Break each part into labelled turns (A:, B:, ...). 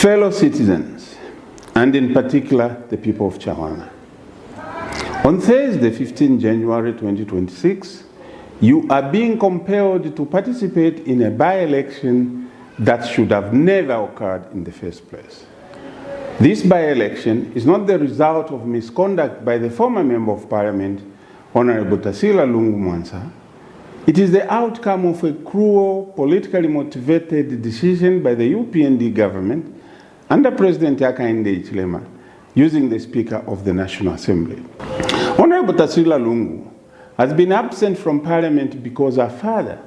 A: Fellow citizens, and in particular the people of Chawama, on Thursday, 15 January 2026, you are being compelled to participate in a by-election that should have never occurred in the first place. This by-election is not the result of misconduct by the former Member of Parliament, Honorable Tasila Lungu Mwansa. It is the outcome of a cruel, politically motivated decision by the UPND government under President Hakainde Hichilema, using the Speaker of the National Assembly. Honorable Tasila Lungu has been absent from Parliament because her father,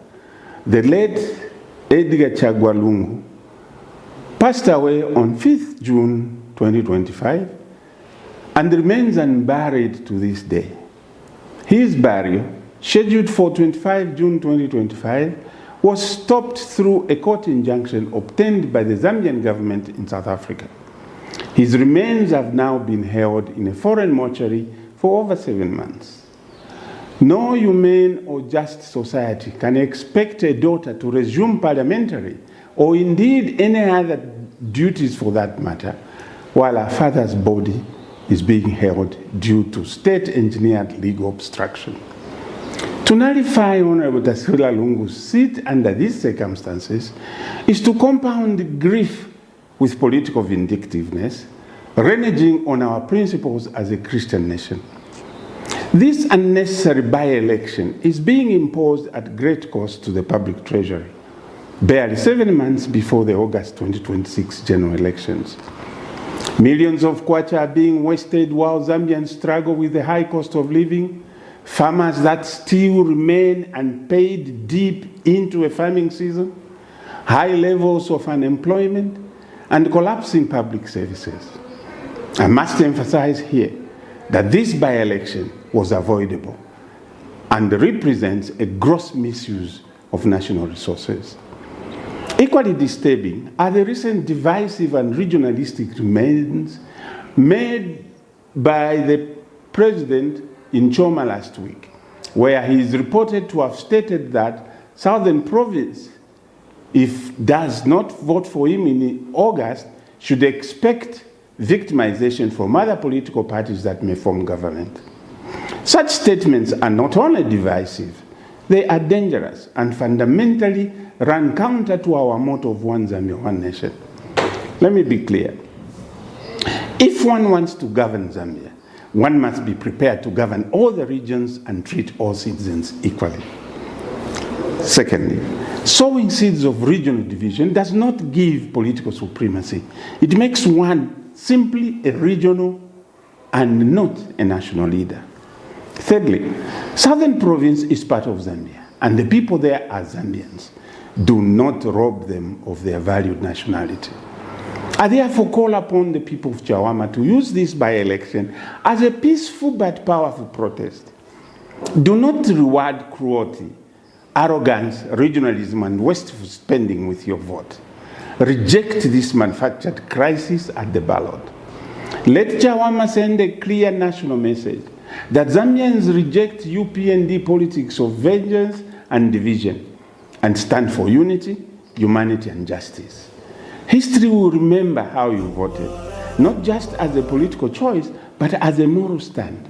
A: the late Edgar Chagwa Lungu, passed away on 5th June 2025 and remains unburied to this day. His burial, scheduled for 25 June 2025, was stopped through a court injunction obtained by the Zambian government in South Africa. His remains have now been held in a foreign mortuary for over 7 months. No humane or just society can expect a daughter to resume parliamentary or indeed any other duties for that matter, while her father's body is being held due to state-engineered legal obstruction. To nullify Honorable Tasila Lungu's seat under these circumstances is to compound grief with political vindictiveness, reneging on our principles as a Christian nation. This unnecessary by-election is being imposed at great cost to the public treasury, barely 7 months before the August 2026 general elections. Millions of kwacha are being wasted while Zambians struggle with the high cost of living, farmers that still remain unpaid deep into a farming season, high levels of unemployment, and collapsing public services. I must emphasize here that this by-election was avoidable and represents a gross misuse of national resources. Equally disturbing are the recent divisive and regionalistic demands made by the President in Choma last week, where he is reported to have stated that Southern Province, if does not vote for him in August, should expect victimization from other political parties that may form government. Such statements are not only divisive, they are dangerous and fundamentally run counter to our motto of One Zambia, One Nation. Let me be clear. If one wants to govern Zambia, one must be prepared to govern all the regions and treat all citizens equally. Secondly, sowing seeds of regional division does not give political supremacy. It makes one simply a regional and not a national leader. Thirdly, Southern Province is part of Zambia, and the people there are Zambians. Do not rob them of their valued nationality. I therefore call upon the people of Chawama to use this by-election as a peaceful but powerful protest. Do not reward cruelty, arrogance, regionalism, and wasteful spending with your vote. Reject this manufactured crisis at the ballot. Let Chawama send a clear national message that Zambians reject UPND politics of vengeance and division and stand for unity, humanity, and justice. History will remember how you voted, not just as a political choice, but as a moral stand.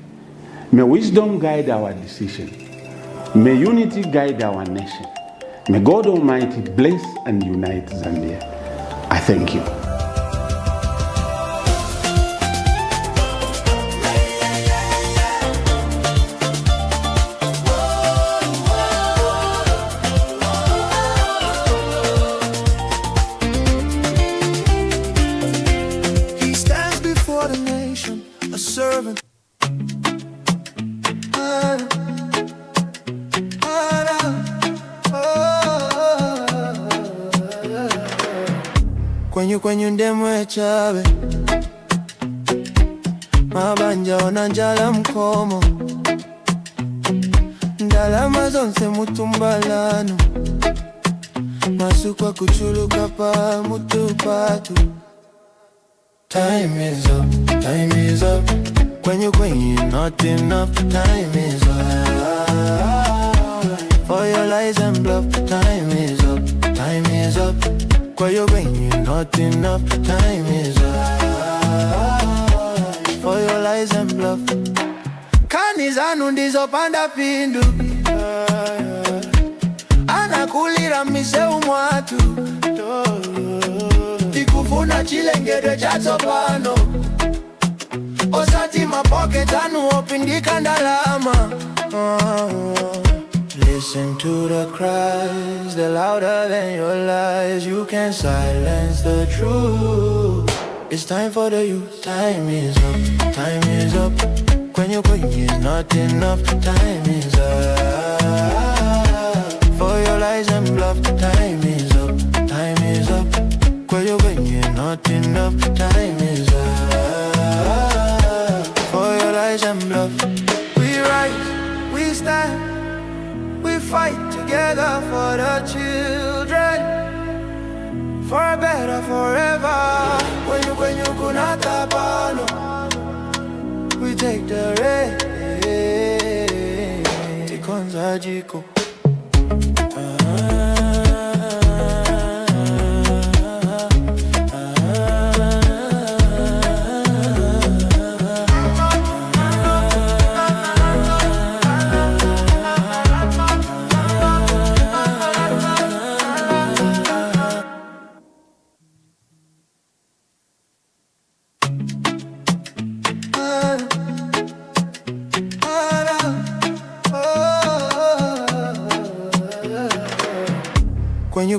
A: May wisdom guide our decision. May unity guide our nation. May God Almighty bless and unite Zambia. I thank you.
B: Servant. Kwenye ndemwe chawe mabanja onanjala mkomo ndalama zonse mutumbalano masukwa kuchuluka pa mutupatu. Time is up, time is up. Kwenye not enough. Time is up. For your lies and bluff. Time is up, time is up. Where you're going, not enough. Time is up for your lies and bluff. Kanizanu ndizopanda pindu, anakulira mise umwatu, tikufuna chilengedwe chatopano, osati mapocket anu opindika ndalama. Listen to the cries, they're louder than your lies. You can't silence the truth. It's time for the youth. Time is up, time is up. When you're going, it's not enough. Time is up for your lies and bluff. Time is up, time is up. When you're going, it's not enough. Time is up for your lies and bluff. We rise, we stand, we fight together for the children, for a better forever. When you kunata pano, we take the rain. Tikonza jiko.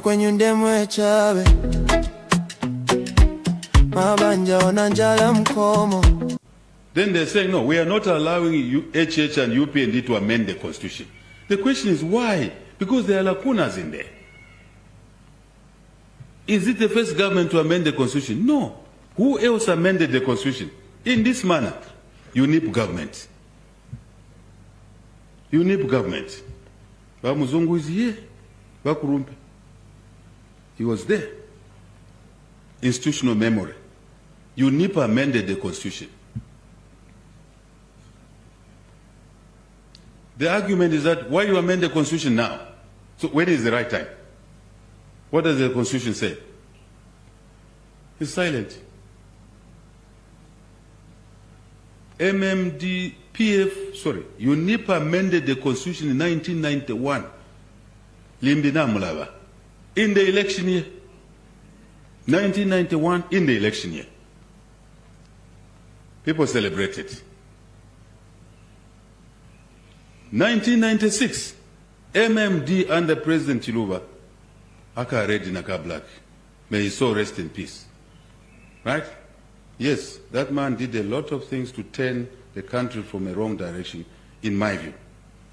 B: Kwenye ndemwe chawe mabanja onanjala mkomo.
C: Then they're saying, no, we are not allowing HH and UPND to amend the constitution. The question is why? Because there are lacunas in there. Is it the first government to amend the constitution? No. Who else amended the constitution? In this manner, UNIP government. UNIP government. Bamuzungu is here. Bakurumpe. He was there. Institutional memory. UNIP amended the constitution. The argument is that why you amend the constitution now? So when is the right time? What does the constitution say? It's silent. UNIP amended the constitution in 1991. Limbina Mulava. In the election year. 1991, in the election year. People celebrated. 1996, MMD under President Chiluba, Aka Red in Aka Black. May his soul rest in peace. Right? Yes, that man did a lot of things to turn the country from a wrong direction, in my view.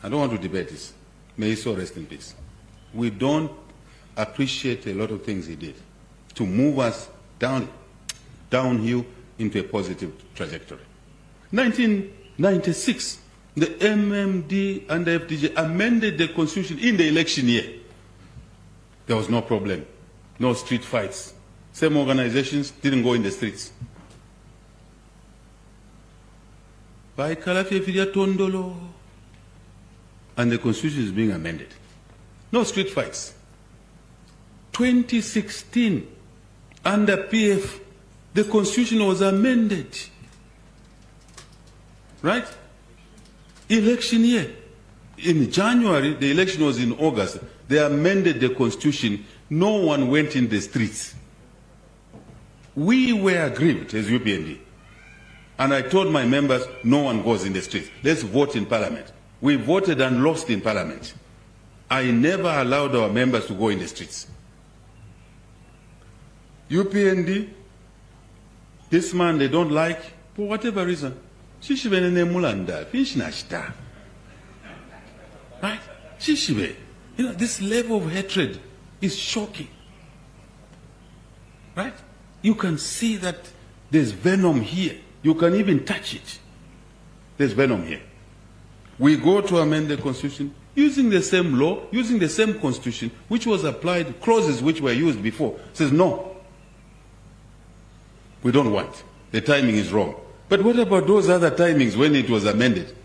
C: I don't want to debate this. May his soul rest in peace. We don't appreciate a lot of things he did to move us downhill into a positive trajectory. 1996, the MMD and the FDJ amended the constitution in the election year. There was no problem, no street fights. Same organizations didn't go in the streets. By Kalafi Fidia Tondolo, and the constitution is being amended. No street fights. 2016, under PF, the constitution was amended. Right? Election year. In January, the election was in August. They amended the constitution. No one went in the streets. We were aggrieved as UPND. And I told my members, no one goes in the streets. Let's vote in parliament. We voted and lost in parliament. I never allowed our members to go in the streets. UPND, this man they don't like, for whatever reason. Right? You know, this level of hatred is shocking. Right? You can see that there's venom here. You can even touch it. There's venom here. We go to amend the constitution using the same law, using the same constitution, which was applied, clauses which were used before. It says, no, we don't want. The timing is wrong. But what about those other timings when it was amended?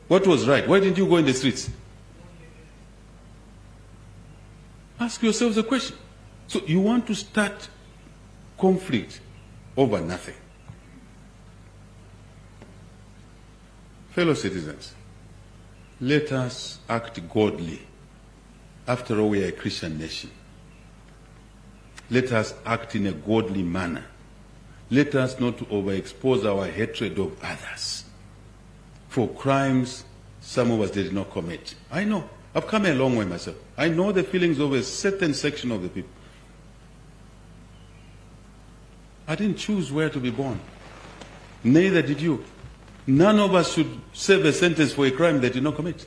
C: What was right? Why didn't you go in the streets? Ask yourselves a question. So you want to start conflict over nothing. Fellow citizens, let us act godly. After all, we are a Christian nation. Let us act in a godly manner. Let us not overexpose our hatred of others for crimes some of us did not commit. I know. I've come a long way myself. I know the feelings of a certain section of the people. I didn't choose where to be born. Neither did you. None of us should serve a sentence for a crime they did not commit.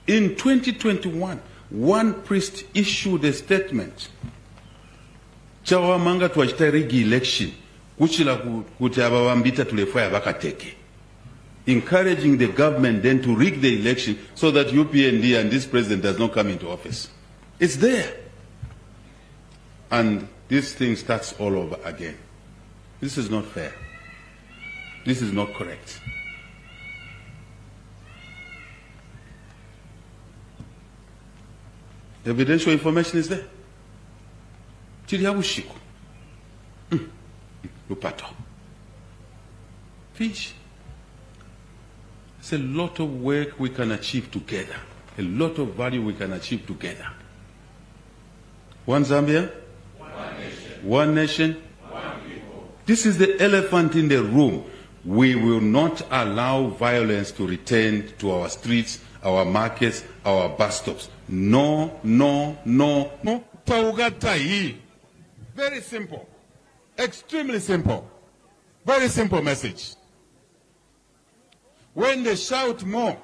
C: In 2021, one priest issued a statement. Chawamanga twachita rigi election. Kuchila kuti abawambita tulefaya bakateke. Encouraging the government then to rig the election so that UPND and this president does not come into office. It's there. And this thing starts all over again. This is not fair. This is not correct. Evidential information is there. Chiriabushiku. Lupato. Fish. It's a lot of work we can achieve together. A lot of value we can achieve together. One Zambia. One nation. One nation. One people. This is the elephant in the room. We will not allow violence to return to our streets, our markets, our bus stops. No, no, no, no. Very simple. Extremely simple. Very simple message. When they shout more,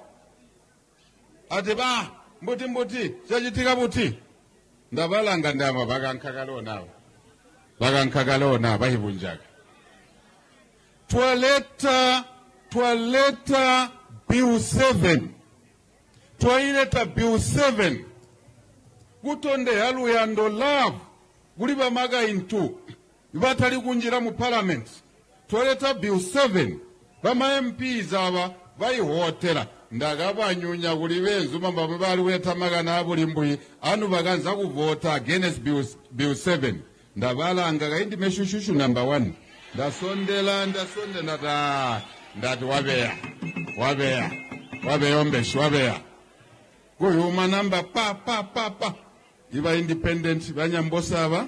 C: Adeba, Mbuti Mbuti, Jajitika Buti, Ndabalanga Ndama, Bagankagalo now. Bagankagalo now, Bahibunjag. Toileta Bill 7. Toileta Bill 7. Gutonde Aluyando love. Guliba Maga in 2. Ibatali Gunjira mu Parliament. Toileta Bill 7. Bama MPs aba bayihotera ndagaba nyunya gulibe nzuma mbabali weta magana abulimbuyi anu baganza kuvota against bill 7 ndabalanga gaindi meshushushu number 1 ndasondela ndati wabeya kuyuma namba pa iba independent banyambosa aba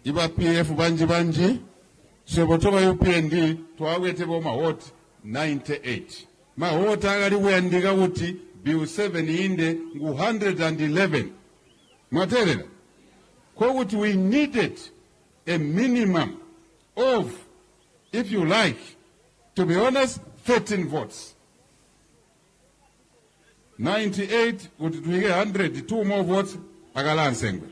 C: iba PF banji sebotoba UPND twawete boma wote 98 mahota agali wendika kuti bill 7 inde ngu 111 mwaterera kwa kuti we needed a minimum of, if you like, to be honest, 13 votes. 98 kuti tuhige 100, 2 more votes akalansengwe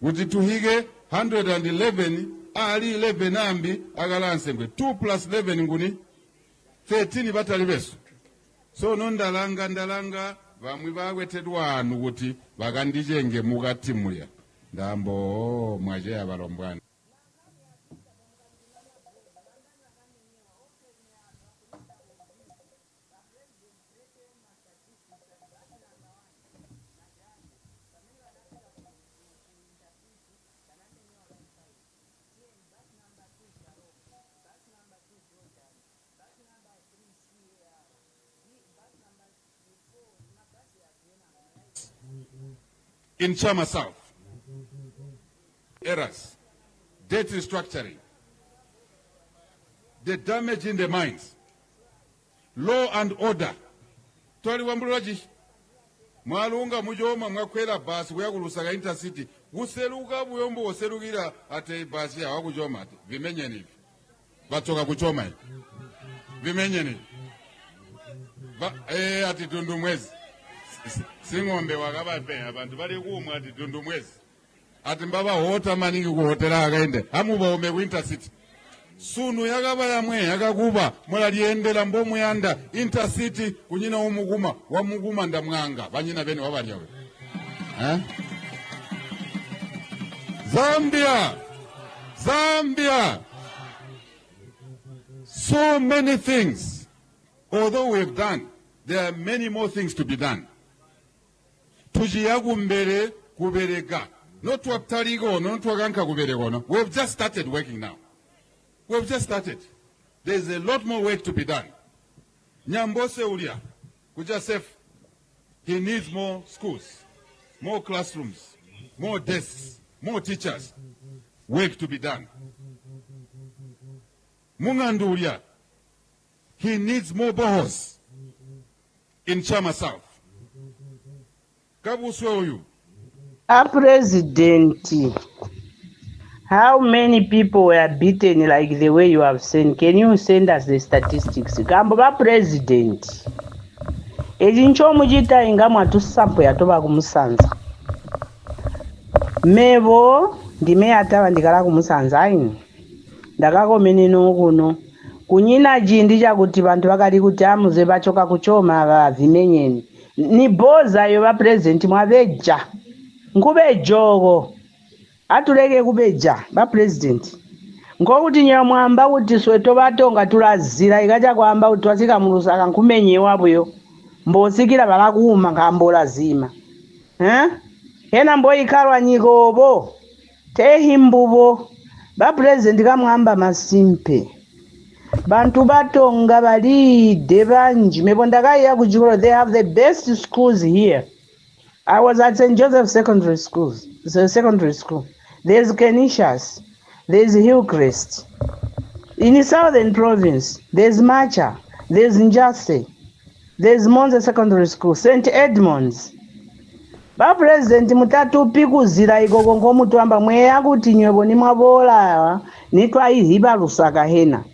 C: kuti tuhige 111 ali 11 ambi akalansengwe 2 plus 11 nguni 13 batali besu. So ndalanga bamwe bagwetedwa anu kuti bagandijenge mugati mulya ndambo mwaje abalombwana. In Chama South, errors, debt restructuring, the damage in the mines, law and order. Twali wambulaji mwalunga mujoma mwakwera basi weyakulusaga intercity guseruka buyombo woserukira ate basi ya wakujoma ate vimenye nivi batoka kuchoma hivi vimenye nivi ati tundu mwezi singombe wakabape abantu bali kumwa ati tundu mwezi ati mbaba hota maningi kuhotela akaende amubaome ku intercity sunu yakaba yamwe yakakuba mulaliendela mbomu yanda intercity kunyina umuguma wamuguma ndamwanga banyina bene wabalyawe Zambia, so many things. Although we have done, there are many more things to be done. Tujiyagu mbere kubereka Not to Tarigo, not to Aganka Guberegono. We've just started working now. We've just started. There's a lot more work to be done. Nyambose Ulia, Kujasef, he needs more schools, more classrooms, more desks, more teachers. Work to be done. Munganduria, he needs more bohos in Chama South. Kabusweoyu.
D: Our president, how many people were beaten like the way you have seen? Can you send us the statistics? Kamba president. Ejincho mujita ingamwa tusampo yatoba kumusanza. Mevo ndime atawa ndikala kumusanza ini. Ndakako menino kuno. Kunyina jindi chakuti vantu vakati kuti amuze vachoka kuchoma vavimenyeni. Ni boza yo ba president mwaveja. Ngube jogo. Atuleke kubeja ba president. Ngokuti Nyamwamba kuti sweto batonga tulazira ikacha kwamba kuti wasika mulusaka nkumenyewa byo. Mbosikira balakuuma ngambola zima. Hena mboyikalwa nyikobo. Tehimbubo. Ba president kamwamba masimpe. Bantu batonga balide banji mebondakaya kuchikolo. They have the best schools here. I was at St. Joseph Secondary School. There's Canisius. There's Hillcrest. In the southern province, there's Macha. There's Njase. There's Monza Secondary School. St. Edmunds. Ba president mutatu pikuzira ikoko ngomutu amba mweya kuti nywebo ni mwabola nitwa ihiba Lusaka hena.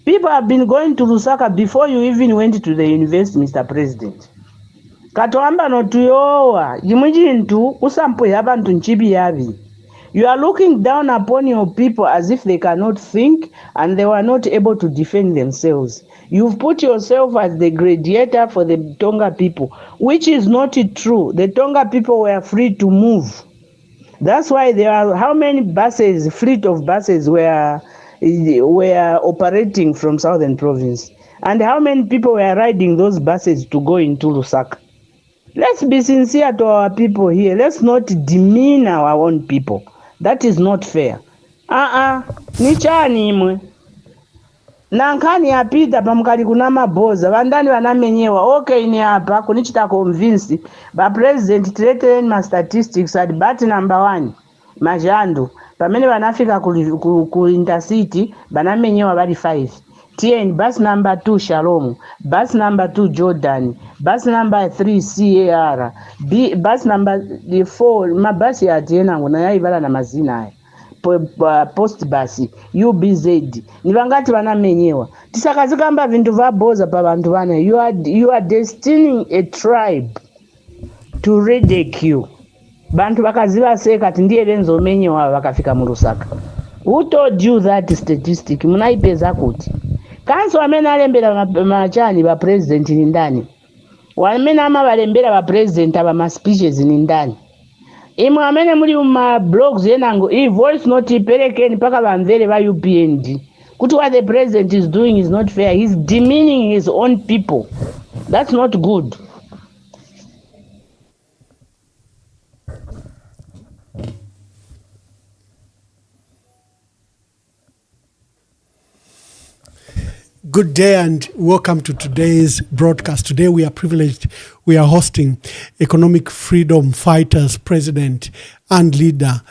D: People have been going to Lusaka before you even went to the university, Mr. President. Katoamba no tuyowa, jimujintu usampo yabantu nchibi yabi. You are looking down upon your people as if they cannot think and they were not able to defend themselves. You've put yourself as the gladiator for the Tonga people, which is not true. The Tonga people were free to move. That's why there are how many buses, fleet of buses were operating from southern province. And how many people were riding those buses to go into Lusaka? Let's be sincere to our people here. Let's not demean our own people. That is not fair. Nichani imwe. Nankani apita pamukali kuna maboza. Vandani wanamenyewa. Okay ni hapa. Kunichita convince. Ba president treated my statistics at bat number 1. Majandu. Pamene wanafika ku intercity. Banamenyewa bali 5. TN, bus number 2 Shalom, bus number 2 Jordan, bus number 3 CAR, bus number 4 mabasi ya tena ngona yaibala na mazina haya. Post bus UBZ nivangati vanamenyewa tisakazikamba vintu vaboza pa vantu vana. You are destining a tribe to ridicule. Bantu vakaziva seka tindiye venzomenyewa vakafika mu Lusaka. Who told you that statistic? Munaipeza kuti kanso wamene alembera machani ba president ni ndani? Wamene amabalembera ba president aba ma speeches ni ndani? Imwe amene muli ma blogs yenango I voice note iperekeni paka bamvere ba UPND kuti what the president is doing is not fair. He's demeaning his own people. That's not good.
E: Good day and welcome to today's broadcast. Today we are privileged. We are hosting Economic Freedom Fighters President and Leader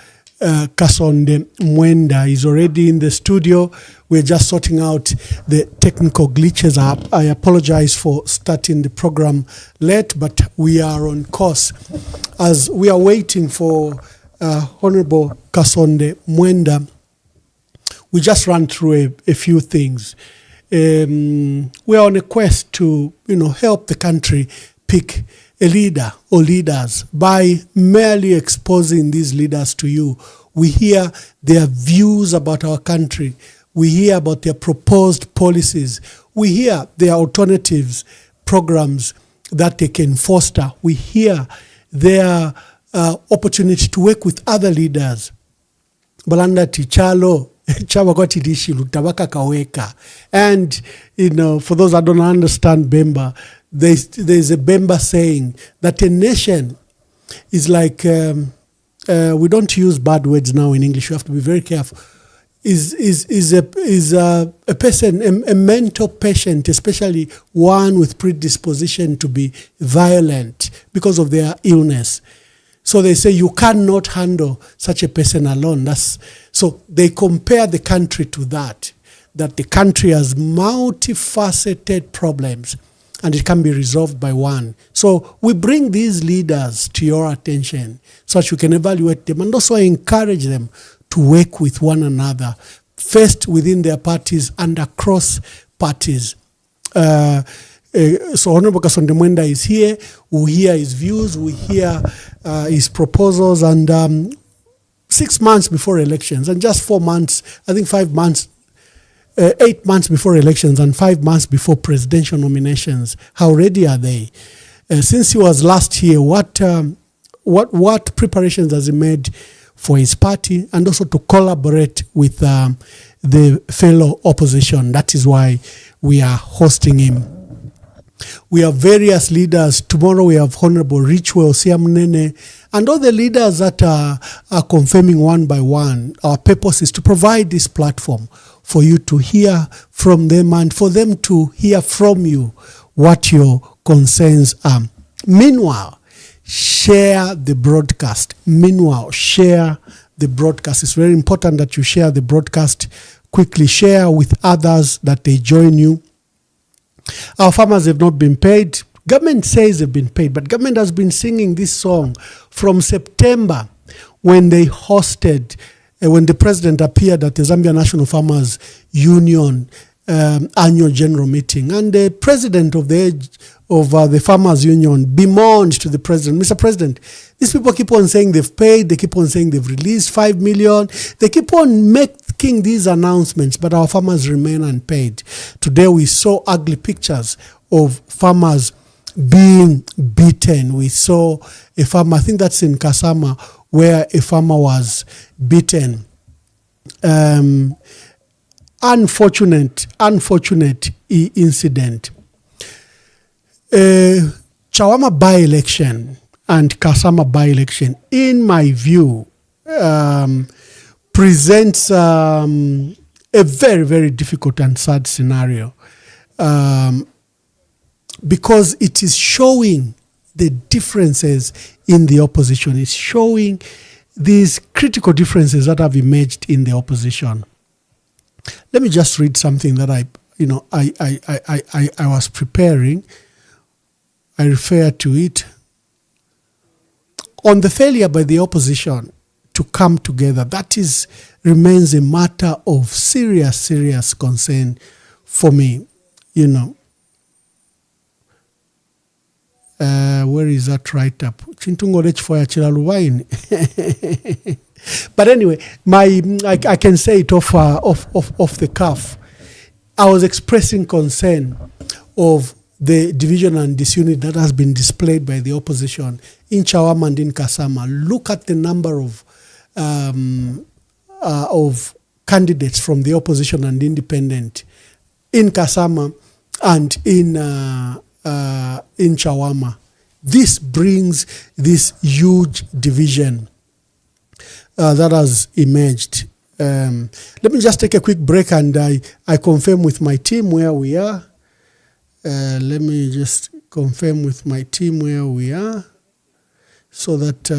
E: Kasonde Mwenda. He's already in the studio. We're just sorting out the technical glitches. I apologize for starting the program late, but we are on course. As we are waiting for Honorable Kasonde Mwenda, we just ran through a few things. We are on a quest to, help the country pick a leader or leaders. By merely exposing these leaders to you, we hear their views about our country. We hear about their proposed policies. We hear their alternatives, programs that they can foster. We hear their opportunity to work with other leaders. Balanda Tichalo. And, for those that don't understand Bemba, there's a Bemba saying that a nation is like a we don't use bad words now in English. You have to be very careful. Is a person, a mental patient, especially one with predisposition to be violent because of their illness. So they say you cannot handle such a person alone. So they compare the country to that the country has multifaceted problems and it can be resolved by one. So we bring these leaders to your attention so that you can evaluate them and also encourage them to work with one another, first within their parties and across parties. So Honorable Kasonde Mwenda is here. We hear his views, we hear his proposals, and 6 months before elections, and just 4 months, I think 5 months, 8 months before elections, and 5 months before presidential nominations. How ready are they? Since he was last here, what preparations has he made for his party, and also to collaborate with the fellow opposition? That is why we are hosting him. We have various leaders. Tomorrow we have Honorable Richwell Siamnene and all the leaders that are confirming one by one. Our purpose is to provide this platform for you to hear from them and for them to hear from you what your concerns are. Meanwhile, share the broadcast. It's very important that you share the broadcast. Quickly share with others that they join you. Our farmers have not been paid. Government says they've been paid, but government has been singing this song from September when they hosted, when the president appeared at the Zambia National Farmers Union annual general meeting, and the president of the Farmers Union bemoaned to the president, Mr. President, these people keep on saying they've paid, they keep on saying they've released 5 million, they keep on making these announcements, but our farmers remain unpaid. Today we saw ugly pictures of farmers being beaten. We saw a farmer, I think that's in Kasama, where a farmer was beaten. Unfortunate incident. Chawama by-election and Kasama by-election, in my view, presents a very, very difficult and sad scenario because it is showing the differences in the opposition. It's showing these critical differences that have emerged in the opposition. Let me just read something that I was preparing. I refer to it. On the failure by the opposition to come together, that remains a matter of serious concern for me. Where is that write-up? But anyway, I can say it off the cuff. I was expressing concern of the division and disunity that has been displayed by the opposition in Chawama and in Kasama. Look at the number of candidates from the opposition and independent in Kasama and in Chawama. This brings this huge division that has emerged. Let me just take a quick break and I confirm with my team where we are. Let me just confirm with my team where we are so that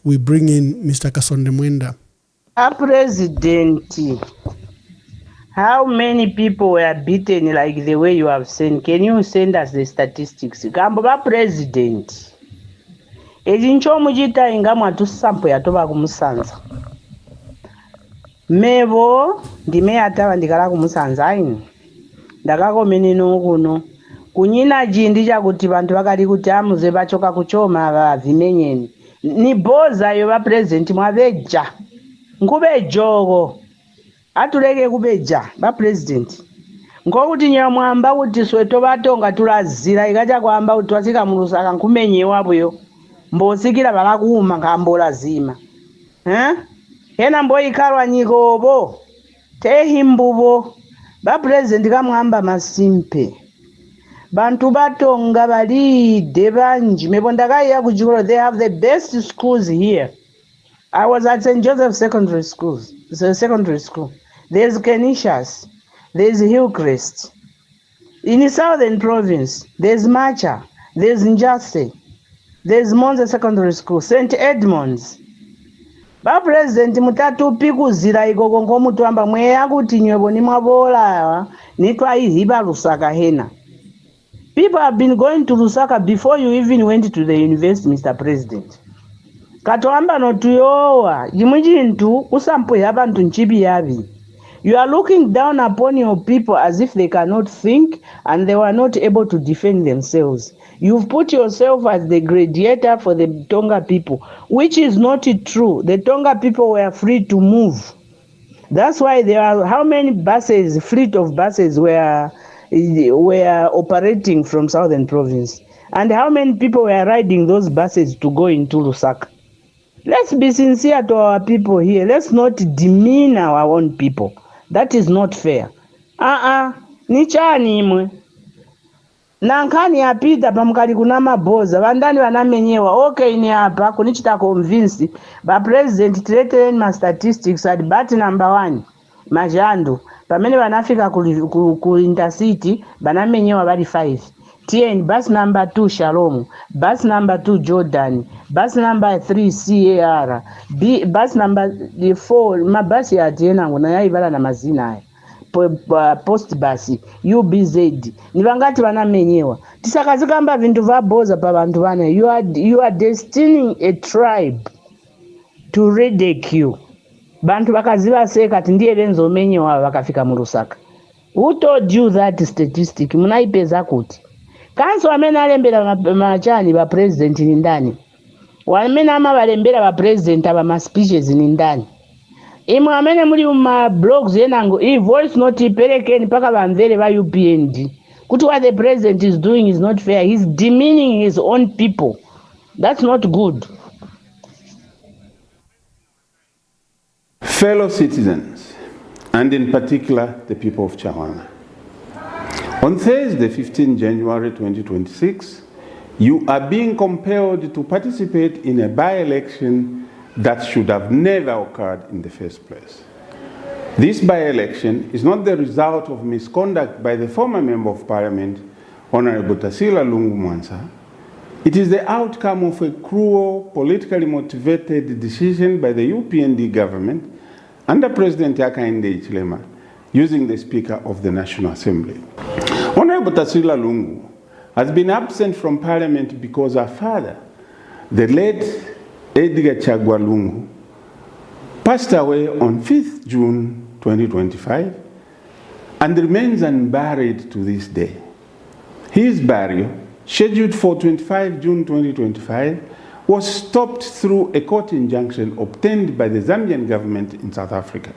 E: we bring in Mr. Kasonde Mwenda.
D: President, how many people were beaten like the way you have sent? Can you send us the statistics? Gamba President. Ejincho mujita ingamwa tusampo yatoba kumusanza. Mevo ndime atawa ndikala kumusanza ini. Ndakako menino kuno. Kunyina jindi chakuti bantu bakali kuti amuze bachoka kuchoma bavimenyeni. Ni boza yo President mwabeja. Nkube jogo. Atuleke kubeja President. Ngokuti nyamwamba kuti sweto batonga tulazira ikaja kwamba kuti wasika mulusaka nkumenyewa buyo. Mbosikira balakuuma ngambola zima. Hena mboyi kalwa nyigobo. Tehimbubo. President kamwamba masimpe. Bantu batonga balide banji. Mebondakaya kujuro, they have the best schools here. I was at St. Joseph Secondary School. There's Canisius, there's Hillcrest. In the Southern Province, there's Macha, there's Njase, there's Monza Secondary School, St. Edmunds. President mutatupi kuzira ikoko ngomutwamba mweya kuti nywevo ni mwabola nitwaiziba Lusaka hena. People have been going to Lusaka before you even went to the university, Mr. President. Katoamba notuyowa, jimujintu usampu yabantu nchibi yabi. You are looking down upon your people as if they cannot think and they were not able to defend themselves. You've put yourself as the gladiator for the Tonga people, which is not true. The Tonga people were free to move. That's why there are how many buses, fleet of buses were operating from Southern Province. And how many people were riding those buses to go into Lusaka. Let's be sincere to our people here. Let's not demean our own people. That is not fair. Nichani imwe. Nankani yapita pamukali kuna maboza. Vandani vanamenyewa. Okay ni hapa. Kunichita convince. Ba president tileteleni ma statistics at bat number 1. Majandu. Pamene vanafika ku intercity. Vanamenyewa bali 5. TN, bus number 2 Shalom, bus number 2 Jordan, bus number 3 CAR, bus number 4 mabasi ya tena ngona yaibala na mazina haya. Post bus UBZ ni vangati vanamenyewa tisakazikamba vintu vaboza pa vantu vana. You are destining a tribe to ridicule. Bantu vakaziva seka tindiye venzomenyewa vakafika mu Lusaka. Who told you that statistic? Munaipeza kuti kanso amene alembera machani ba president ni ndani? Wamene amabalembera ba president aba ma speeches ni ndani? Imwe amene muli ma blogs yenango I voice note iperekeni paka bamvere ba UPND kuti what the president is doing is not fair. He's demeaning his own people. That's not good.
A: Fellow citizens, and in particular the people of Chawana, on Thursday, 15 January 2026, you are being compelled to participate in a by-election that should have never occurred in the first place. This by-election is not the result of misconduct by the former Member of Parliament, Honorable Tasila Lungu Mwansa. It is the outcome of a cruel, politically motivated decision by the UPND government under President Hakainde Hichilema, using the Speaker of the National Assembly. Honorable Tasila Lungu has been absent from Parliament because her father, the late Edgar Chagwa Lungu, passed away on 5th June 2025 and remains unburied to this day. His burial, scheduled for 25 June 2025, was stopped through a court injunction obtained by the Zambian government in South Africa.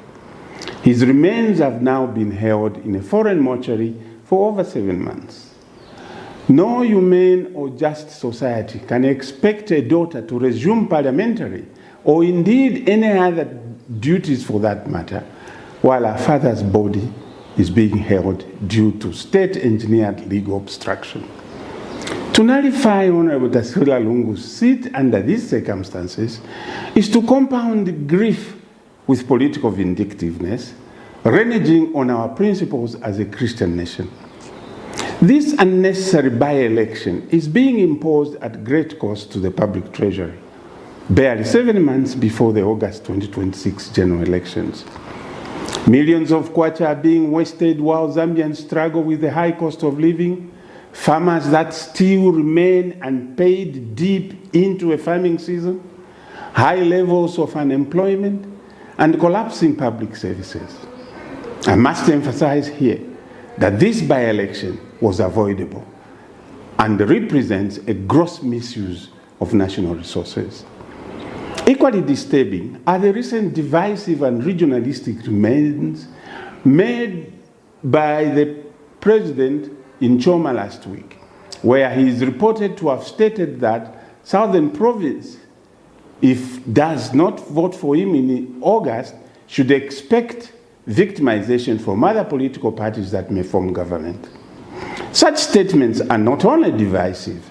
A: His remains have now been held in a foreign mortuary for over 7 months. No humane or just society can expect a daughter to resume parliamentary or indeed any other duties for that matter while her father's body is being held due to state-engineered legal obstruction. To nullify Honorable Tasila Lungu's seat under these circumstances is to compound grief with political vindictiveness, reneging on our principles as a Christian nation. This unnecessary by-election is being imposed at great cost to the public treasury, barely 7 months before the August 2026 general elections. Millions of kwacha are being wasted while Zambians struggle with the high cost of living, farmers that still remain unpaid deep into a farming season, high levels of unemployment, and collapsing public services. I must emphasize here that this by-election was avoidable and represents a gross misuse of national resources. Equally disturbing are the recent divisive and regionalistic demands made by the president in Choma last week, where he is reported to have stated that Southern Province, if does not vote for him in August, should expect victimization from other political parties that may form government. Such statements are not only divisive,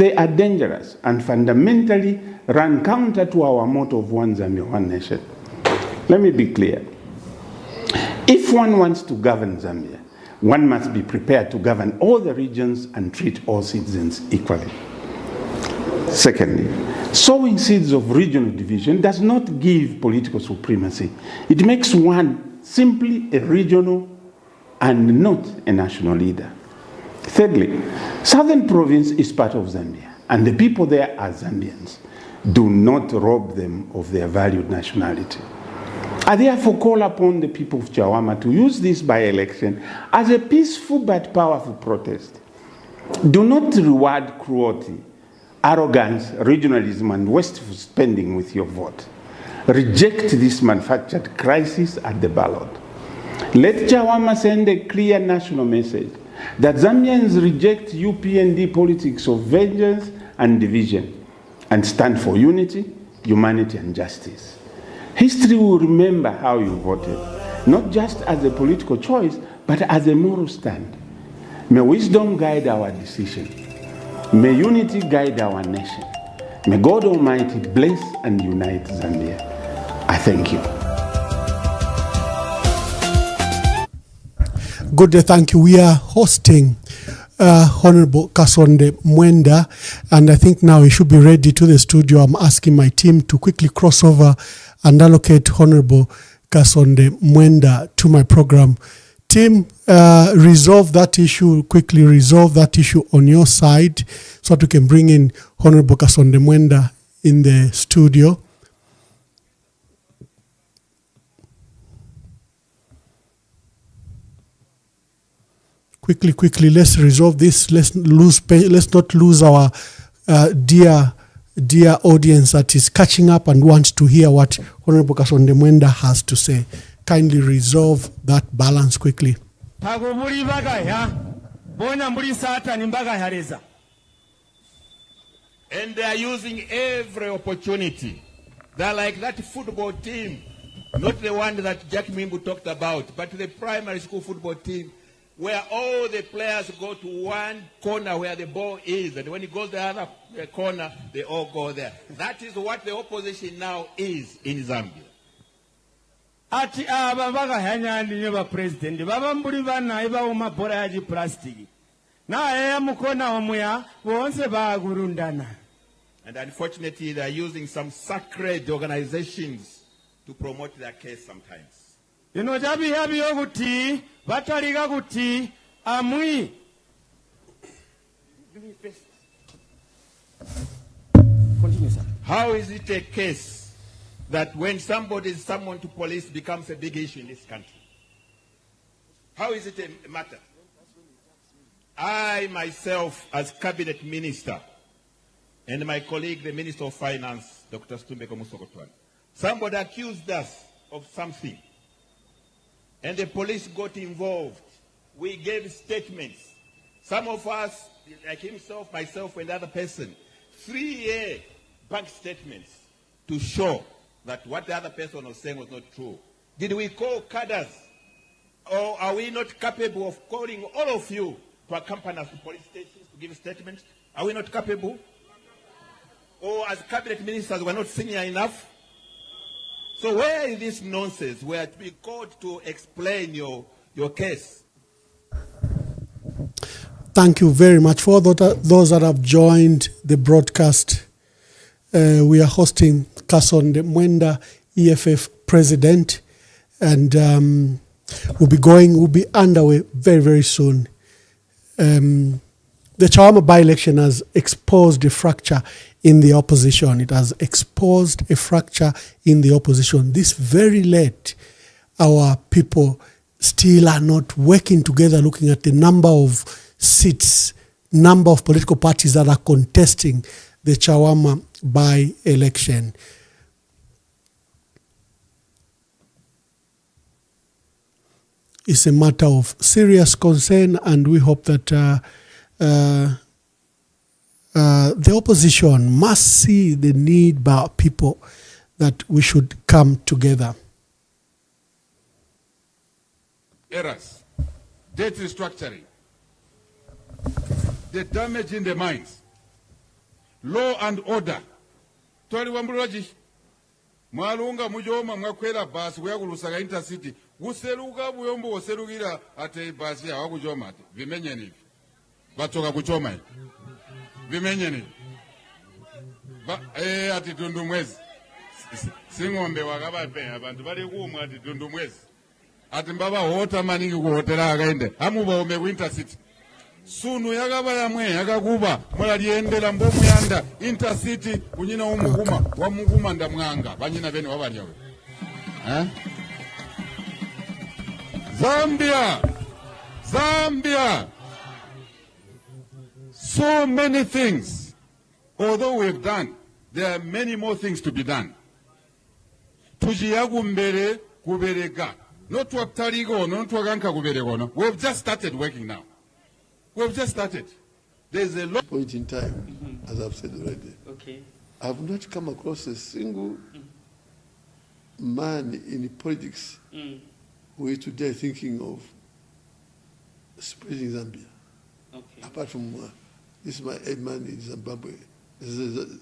A: They are dangerous and fundamentally run counter to our motto of one Zambia, one nation. Let me be clear. If one wants to govern Zambia, one must be prepared to govern all the regions and treat all citizens equally. Secondly, sowing seeds of regional division does not give political supremacy. It makes one simply a regional and not a national leader. Thirdly, Southern Province is part of Zambia, and the people there are Zambians. Do not rob them of their valued nationality. I therefore call upon the people of Chawama to use this by-election as a peaceful but powerful protest. Do not reward cruelty, arrogance, regionalism, and wasteful spending with your vote. Reject this manufactured crisis at the ballot. Let Chawama send a clear national message that Zambians reject UPND politics of vengeance and division and stand for unity, humanity, and justice. History will remember how you voted, not just as a political choice, but as a moral stand. May wisdom guide our decision. May unity guide our nation. May God Almighty bless and unite Zambia. I thank you.
E: Good day, thank you. We are hosting Honorable Kasonde Mwenda, and I think now we should be ready to the studio. I'm asking my team to quickly cross over and allocate Honorable Kasonde Mwenda to my program. Team, resolve that issue, quickly resolve that issue on your side so that we can bring in Honorable Kasonde Mwenda in the studio. Quickly, let's resolve this. Let's not lose our dear audience that is catching up and wants to hear what Honorable Kasonde Mwenda has to say. Kindly resolve that balance quickly.
F: And they are using every opportunity. They're like that football team, not the one that Jack Mimbu talked about, but the primary school football team, where all the players go to one corner where the ball is, and when it goes the other corner, they all go there. That is what the opposition now is in Zambia. Ati ababaga hanyandi nyeba president baba mbuli bana iba umabora yaji plastic na eya mukona omuya bonse bagurundana. And unfortunately they are using some sacred organizations to promote their case sometimes. You know jabi habi yoguti bataliga guti amui. Give me first. Continue, sir. How is it a case that when somebody is summoned to police becomes a big issue in this country? How is it a matter? I myself, as cabinet minister, and my colleague, the Minister of Finance, Dr. Stumbeko Musokotwan, somebody accused us of something, and the police got involved. We gave statements. Some of us, like himself, myself, and the other person, 3-year bank statements to show that what the other person was saying was not true. Did we call cadres? Or are we not capable of calling all of you to accompany us to police stations to give statements? Are we not capable? Or as cabinet ministers, we're not senior enough? So where is this nonsense? We are to be called to explain your case.
E: Thank you very much. For those that have joined the broadcast, we are hosting Kasonde Mwenda, EFF president, and we'll be underway very, very soon. The Chawama by-election has exposed a fracture in the opposition. It has exposed a fracture in the opposition. This very late, our people still are not working together, looking at the number of seats, number of political parties that are contesting the Chawama by-election. It's a matter of serious concern, and we hope that the opposition must see the need by our people that we should come together.
C: Errors, debt restructuring, the damage in the mines, law and order. Twali wambuloji. Mwalunga mujoma mwakwela basi weyakulusaka intercity. Useruka buyombo userukira ate basi ya wakujoma ate. Vimenye nivi. Batoka kuchoma hivi. Vimenye nivi. Ati tundu mwezi. Singombe wakabape abantu bali kumwa ati tundu mwezi. Ati mbaba hota maningi kuhotela akaende. Hamuba ume winter city. Sunu yakaba yamwe yakakuba mwala liendela mbomu yanda intercity kunyina umuguma wamuguma ndamwanga banyina bene wabalyawe. Zambia. So many things. Although we've done, there are many more things to be done. Tujiyagumbere kuberega. Not to Tarigo, not to Aganka Kuberegono. We've just started working now. We've just started. There's a lot.
G: Point in time, as I've said already.
H: Okay.
G: I've not come across a single man in politics who is today thinking of spreading Zambia.
H: Okay.
G: Apart from this is my head man in Zimbabwe, this is the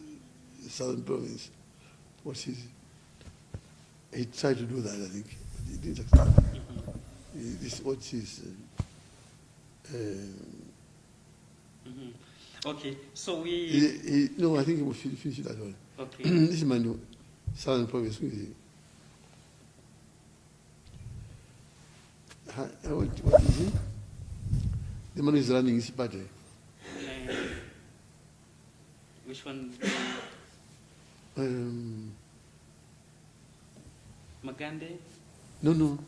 G: southern province. He tried to do that, I think. He didn't succeed. This is what he's.
H: Okay, so we.
G: No, I think he will finish it at all.
H: Okay.
G: This is my southern province. What is he? The man is running his party.
H: Which one? Magande?
G: No.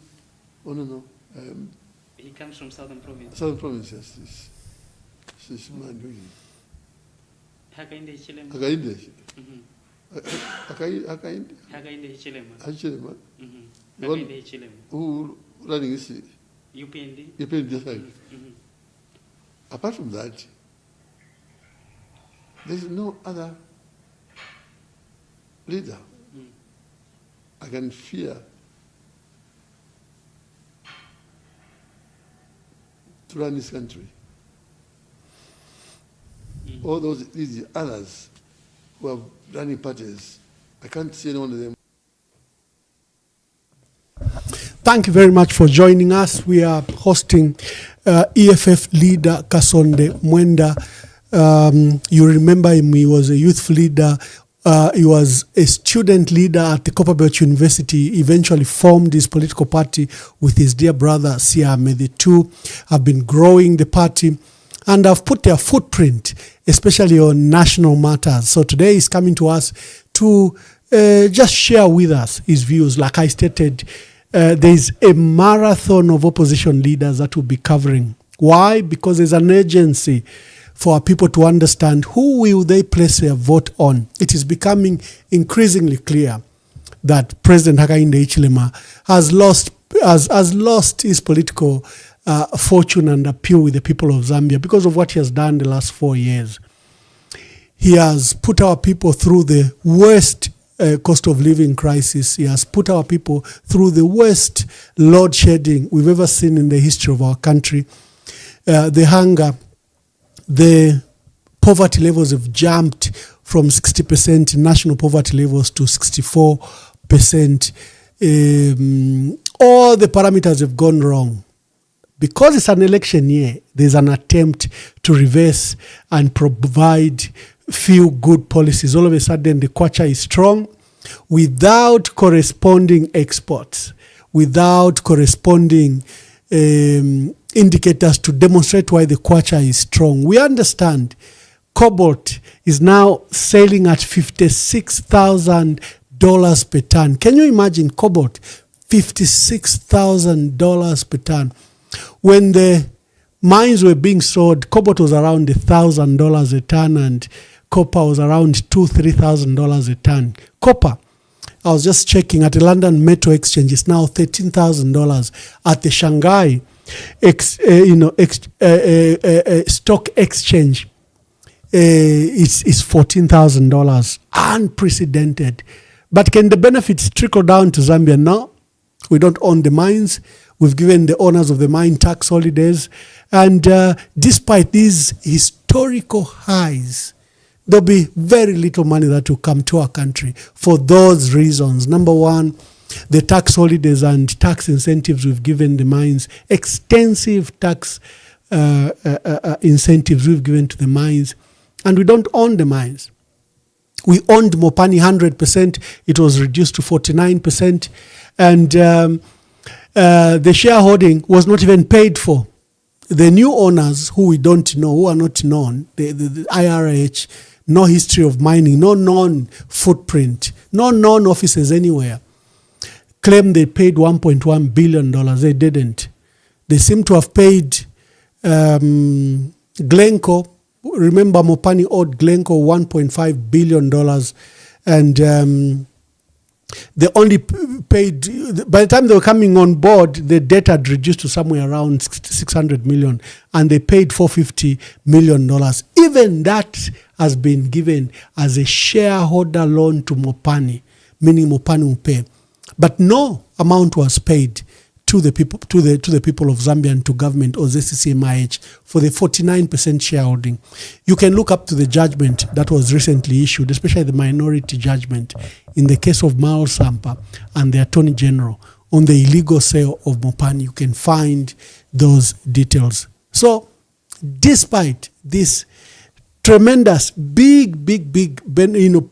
G: Oh, no.
H: He comes from Southern Province.
G: Southern province, yes. This man.
H: Hakainde Hichilema.
G: Hakainde.
H: Hakainde Hichilema.
G: Hichilema.
H: Hakainde Hichilema.
G: Who running his
H: UPND?
G: UPND side. Apart from that, there is no other leader I can fear to run this country. All these others who are running parties, I can't see any one of them.
E: Thank you very much for joining us. We are hosting EFF leader Kasonde Mwenda. You remember him, he was a youth leader. He was a student leader at the Copperbelt University, eventually formed his political party with his dear brother Siame. The two have been growing the party and have put their footprint, especially on national matters. So today he's coming to us to just share with us his views. Like I stated, there's a marathon of opposition leaders that will be covering. Why? Because there's an urgency for our people to understand who will they place their vote on. It is becoming increasingly clear that President Hakainde Hichilema has lost his political fortune and appeal with the people of Zambia because of what he has done the last 4 years. He has put our people through the worst cost of living crisis. He has put our people through the worst load shedding we've ever seen in the history of our country. The hunger, the poverty levels have jumped from 60% national poverty levels to 64%. All the parameters have gone wrong. Because it's an election year, there's an attempt to reverse and provide few good policies. All of a sudden, the kwacha is strong without corresponding exports, without corresponding indicators to demonstrate why the kwacha is strong. We understand cobalt is now selling at $56,000 per ton. Can you imagine cobalt? $56,000 per ton. When the mines were being sold, cobalt was around $1,000 a ton and copper was around $2,000-3,000 a ton. Copper, I was just checking at the London Metal Exchange, it's now $13,000. At the Shanghai stock exchange, it's $14,000. Unprecedented. But can the benefits trickle down to Zambia? No. We don't own the mines. We've given the owners of the mine tax holidays. And despite these historical highs there'll be very little money that will come to our country for those reasons. Number one, the tax holidays and tax incentives we've given the mines, extensive tax incentives we've given to the mines, and we don't own the mines. We owned Mopani 100%. It was reduced to 49%. And the shareholding was not even paid for. The new owners, who we don't know, who are not known, the IRH, no history of mining, no known footprint, no known offices anywhere, claim they paid $1.1 billion. They didn't. They seem to have paid Glencore. Remember, Mopani owed Glencore $1.5 billion, and they only paid, by the time they were coming on board, the debt had reduced to somewhere around 600 million, and they paid $450 million. Even that has been given as a shareholder loan to Mopani, meaning Mopani will pay. But no amount was paid to the people of Zambia and to government or ZCCMIH for the 49% shareholding. You can look up to the judgment that was recently issued, especially the minority judgment in the case of Mao Sampa and the Attorney General on the illegal sale of Mopani. You can find those details. So, despite this tremendous, big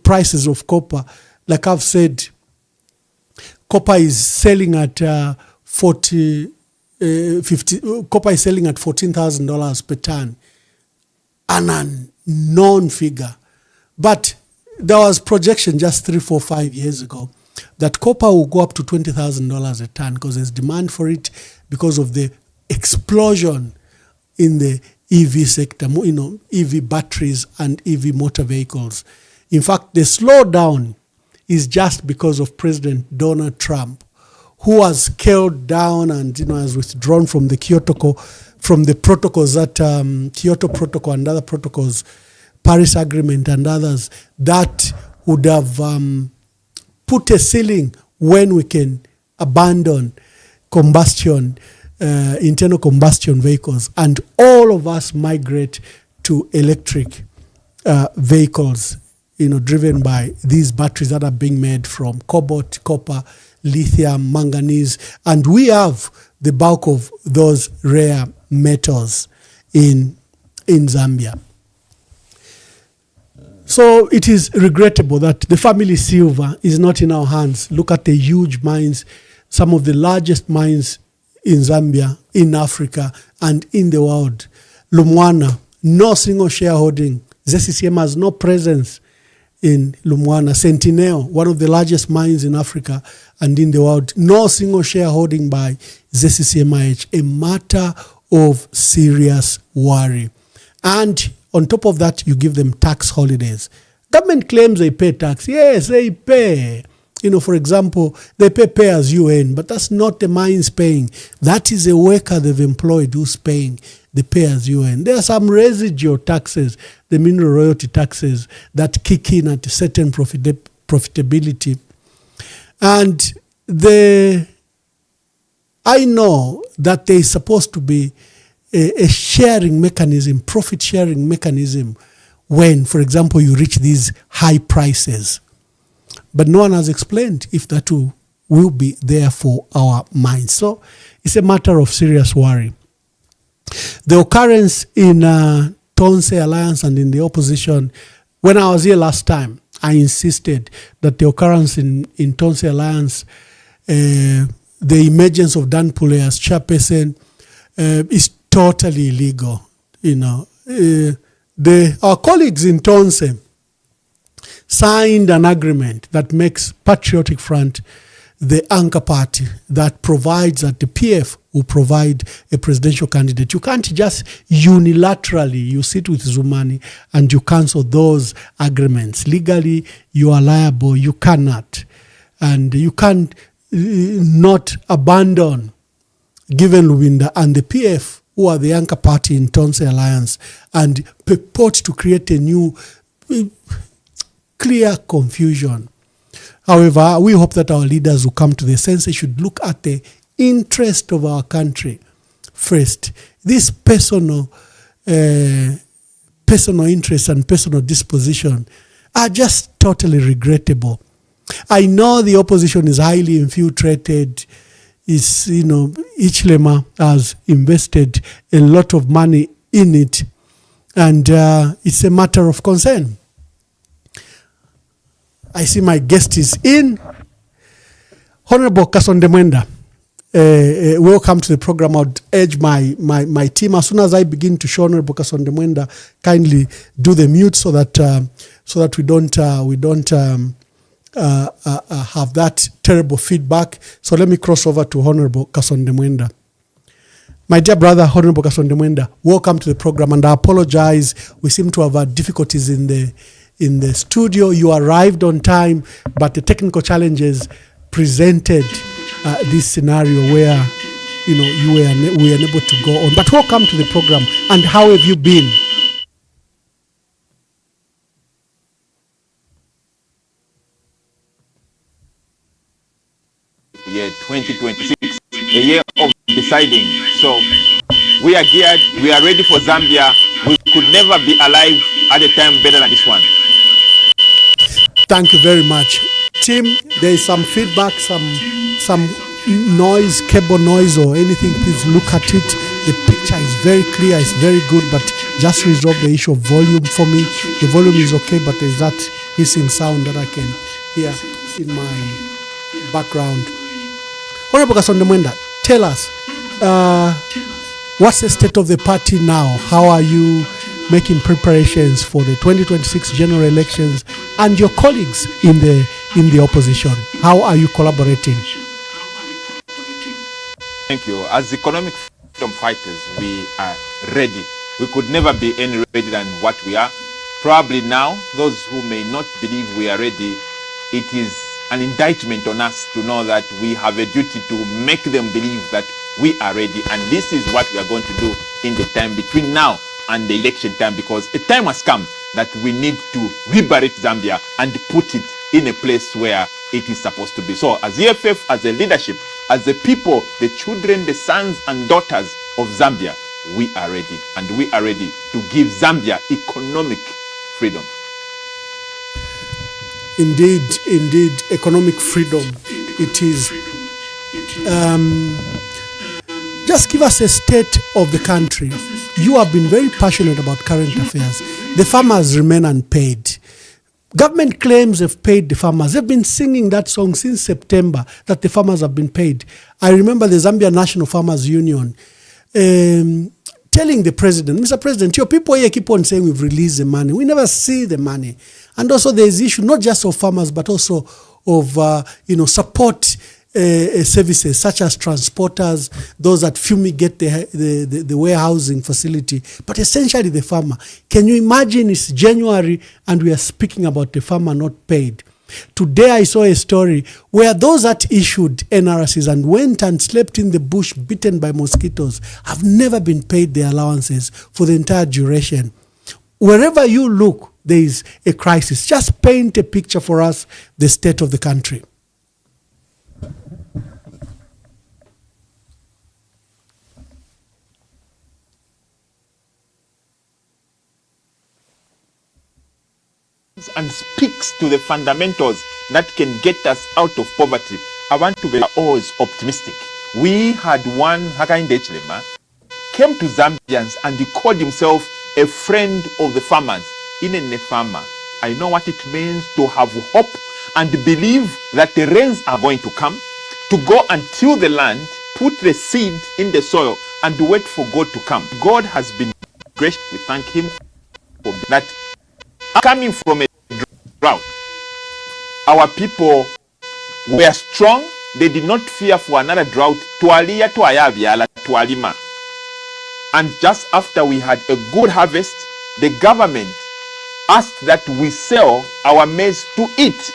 E: prices of copper, like I've said, copper is selling at copper is selling at $14,000 per ton, an unknown figure. But there was projection just 3, 4, 5 years ago that copper will go up to $20,000 a ton because there's demand for it because of the explosion in the EV sector, EV batteries and EV motor vehicles. In fact, the slowdown is just because of President Donald Trump, who was scaled down and has withdrawn from the protocols that Kyoto Protocol and other protocols, Paris Agreement and others, that would have put a ceiling when we can abandon internal combustion vehicles, and all of us migrate to electric vehicles, driven by these batteries that are being made from cobalt, copper, lithium, manganese, and we have the bulk of those rare metals in Zambia. So it is regrettable that the family silver is not in our hands. Look at the huge mines, some of the largest mines in Zambia, in Africa, and in the world. Lumwana, no single shareholding. ZCCM has no presence in Lumwana. Sentinel, one of the largest mines in Africa and in the world, no single shareholding by ZCCMIH, a matter of serious worry. And on top of that, you give them tax holidays. Government claims they pay tax. Yes, they pay. For example, they pay as you earn, but that's not the mines paying. That is a worker they've employed who's paying the pay as you earn. There are some residual taxes, the mineral royalty taxes, that kick in at a certain profitability. And I know that there is supposed to be a sharing mechanism, profit sharing mechanism, when, for example, you reach these high prices. But no one has explained if that will be there for our mines. So it's a matter of serious worry. The occurrence in Tonse Alliance and in the opposition, when I was here last time, I insisted that the occurrence in Tonse Alliance, the emergence of Dan Pule as chairperson, is totally illegal. Our colleagues in Tonse signed an agreement that makes Patriotic Front the anchor party that provides that the PF will provide a presidential candidate. You can't just unilaterally, you sit with Zumani and you cancel those agreements. Legally, you are liable. You cannot. And you can't not abandon Given Lubinda and the PF, who are the anchor party in Tonse Alliance, and purport to create a new clear confusion. However, we hope that our leaders will come to the sense they should look at the interest of our country first. This personal personal interest and personal disposition are just totally regrettable. I know the opposition is highly infiltrated. Ichilema has invested a lot of money in it, and it's a matter of concern. I see my guest is in. Honorable Kasonde Mwenda, welcome to the program. I would urge my team, as soon as I begin to show Honorable Kasonde Mwenda, kindly do the mute so that we don't have that terrible feedback. So let me cross over to Honorable Kasonde Mwenda. My dear brother, Honorable Kasonde Mwenda, welcome to the program, and I apologize. We seem to have difficulties in the studio. You arrived on time, but the technical challenges presented this scenario where we were unable to go on. But welcome to the program, and how have you been?
I: Year 2026, a year of deciding. So we are geared, we are ready for Zambia. We could never be alive at a time better than this one.
E: Thank you very much. Team, there is some feedback, some noise, cable noise or anything. Please look at it. The picture is very clear, it's very good, but just resolve the issue of volume for me. The volume is okay, but there's that hissing sound that I can hear in my background. Honorable Kasonde Mwenda, tell us, what's the state of the party now? How are you making preparations for the 2026 general elections, and your colleagues in the opposition? How are you collaborating?
I: Thank you. As economic freedom fighters, we are ready. We could never be any ready than what we are. Probably now, those who may not believe we are ready, it is an indictment on us to know that we have a duty to make them believe that we are ready. And this is what we are going to do in the time between now and the election time, because a time has come that we need to liberate Zambia and put it in a place where it is supposed to be. So as EFF, as a leadership, as the people, the children, the sons and daughters of Zambia, we are ready. And we are ready to give Zambia economic freedom.
E: Indeed, economic freedom. It is. Just give us a state of the country. You have been very passionate about current affairs. The farmers remain unpaid. Government claims they've paid the farmers. They've been singing that song since September that the farmers have been paid. I remember the Zambia National Farmers Union telling the president, Mr. President, your people here keep on saying we've released the money. We never see the money. And also there's issue not just of farmers, but also of support services such as transporters, those that fumigate the warehousing facility, but essentially the farmer. Can you imagine it's January and we are speaking about the farmer not paid? Today I saw a story where those that issued NRCs and went and slept in the bush bitten by mosquitoes have never been paid their allowances for the entire duration. Wherever you look, there is a crisis. Just paint a picture for us, the state of the country.
I: And speaks to the fundamentals that can get us out of poverty. I want to be always optimistic. We had one Hakainde Hichilema came to Zambians and he called himself a friend of the farmers. In a farmer, I know what it means to have hope and believe that the rains are going to come, to go and till the land, put the seed in the soil and wait for God to come. God has been gracious. We thank him for that. Coming from a drought, our people were strong. They did not fear for another drought. And just after we had a good harvest, the government asked that we sell our maize to eat.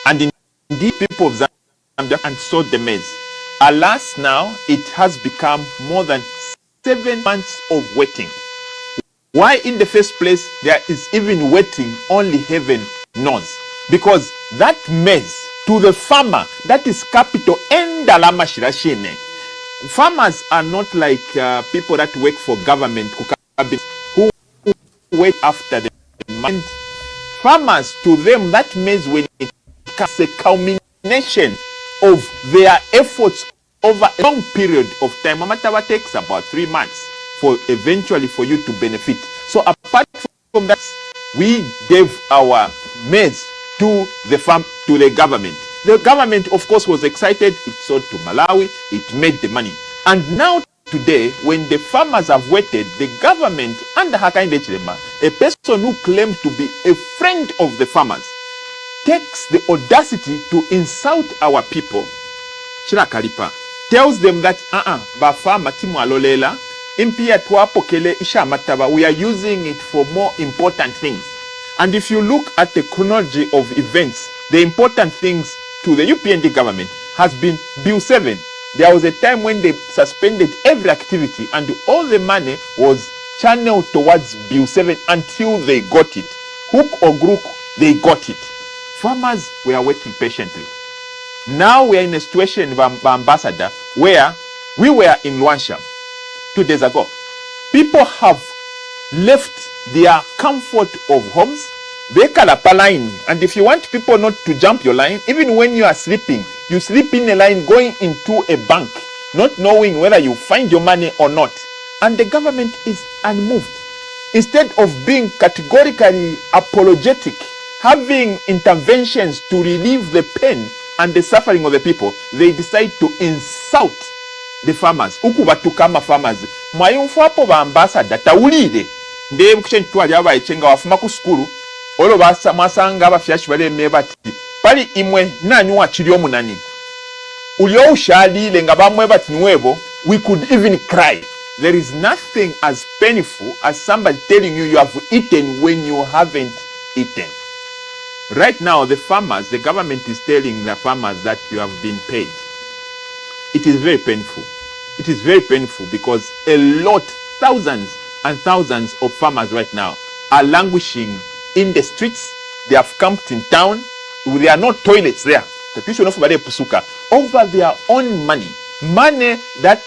I: And indeed, people of Zambia and sold the maize. Alas, now it has become more than 7 months of waiting. Why in the first place there is even waiting, only heaven knows. Because that maize to the farmer, that is capital. Farmers are not like people that work for government who wait after the and farmers, to them, that means when it comes a culmination of their efforts over a long period of time. Mamatawa takes about 3 months for eventually for you to benefit. So apart from that, we gave our maize to the farm, to the government. The government, of course, was excited. It sold to Malawi. It made the money. And now today, when the farmers have waited, the government, under Hakainde Chilema, a person who claimed to be a friend of the farmers, takes the audacity to insult our people. Chirakalipa tells them that bafama timu alolela impia tuapokele isha mataba, we are using it for more important things. And if you look at the chronology of events, the important things to the UPND government has been Bill 7. There was a time when they suspended every activity and all the money was channeled towards Bill 7 until they got it. Hook or crook, they got it. Farmers were waiting patiently. Now we are in a situation, Ambassador, where we were in Luansha 2 days ago. People have left their comfort of homes. They kalapa line, and if you want people not to jump your line, even when you are sleeping, you sleep in a line going into a bank, not knowing whether you find your money or not. And the government is unmoved. Instead of being categorically apologetic, having interventions to relieve the pain and the suffering of the people, they decide to insult the farmers. Ukubatukama farmers. Mayumfu hapo ba ambassador tawulide. Nde kuchentu twali abaye chenga wafuma ku skulu. Olo basa masanga abafyashi bale mebati. Pali imwe nanyu achiri omunani. Ulio ushali nga bamwe bati nwebo, we could even cry. There is nothing as painful as somebody telling you you have eaten when you haven't eaten. Right now, the farmers, the government is telling the farmers that you have been paid. It is very painful. It is very painful because a lot, thousands and thousands of farmers right now are languishing in the streets. They have camped in town. There are no toilets there. Over their own money. Money that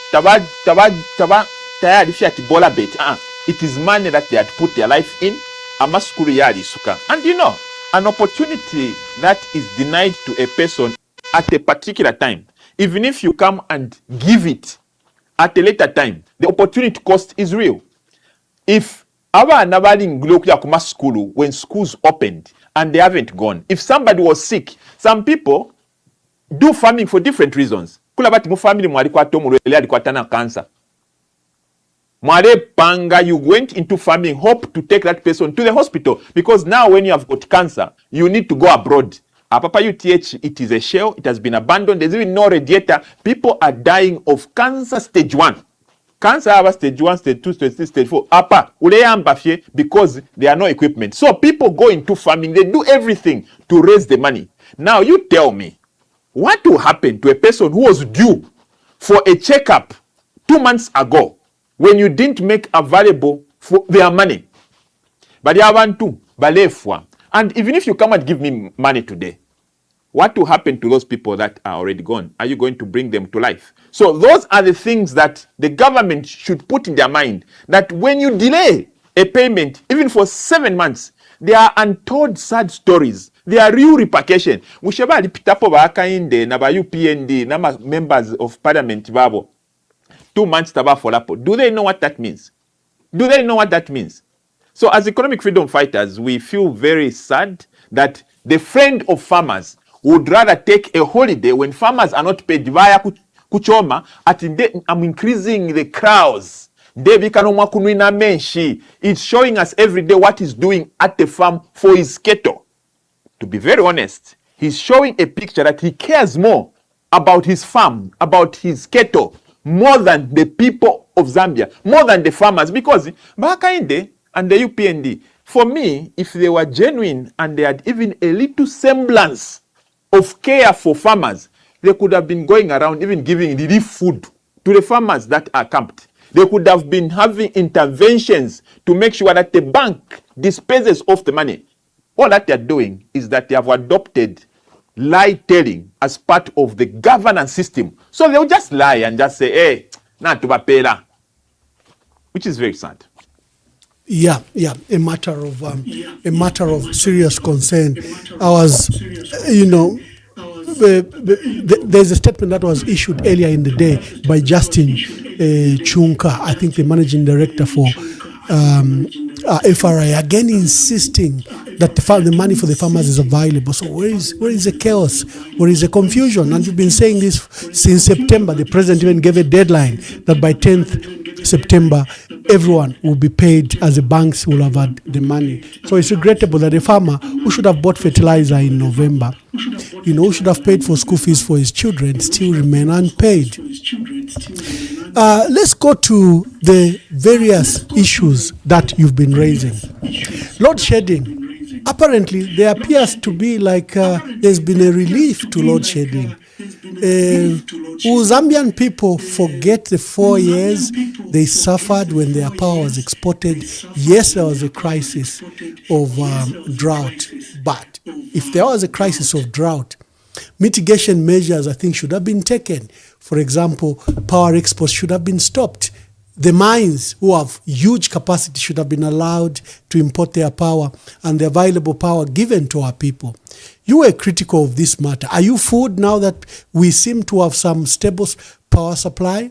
I: it is money that they had put their life in. And you know, an opportunity that is denied to a person at a particular time, even if you come and give it at a later time, the opportunity cost is real. If when schools opened and they haven't gone, if somebody was sick, some people do farming for different reasons. Cancer. You went into farming, hope to take that person to the hospital, because now when you have got cancer, you need to go abroad. Papa UTH, it is a shell, it has been abandoned, there's even no radiator. People are dying of cancer stage 1. Cancer have stage 1, stage 2, stage 3, stage 4. Because there are no equipment. So people go into farming, they do everything to raise the money. Now you tell me, what will happen to a person who was due for a checkup 2 months ago, when you didn't make available for their money? But they want to, and even if you come and give me money today, what will happen to those people that are already gone? Are you going to bring them to life? So those are the things that the government should put in their mind, that when you delay a payment, even for 7 months, there are untold sad stories. There are real repercussions. Musheba lipitapo ba akainde na ba UPND na members of parliament babo. 2 months taba folapo. Do they know what that means? Do they know what that means? So as economic freedom fighters, we feel very sad that the friend of farmers would rather take a holiday when farmers are not paid via kuchoma. I'm increasing the crowds. It's showing us every day what he's doing at the farm for his cattle. To be very honest, he's showing a picture that he cares more about his farm, about his cattle, more than the people of Zambia, more than the farmers. Because Bakainde and the UPND, for me, if they were genuine and they had even a little semblance of care for farmers, they could have been going around even giving relief food to the farmers that are camped. They could have been having interventions to make sure that the bank dispenses off the money. All that they are doing is that they have adopted lie-telling as part of the governance system. So they'll just lie and just say, hey, na tubapela, which is very sad.
E: Yeah, a matter of serious concern. I was, there's a statement that was issued earlier in the day by Justin Chunka, I think the managing director for FRI, again insisting that the money for the farmers is available. So where is the chaos? Where is the confusion? And you've been saying this since September. The president even gave a deadline that by 10th September, everyone will be paid as the banks will have had the money. So it's regrettable that a farmer who should have bought fertilizer in November, who should have paid for school fees for his children, still remain unpaid. Let's go to the various issues that you've been raising. Load shedding. Apparently, there appears to be like there's been a relief to load shedding. Will Zambian people forget the 4 years they suffered when their power was exported? Yes, there was a crisis of drought, but if there was a crisis of drought, mitigation measures, I think, should have been taken. For example, power exports should have been stopped. The mines, who have huge capacity, should have been allowed to import their power and the available power given to our people. You were critical of this matter. Are you fooled now that we seem to have some stable power supply?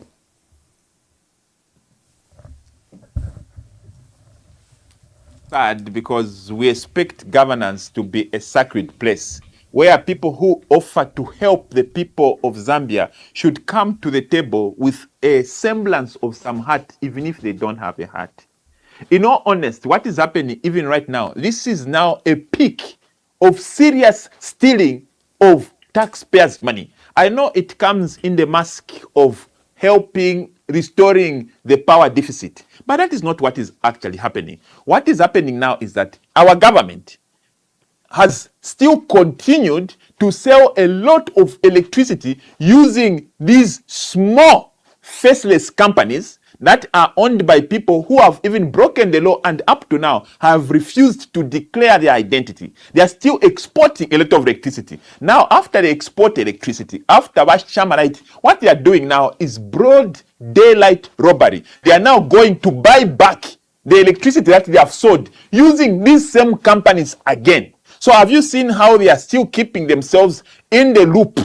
I: Sad, because we expect governance to be a sacred place where people who offer to help the people of Zambia should come to the table with a semblance of some heart, even if they don't have a heart. In all honesty, what is happening even right now, this is now a peak of serious stealing of taxpayers' money. I know it comes in the mask of helping restoring the power deficit, but that is not what is actually happening. What is happening now is that our government has still continued to sell a lot of electricity using these small, faceless companies that are owned by people who have even broken the law and up to now have refused to declare their identity. They are still exporting a lot of electricity. Now, after they export electricity, after Shamarite, what they are doing now is broad daylight robbery. They are now going to buy back the electricity that they have sold using these same companies again. So have you seen how they are still keeping themselves in the loop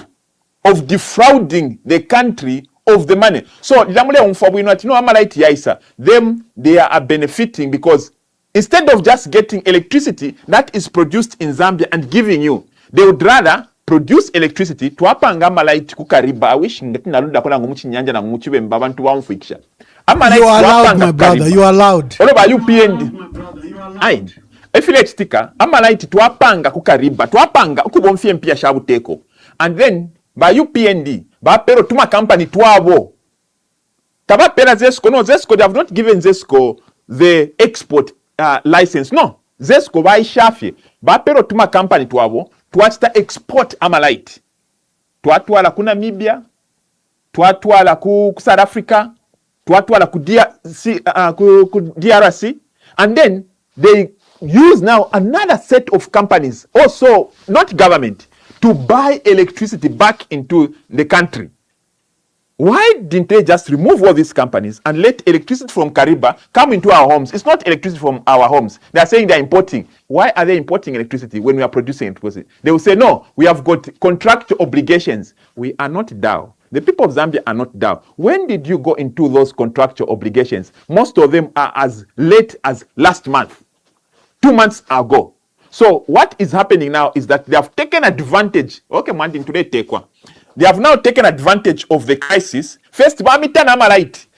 I: of defrauding the country of the money? So them, they are benefiting because instead of just getting electricity that is produced in Zambia and giving you, they would rather produce electricity twapanga amalaiti kukariba. I wish ngatinalunda kola ngumuchi nyanja na ngumuchi mbabantu wamfikisha.
E: You are allowed, my brother. You are allowed.
I: What about you, PND? Aye. Affiliate sticker, amalaiti twapanga kukariba, twapanga ukubomfie mpia shabu teko. And then, by UPND, by pero tuma company twabo. Taba pera Zesco, no, Zesco, they have not given Zesco the export license. No, Zesco by Shafi, by pero tuma company twabo, twachta export amalaiti. Twatwala ku Namibia, twatwala ku South Africa, twatwala ku DRC, and then they use now another set of companies, also not government, to buy electricity back into the country. Why didn't they just remove all these companies and let electricity from Kariba come into our homes? It's not electricity from our homes. They are saying they're importing. Why are they importing electricity when we are producing electricity? They will say, no, we have got contract obligations. We are not DAO. The people of Zambia are not DAO. When did you go into those contractual obligations? Most of them are as late as last month. 2 months ago. So what is happening now is that they have taken advantage. Okay, man, today take one. They have now taken advantage of the crisis. First,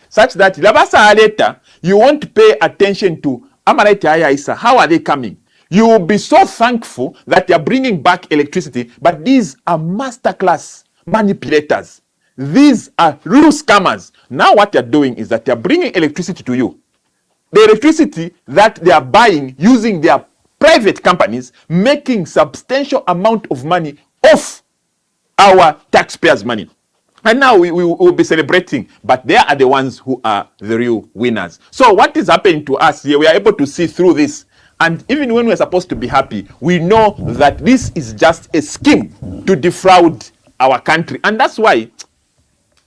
I: such that later you won't pay attention to Amalaiti. How are they coming? You will be so thankful that they are bringing back electricity, but these are masterclass manipulators. These are real scammers. Now what they are doing is that they are bringing electricity to you. The electricity that they are buying using their private companies, making substantial amount of money off our taxpayers' money. And now we will be celebrating, but they are the ones who are the real winners. So what is happening to us here, we are able to see through this. And even when we're supposed to be happy, we know that this is just a scheme to defraud our country. And that's why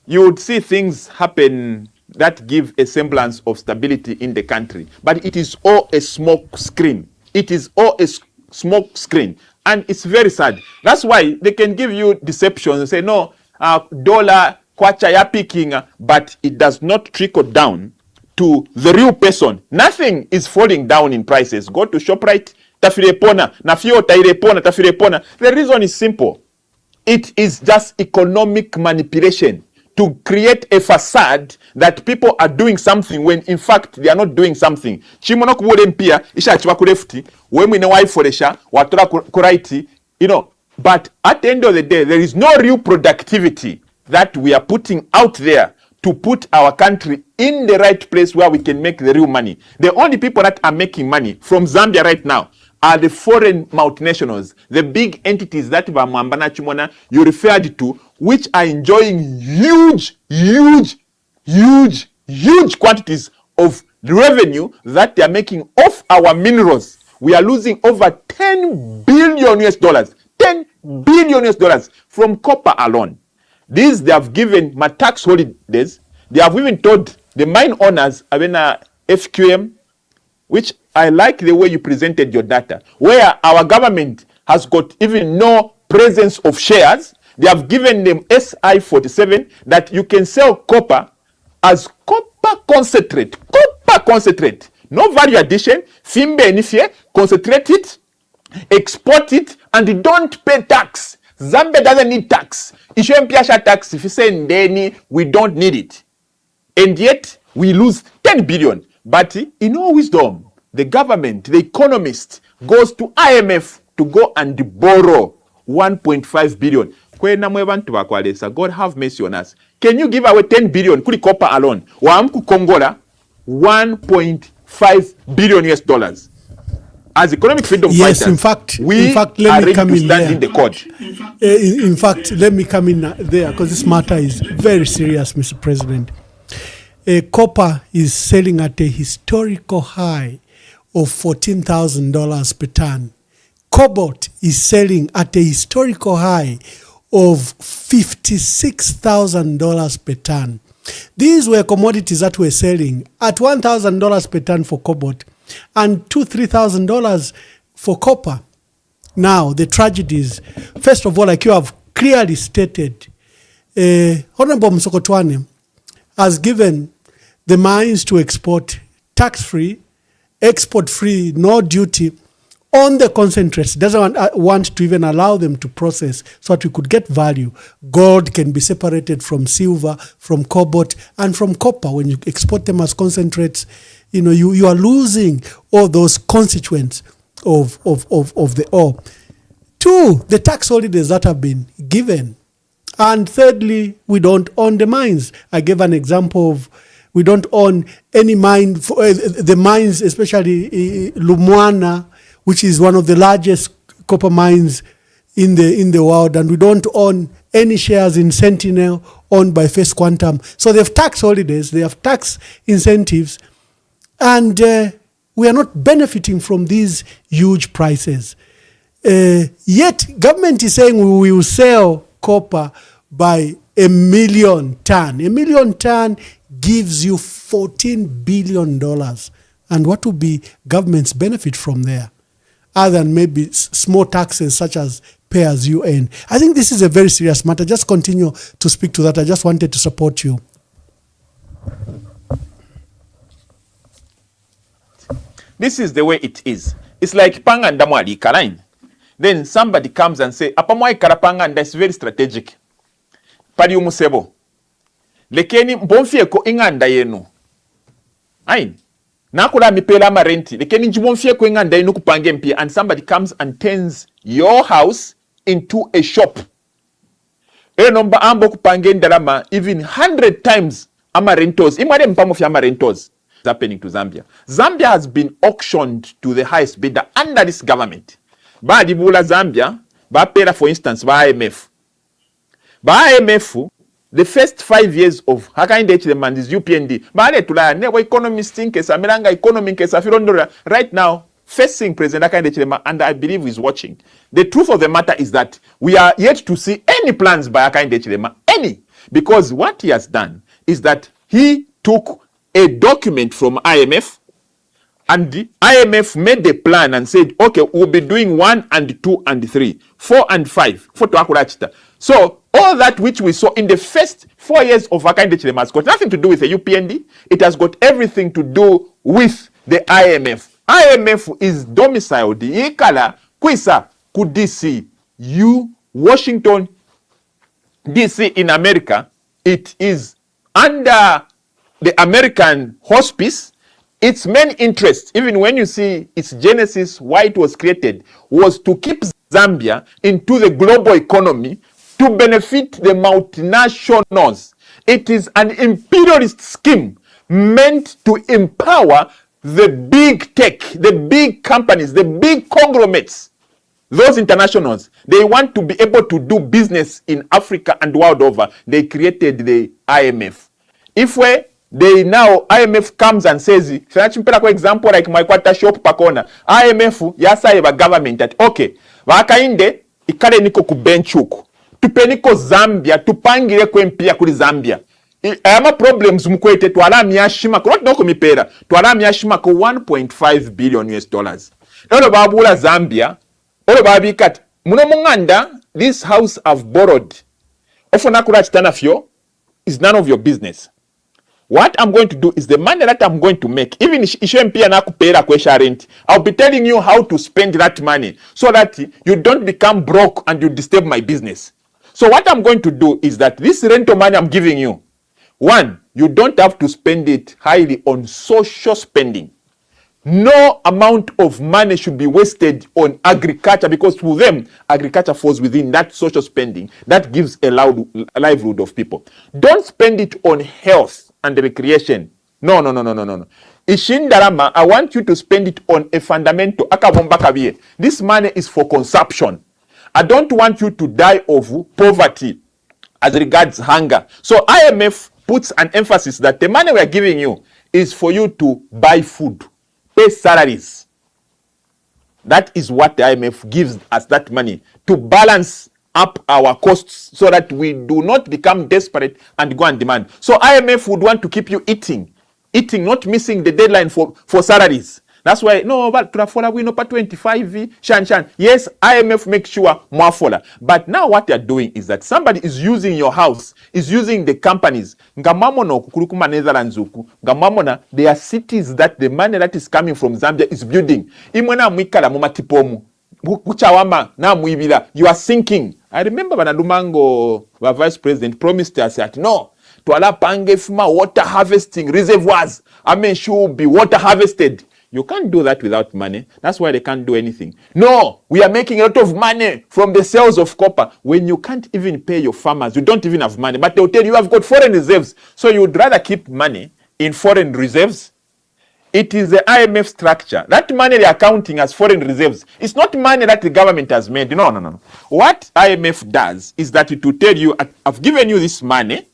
I: you would see things happen that give a semblance of stability in the country. But it is all a smoke screen. It is all a smoke screen. And it's very sad. That's why they can give you deception and say, no, dollar, kwacha ya picking, but it does not trickle down to the real person. Nothing is falling down in prices. Go to ShopRite, tafirepona, nafio tairepona, tafirepona. The reason is simple. It is just economic manipulation to create a facade that people are doing something when in fact they are not doing something. Chimono kubule mpia, isha achiwa kulefuti, wemi ne waiforesha, watora kuraiti, you know. But at the end of the day, there is no real productivity that we are putting out there to put our country in the right place where we can make the real money. The only people that are making money from Zambia right now are the foreign multinationals, the big entities that Mwamba na Chimona you referred to, which are enjoying huge quantities of revenue that they are making off our minerals. We are losing over 10 billion US dollars, 10 billion US dollars from copper alone. These they have given my tax holidays. They have even told the mine owners, FQM, which I like the way you presented your data, where our government has got even no presence of shares. They have given them SI47 that you can sell copper as copper concentrate. Copper concentrate. No value addition. Fimbe enifie. Concentrate it. Export it. And don't pay tax. Zambia doesn't need tax. Issue MPSha tax. If you say ndeni, we don't need it. And yet, we lose 10 billion. But in all wisdom, the government, the economist, goes to IMF to go and borrow 1.5 billion. God have mercy on us. Can you give away 10 billion kuli copper alone? Waamku Kongola 1.5 billion US dollars. As economic freedom fighters,
E: in fact,
I: let me come in there. In the court.
E: In fact, let me come in there because this matter is very serious, Mr. President. Copper is selling at a historical high of $14,000 per ton. Cobalt is selling at a historical high of $56,000 per ton. These were commodities that were selling at $1,000 per ton for cobalt and $2,000-3,000 for copper. Now, the tragedies, first of all, like you have clearly stated, Honorable Msokotwane has given the mines to export tax-free, export-free, no duty on the concentrates. Doesn't want to even allow them to process so that we could get value. Gold can be separated from silver, from cobalt, and from copper. When you export them as concentrates, you are losing all those constituents of the ore. Two, the tax holidays that have been given. And thirdly, we don't own the mines. I gave an example of we don't own any mine, the mines, especially Lumwana, which is one of the largest copper mines in the world, and we don't own any shares in Sentinel owned by First Quantum. So they have tax holidays, they have tax incentives, and we are not benefiting from these huge prices. Yet government is saying we will sell copper by 1 million ton. 1 million ton gives you $14 billion. And what will be government's benefit from there? Other than maybe small taxes such as pay as you earn. I think this is a very serious matter. Just continue to speak to that. I just wanted to support you.
I: This is the way it is. It's like panganda mwali karain. Then somebody comes and say, apamwa ikarapanganda is very strategic. Pali umusebo. Lekeni mbonfie ko inganda yenu. Ain. Nakula mipela ama renti. Lekeni njibonfie ko inganda yenu kupange mpia. And somebody comes and turns your house into a shop. Nomba ambo kupange ndalama even 100 times ama rentos. Imwade mpamo fi ama rentos. Happening to Zambia. Zambia has been auctioned to the highest bidder under this government. Ba dibula Zambia, ba pera for instance, ba IMF. Ba IMF, the first 5 years of Hakainde Chileman is UPND. Ba ale tulaya, newa economist thinkers, amiranga economic afirondora, right now, facing President Hakainde Chileman, and I believe he's watching. The truth of the matter is that we are yet to see any plans by Hakainde Chileman, any. Because what he has done is that he took a document from IMF, and the IMF made a plan and said, okay, we'll be doing 1 and 2 and 3, 4 and 5. So all that which we saw in the first 4 years of Hakainde Hichilema has got nothing to do with the UPND. It has got everything to do with the IMF. IMF is domiciled ikala kwisa ku DC, Washington DC in America. It is under the American hospice. Its main interest, even when you see its genesis, why it was created, was to keep Zambia into the global economy to benefit the multinationals. It is an imperialist scheme meant to empower the big tech, the big companies, the big conglomerates, those internationals. They want to be able to do business in Africa and world over. They created the IMF. If now IMF comes and says, for example, like my quarter shop pakona, IMF yasaye ba government that okay, wakainde ikale niko ku benchuku, tupeniko Zambia, tupangire kwempia kuli Zambia. Ama problems mkwete twala miyashima ko not mipera twala miyashima ko 1.5 billion US dollars. Lolo babula Zambia, olo babikat muno munganda, this house I've borrowed. Ofuna kurach tanafyo is none of your business. What I'm going to do is the money that I'm going to make, even rent, I'll be telling you how to spend that money so that you don't become broke and you disturb my business. So what I'm going to do is that this rental money I'm giving you, one, you don't have to spend it highly on social spending. No amount of money should be wasted on agriculture, because to them, agriculture falls within that social spending that gives a livelihood of people. Don't spend it on health and recreation. No. Ishindarama, I want you to spend it on a fundamental. This money is for consumption. I don't want you to die of poverty as regards hunger. So IMF puts an emphasis that the money we are giving you is for you to buy food, pay salaries. That is what the IMF gives us, that money, to balance up our costs so that we do not become desperate and go and demand. So IMF would want to keep you eating, not missing the deadline for salaries. That's why, no, but we know 25 shan. Yes, IMF makes sure more follow. But now what they're doing is that somebody is using your house, is using the companies. Ngamamono kukurukuma Netherlands uku. Ngamamona, there are cities that the money that is coming from Zambia is building. Imwena mwikala mumatipomu. Kuchawama na muibila. You are sinking. I remember when Adumango, the vice president, promised us that no, twala pange fuma water harvesting reservoirs. Should be water harvested. You can't do that without money. That's why they can't do anything. No, we are making a lot of money from the sales of copper. When you can't even pay your farmers, you don't even have money. But they'll tell you have got foreign reserves. So you would rather keep money in foreign reserves. It is the IMF structure. That money they are counting as foreign reserves. It's not money that the government has made. No. What IMF does is that it will tell you, I've given you this money,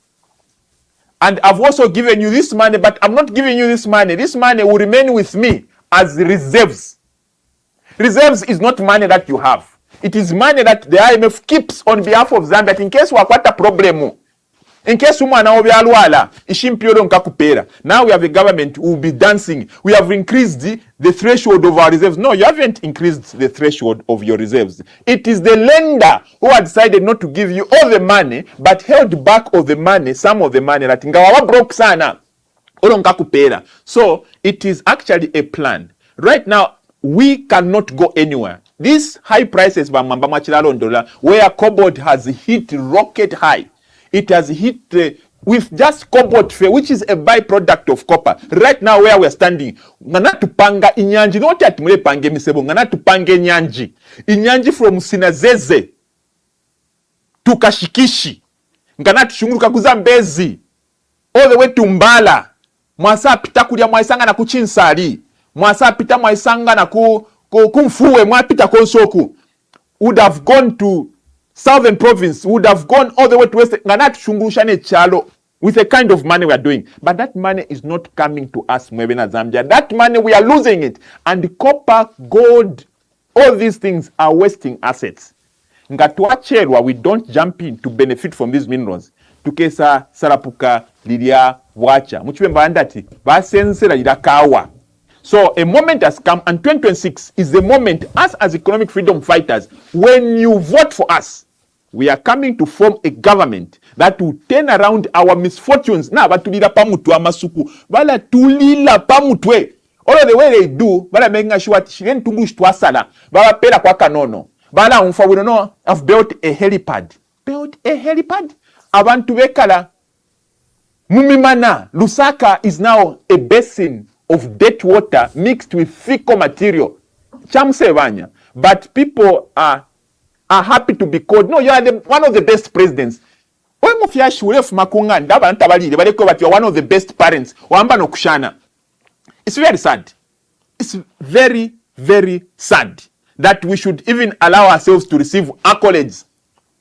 I: and I've also given you this money, but I'm not giving you this money. This money will remain with me as reserves. Reserves is not money that you have. It is money that the IMF keeps on behalf of Zambia in case wakwata problemu. In case umwana obyalwala, ishimpiyolo nkakupera. Now we have a government who will be dancing. We have increased the threshold of our reserves. No, you haven't increased the threshold of your reserves. It is the lender who had decided not to give you all the money, but held back of the money, some of the money that ngawa broke sana. So it is actually a plan. Right now, we cannot go anywhere. These high prices, where cobalt has hit rocket high. It has hit with just cobalt fare, which is a byproduct of copper. Right now, where we are standing, ngana tupanga inyanji, not yet mule pange misebo, ngana tupange inyanji. Inyanji from Sinazeze to Kashikishi, ngana tushunguruka kuzambezi, all the way to Mbala. Mwasa pita kulia mwaisanga na kuchinsari. Mwasa pita mwaisanga na kumfuwe, mwapita konsoku. Would have gone to Southern province, would have gone all the way to West. Nganat shungurushane chalo with the kind of money we are doing. But that money is not coming to us, Mwebena Zambia. That money, we are losing it. And the copper, gold, all these things are wasting assets. Ngatuachelwa, we don't jump in to benefit from these minerals. tukesa sarapuka lilia wacha muchibemba ndati basensera lirakawa. So a moment has come, and 2026 is the moment, us as economic freedom fighters, when you vote for us, we are coming to form a government that will turn around our misfortunes. Na batulila pamutu amasuku, bala tulila pamutwe. All of the way they do, bala making sure that shiren tungush twasala, bala pela kwa kanono, bala unfa we don't know, have built a helipad. Built a helipad? Abantu bekala. Mumimana, Lusaka is now a basin of dirty water mixed with fecal material. Chamsevanya. But people are happy to be called. No, you are one of the best presidents. You are one of the best parents. It's very sad. It's very, very sad that we should even allow ourselves to receive accolades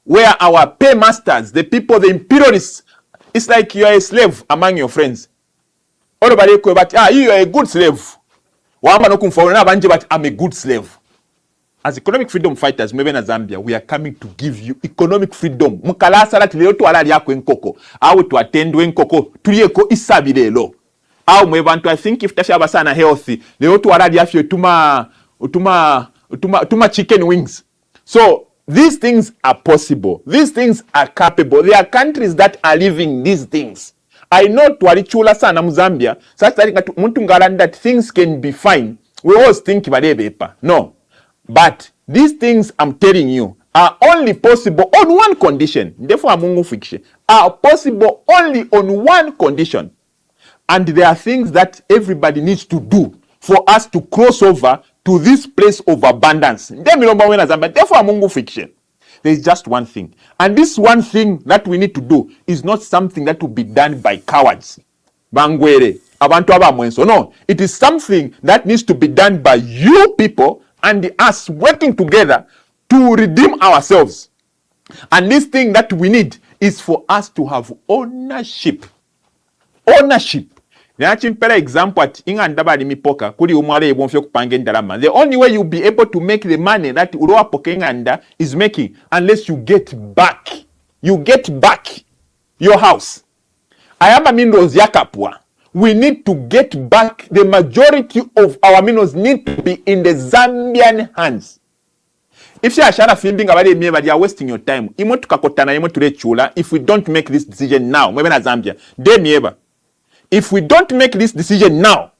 I: where our paymasters, the people, the imperialists, it's like you are a slave among your friends. You are a good slave. But I'm a good slave. As economic freedom fighters, maybe in Zambia, we are coming to give you economic freedom. Mukalasala tileo tu ala liako enkoko. Awe tu attend enkoko. Tulieko isabirelo. Awe mwebantu, I think if tasha basana healthy, leo tu ala liafyo tuma chicken wings. So these things are possible. These things are capable. There are countries that are living these things. I know twalichula sana Mzambia. Such that things can be fine. We always think badebepa. No. But these things I'm telling you are only possible on one condition. Therefore, amungu fiction are possible only on one condition. And there are things that everybody needs to do for us to cross over to this place of abundance. Therefore, amungu fiction. There is just one thing. And this one thing that we need to do is not something that will be done by cowards. Bangwere, abantu abamwenso. No, it is something that needs to be done by you people and us working together to redeem ourselves. And this thing that we need is for us to have ownership. Ownership. Example at mipoka kuri umwale yebonfyo kupange ndalama. The only way you'll be able to make the money that uroa pokenganda is making unless you get back. You get back your house. Ayama minerals yakapwa. We need to get back. The majority of our minerals need to be in the Zambian hands. If you are feeling about it, you are wasting your time. If we don't make this decision now, Zambia, if we don't make this decision now,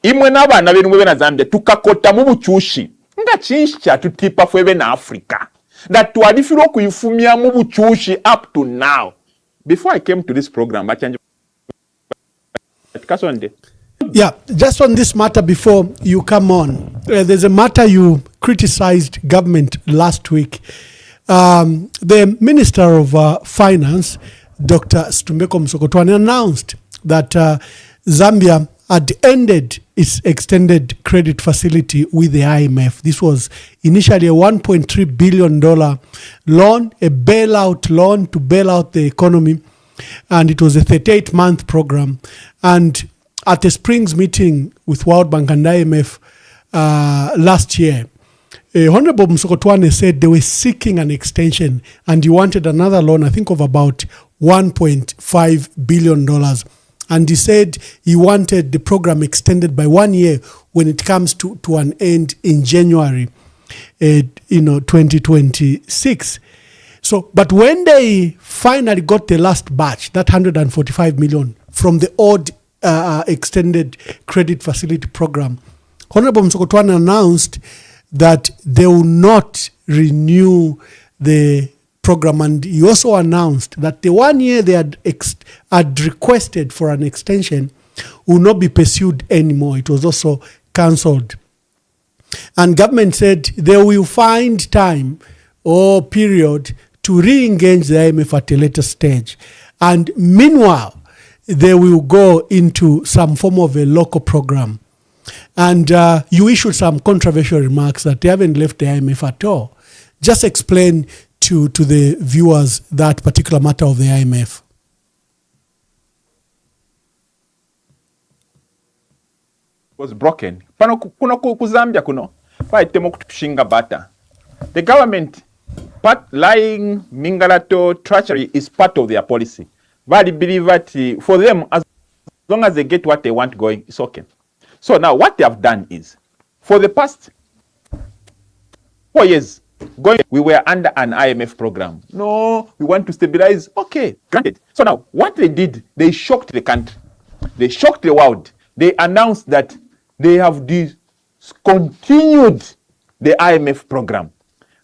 I: tukakota mubuchushi nga chincha tutipa fwebe na Africa that tuadifiro kuifumia mubuchushi up to now. Before I came to this program,
E: yeah, just on this matter before you come on, there's a matter you criticized government last week. The Minister of Finance, Dr. Stumbeko Msokotwane, announced that Zambia had ended its extended credit facility with the IMF. This was initially a $1.3 billion loan, a bailout loan to bail out the economy, and it was a 38-month program. And at a Springs meeting with World Bank and IMF last year, Honorable Msokotwane said they were seeking an extension and he wanted another loan, I think of about $1.5 billion. And he said he wanted the program extended by 1 year when it comes to an end in January 2026. So, but when they finally got the last batch, that 145 million from the old extended credit facility program, Honorable Msokotwane announced that they will not renew the program, and he also announced that the 1 year they had requested for an extension will not be pursued anymore. It was also cancelled. And government said they will find time or period to re-engage the IMF at a later stage. And meanwhile, they will go into some form of a local program. And you issued some controversial remarks that they haven't left the IMF at all. Just explain to the viewers that particular matter of the IMF.
I: Was broken. Kuzambia kuno. Bata. The government lying, mingalato, treachery is part of their policy. But believe that for them, as long as they get what they want going, it's okay. So now what they have done is, for the past 4 years, we were under an IMF program. No, we want to stabilize. Okay, granted. So now what they did, they shocked the country. They shocked the world. They announced that they have discontinued the IMF program.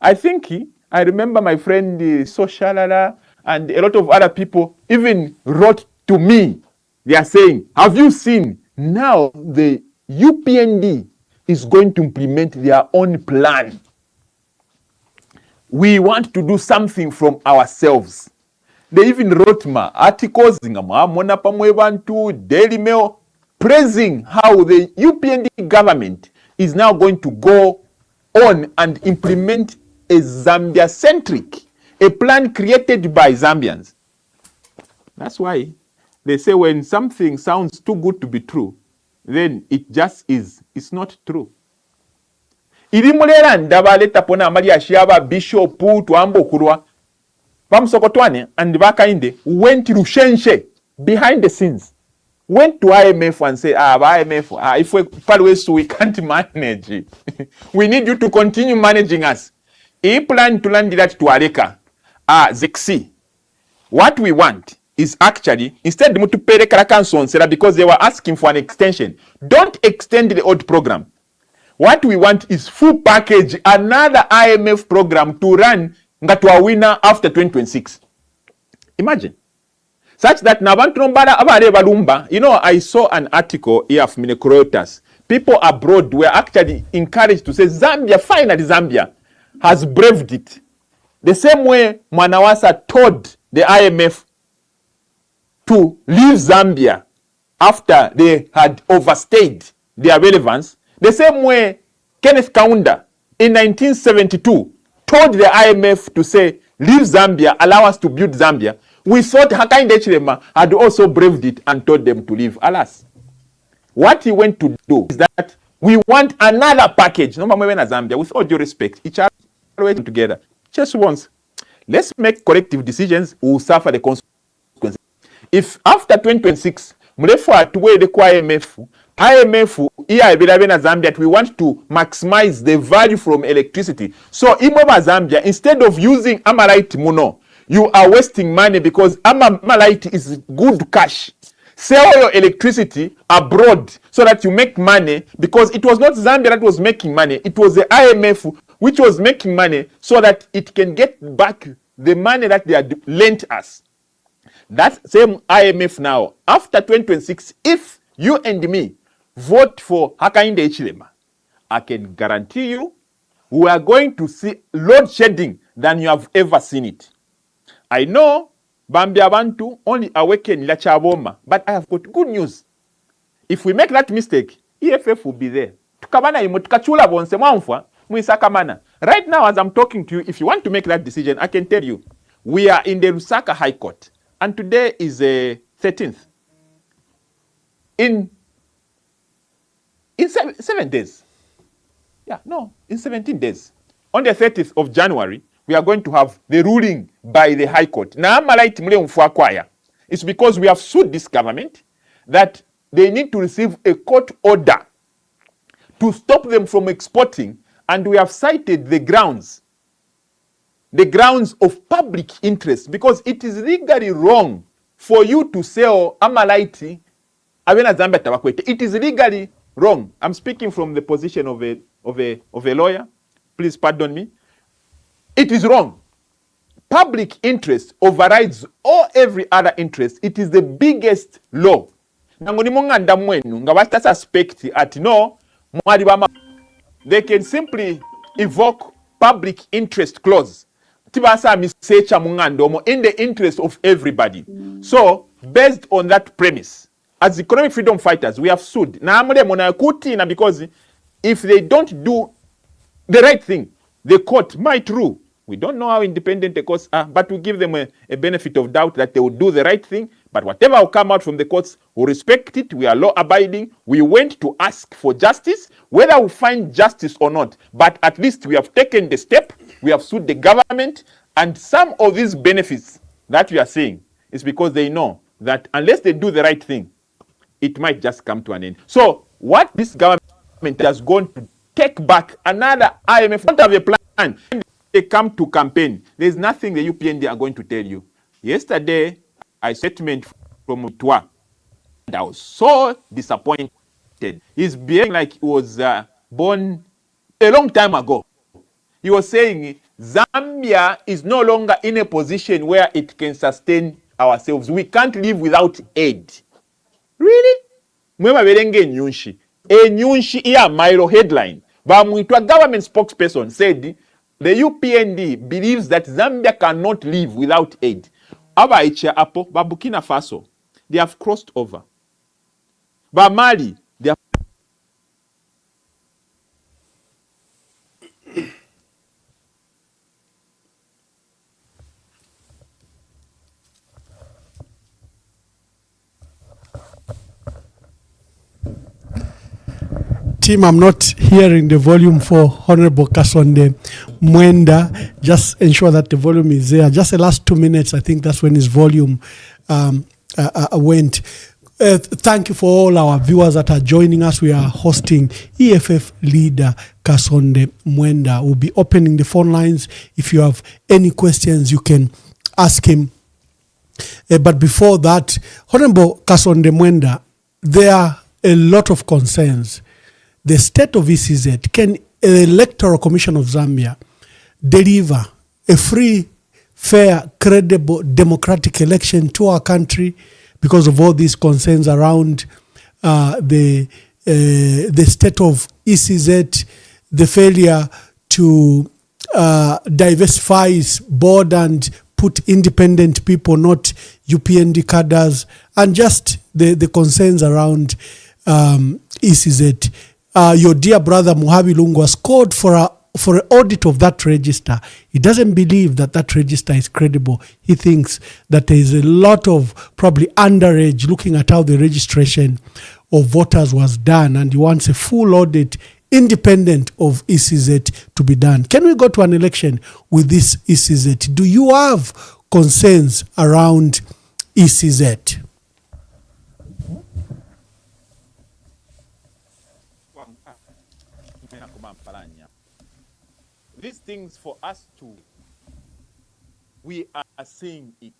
I: I think, I remember my friend Soshalala and a lot of other people even wrote to me. They are saying, have you seen now the UPND is going to implement their own plan. We want to do something from ourselves. They even wrote articles in Daily Mail praising how the UPND government is now going to go on and implement a Zambia-centric, a plan created by Zambians. That's why they say when something sounds too good to be true, then it just is. It's not true. Irimulera ndabaleta pona amali ashiaba bishop tuambo kurwa bamusokotwane and bakainde went to Rushenshe behind the scenes, went to IMF and say IMF if we palwesu we can't manage. We need you to continue managing us. E plan to land that to Aleka Zexi. What we want is actually, instead to pay the because they were asking for an extension. Don't extend the old program. What we want is full package, another IMF program to run a winner after 2026. Imagine. Such that you know, I saw an article here from Reuters. People abroad were actually encouraged to say Zambia, finally Zambia, has braved it. The same way Mwanawasa told the IMF to leave Zambia after they had overstayed their relevance, the same way Kenneth Kaunda in 1972 told the IMF to say, leave Zambia, allow us to build Zambia. We thought Hakainde Hichilema had also braved it and told them to leave. Alas, what he went to do is that we want another package. No matter Zambia, with all due respect, each other working together. Just once, let's make corrective decisions. We will suffer the consequences. If after 2026, mrefu atuwe the IMF na Zambia that we want to maximize the value from electricity. So imoba Zambia, instead of using Amalite Muno, you are wasting money because Amalite is good cash. Sell your electricity abroad so that you make money, because it was not Zambia that was making money. It was the IMF which was making money so that it can get back the money that they had lent us. That same IMF now, after 2026, if you and me vote for Hakainde Hichilema, I can guarantee you we are going to see load shedding than you have ever seen it. I know Bambia Bantu only awaken Lachaboma, but I have got good news. If we make that mistake, EFF will be there. Right now, as I'm talking to you, if you want to make that decision, I can tell you, we are in the Lusaka High Court, and today is the 13th. In 7 days. Yeah, no, in 17 days. On the 30th of January, we are going to have the ruling by the High Court. It's because we have sued this government that they need to receive a court order to stop them from exporting, and we have cited the grounds of public interest, because it is legally wrong for you to sell Amalite Avena Zambia Tabakwete. It is legally wrong. I'm speaking from the position of a lawyer. Please pardon me. It is wrong. Public interest overrides all every other interest. It is the biggest law. Suspect at no, they can simply evoke public interest clause in the interest of everybody. So, based on that premise, as economic freedom fighters, we have sued. Because if they don't do the right thing, the court might rule. We don't know how independent the courts are, but we give them a benefit of doubt that they will do the right thing. But whatever will come out from the courts, we respect it. We are law-abiding. We went to ask for justice, whether we find justice or not. But at least we have taken the step. We have sued the government. And some of these benefits that we are seeing, is because they know that unless they do the right thing, it might just come to an end. So what this government has gone to take back another IMF, don't have a plan. When they come to campaign, there's nothing the UPND are going to tell you. Yesterday, a statement from Twa, and I was so disappointed. He's behaving like he was born a long time ago. He was saying Zambia is no longer in a position where it can sustain ourselves. We can't live without aid. Really? Mwema berenge enyunshi. Enyunshi iya Milo headline. Bamwitwa government spokesperson said the UPND believes that Zambia cannot live without aid. Aba icha apo, ba Burkina Faso, they have crossed over. Ba Mali, they have
E: Team, I'm not hearing the volume for Honorable Kasonde Mwenda. Just ensure that the volume is there. Just the last 2 minutes, I think that's when his volume went. Thank you for all our viewers that are joining us. We are hosting EFF leader Kasonde Mwenda. We'll be opening the phone lines. If you have any questions, you can ask him. But before that, Honorable Kasonde Mwenda, there are a lot of concerns. The state of ECZ, can the Electoral Commission of Zambia deliver a free, fair, credible, democratic election to our country because of all these concerns around the state of ECZ, the failure to diversify its board and put independent people, not UPND cadres, and just the concerns around ECZ. Your dear brother Muhabi Lungu has called for an audit of that register. He doesn't believe that that register is credible. He thinks that there is a lot of probably underage looking at how the registration of voters was done, and he wants a full audit independent of ECZ to be done. Can we go to an election with this ECZ? Do you have concerns around ECZ?
I: These things for us to, we are seeing it.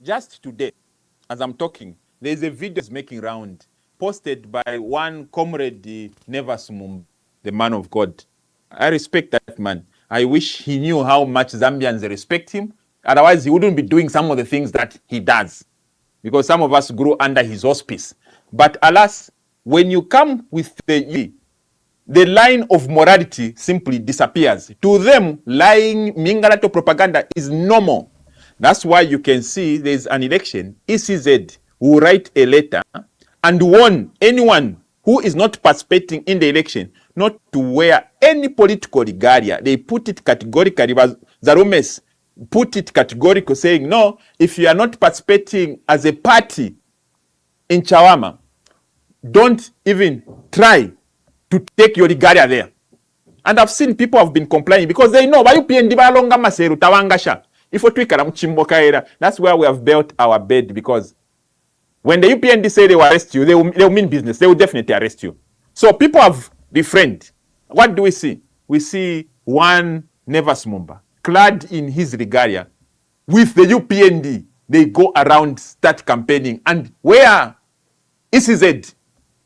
I: Just today, as I'm talking, there's a video making round, posted by one comrade, Nevas Mumba, the man of God. I respect that man. I wish he knew how much Zambians respect him. Otherwise, he wouldn't be doing some of the things that he does. Because some of us grew under his auspice. But alas, when you come with the line of morality simply disappears. To them, lying, Mingalato propaganda is normal. That's why you can see there's an election. ECZ will write a letter and warn anyone who is not participating in the election not to wear any political regalia. They put it categorically. Zarumes put it categorically, saying, no, if you are not participating as a party in Chawama, don't even try to take your regalia there. And I've seen people have been complaining because they know that's where we have built our bed, because when the UPND say they will arrest you, they will mean business. They will definitely arrest you. So people have refrained. What do we see? We see one Nevas Mumba clad in his regalia with the UPND. They go around, start campaigning. And where ECZ,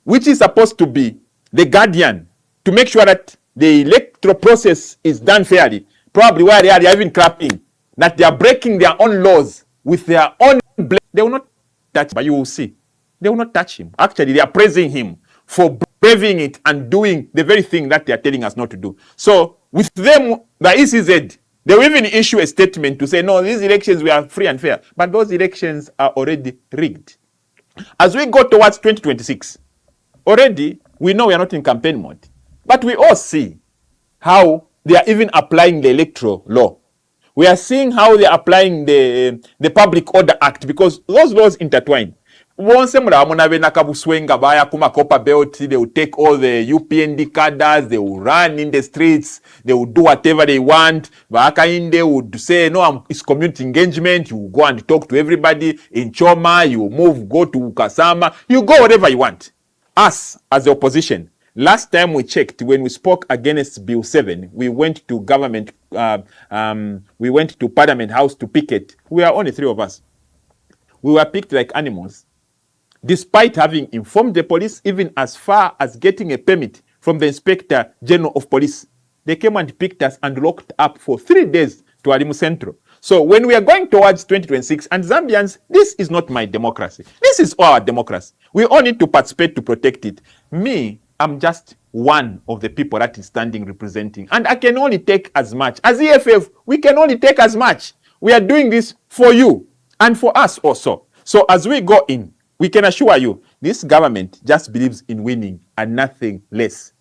I: which is supposed to be the guardian to make sure that the electoral process is done fairly, probably where they are even clapping, that they are breaking their own laws with their own blame. They will not touch him, but you will see. They will not touch him. Actually, they are praising him for braving it and doing the very thing that they are telling us not to do. So with them, the ECZ, they will even issue a statement to say, no, these elections were free and fair. But those elections are already rigged. As we go towards 2026, already, we know we are not in campaign mode. But we all see how they are even applying the electoral law. We are seeing how they are applying the Public Order Act, because those laws intertwine. bonse mulaba munabe nakabuswenga baya kuma copper belt, they will take all the UPND cadres, they will run in the streets, they will do whatever they want. Bakainde would say, no, it's community engagement. You go and talk to everybody in Choma, you move, go to Kasama, you go wherever you want. Us, as the opposition, last time we checked, when we spoke against Bill 7, we went to government, we went to Parliament House to picket. We are only 3 of us. We were picked like animals. Despite having informed the police, even as far as getting a permit from the Inspector General of Police, they came and picked us and locked up for 3 days to Alimu Central. So when we are going towards 2026, and Zambians, this is not my democracy. This is our democracy. We all need to participate to protect it. Me, I'm just one of the people that is standing representing. And I can only take as much. As EFF, we can only take as much. We are doing this for you and for us also. So as we go in, we can assure you, this government just believes in winning and nothing less.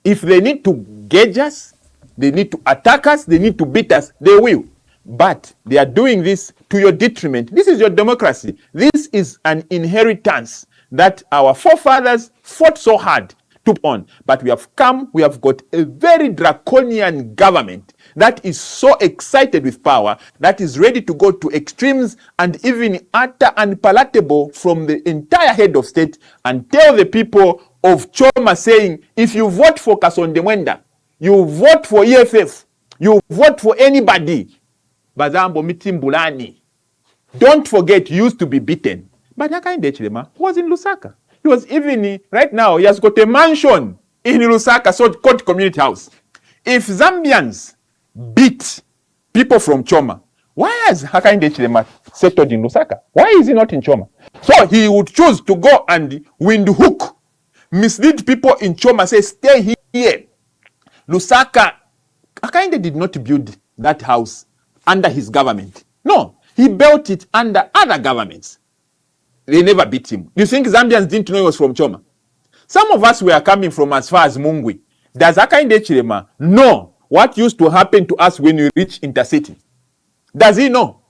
I: If they need to gauge us, they need to attack us, they need to beat us, they will. But they are doing this to your detriment. This is your democracy. This is an inheritance that our forefathers fought so hard to put on. But we have come, we have got a very draconian government that is so excited with power, that is ready to go to extremes and even utter unpalatable from the entire head of state and tell the people of Choma saying, if you vote for Kasonde Mwenda, you vote for EFF, you vote for anybody, Bazambo Mitimbulani. Don't forget, you used to be beaten. But Hakainde Hichilema was in Lusaka. He was even, right now, he has got a mansion in Lusaka, so called community house. If Zambians beat people from Choma, why has Hakainde Hichilema settled in Lusaka? Why is he not in Choma? So he would choose to go and windhook, mislead people in Choma, say, stay here. Lusaka, Hakainde did not build that house under his government. No, he built it under other governments. They never beat him. You think Zambians didn't know he was from Choma? Some of us were coming from as far as Mungwi. Does Hakainde Hichilema know what used to happen to us when we reach intercity? Does he know?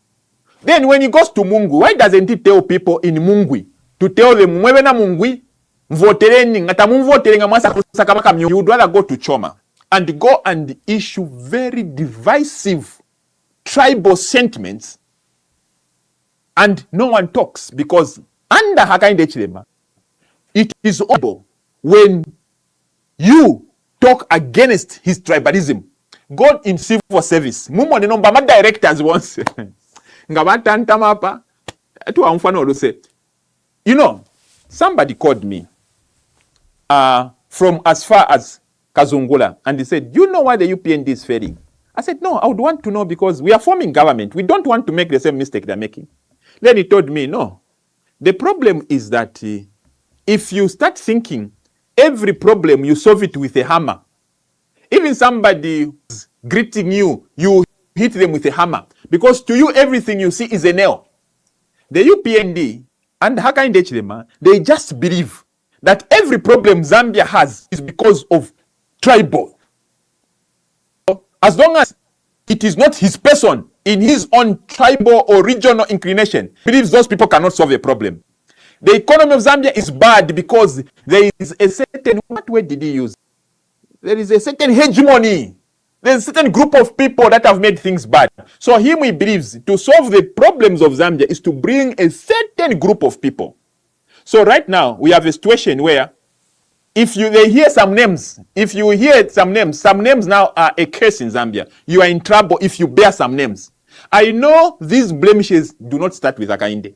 I: Then when he goes to Mungwi, why doesn't he tell people in Mungwi to tell them, you would rather go to Choma and go and issue very divisive tribal sentiments, and no one talks, because under Hakainde Hichilema, it is audible when you talk against his tribalism. Go in civil service. Mumo de number directors once. You know, somebody called me from as far as Kazungula, and he said, you know why the UPND is failing? I said, no, I would want to know, because we are forming government. We don't want to make the same mistake they're making. Then he told me, no. The problem is that if you start thinking every problem you solve it with a hammer, even somebody who's greeting you, you hit them with a hammer, because to you everything you see is a nail. The UPND and Hakainde Hichilema, they just believe that every problem Zambia has is because of tribal. As long as it is not his person in his own tribal or regional inclination, believes those people cannot solve a problem. The economy of Zambia is bad because there is a certain, what word did he use? There is a certain hegemony. There is a certain group of people that have made things bad. So he believes to solve the problems of Zambia is to bring a certain group of people. So right now we have a situation where if they hear some names, if you hear some names now are a curse in Zambia. You are in trouble if you bear some names. I know these blemishes do not start with Hakainde.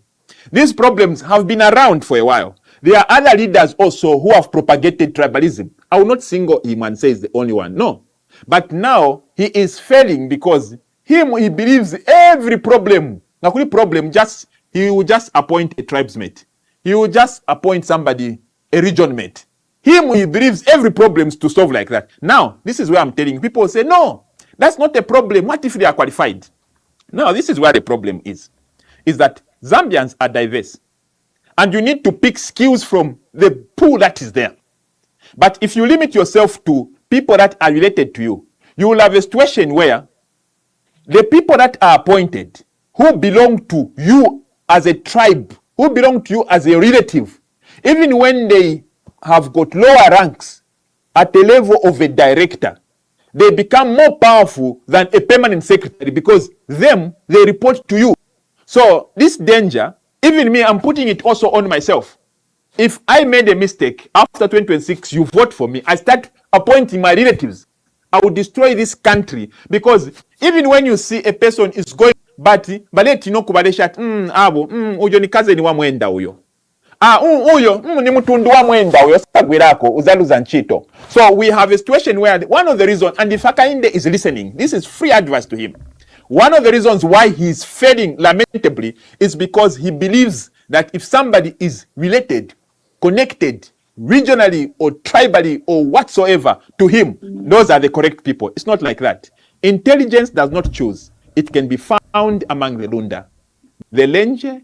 I: These problems have been around for a while. There are other leaders also who have propagated tribalism. I will not single him and say he's the only one. No. But now he is failing because he believes every problem, he will just appoint a tribesmate. He will just appoint somebody, a region mate. He believes every problem is to solve like that. Now, this is where I'm telling people, say, no, that's not a problem. What if they are qualified? Now, this is where the problem is that Zambians are diverse. And you need to pick skills from the pool that is there. But if you limit yourself to people that are related to you, you will have a situation where the people that are appointed, who belong to you as a tribe, who belong to you as a relative, even when they have got lower ranks at the level of a director, they become more powerful than a permanent secretary because they report to you. So this danger, even me, I'm putting it also on myself. If I made a mistake after 2026, you vote for me, I start appointing my relatives, I will destroy this country. Because even when you see a person is going, but baleti no kubadesha, uyo ni cousin wa mwenda uyo. Uyo ni mtundu wa mwenda uyo sagwirako uzaluza nchito. So we have a situation where one of the reasons, and if Hakainde is listening, this is free advice to him. One of the reasons why he is failing lamentably is because he believes that if somebody is related, connected, regionally or tribally or whatsoever to him, those are the correct people. It's not like that. Intelligence does not choose. It can be found among the Lunda, the Lenje,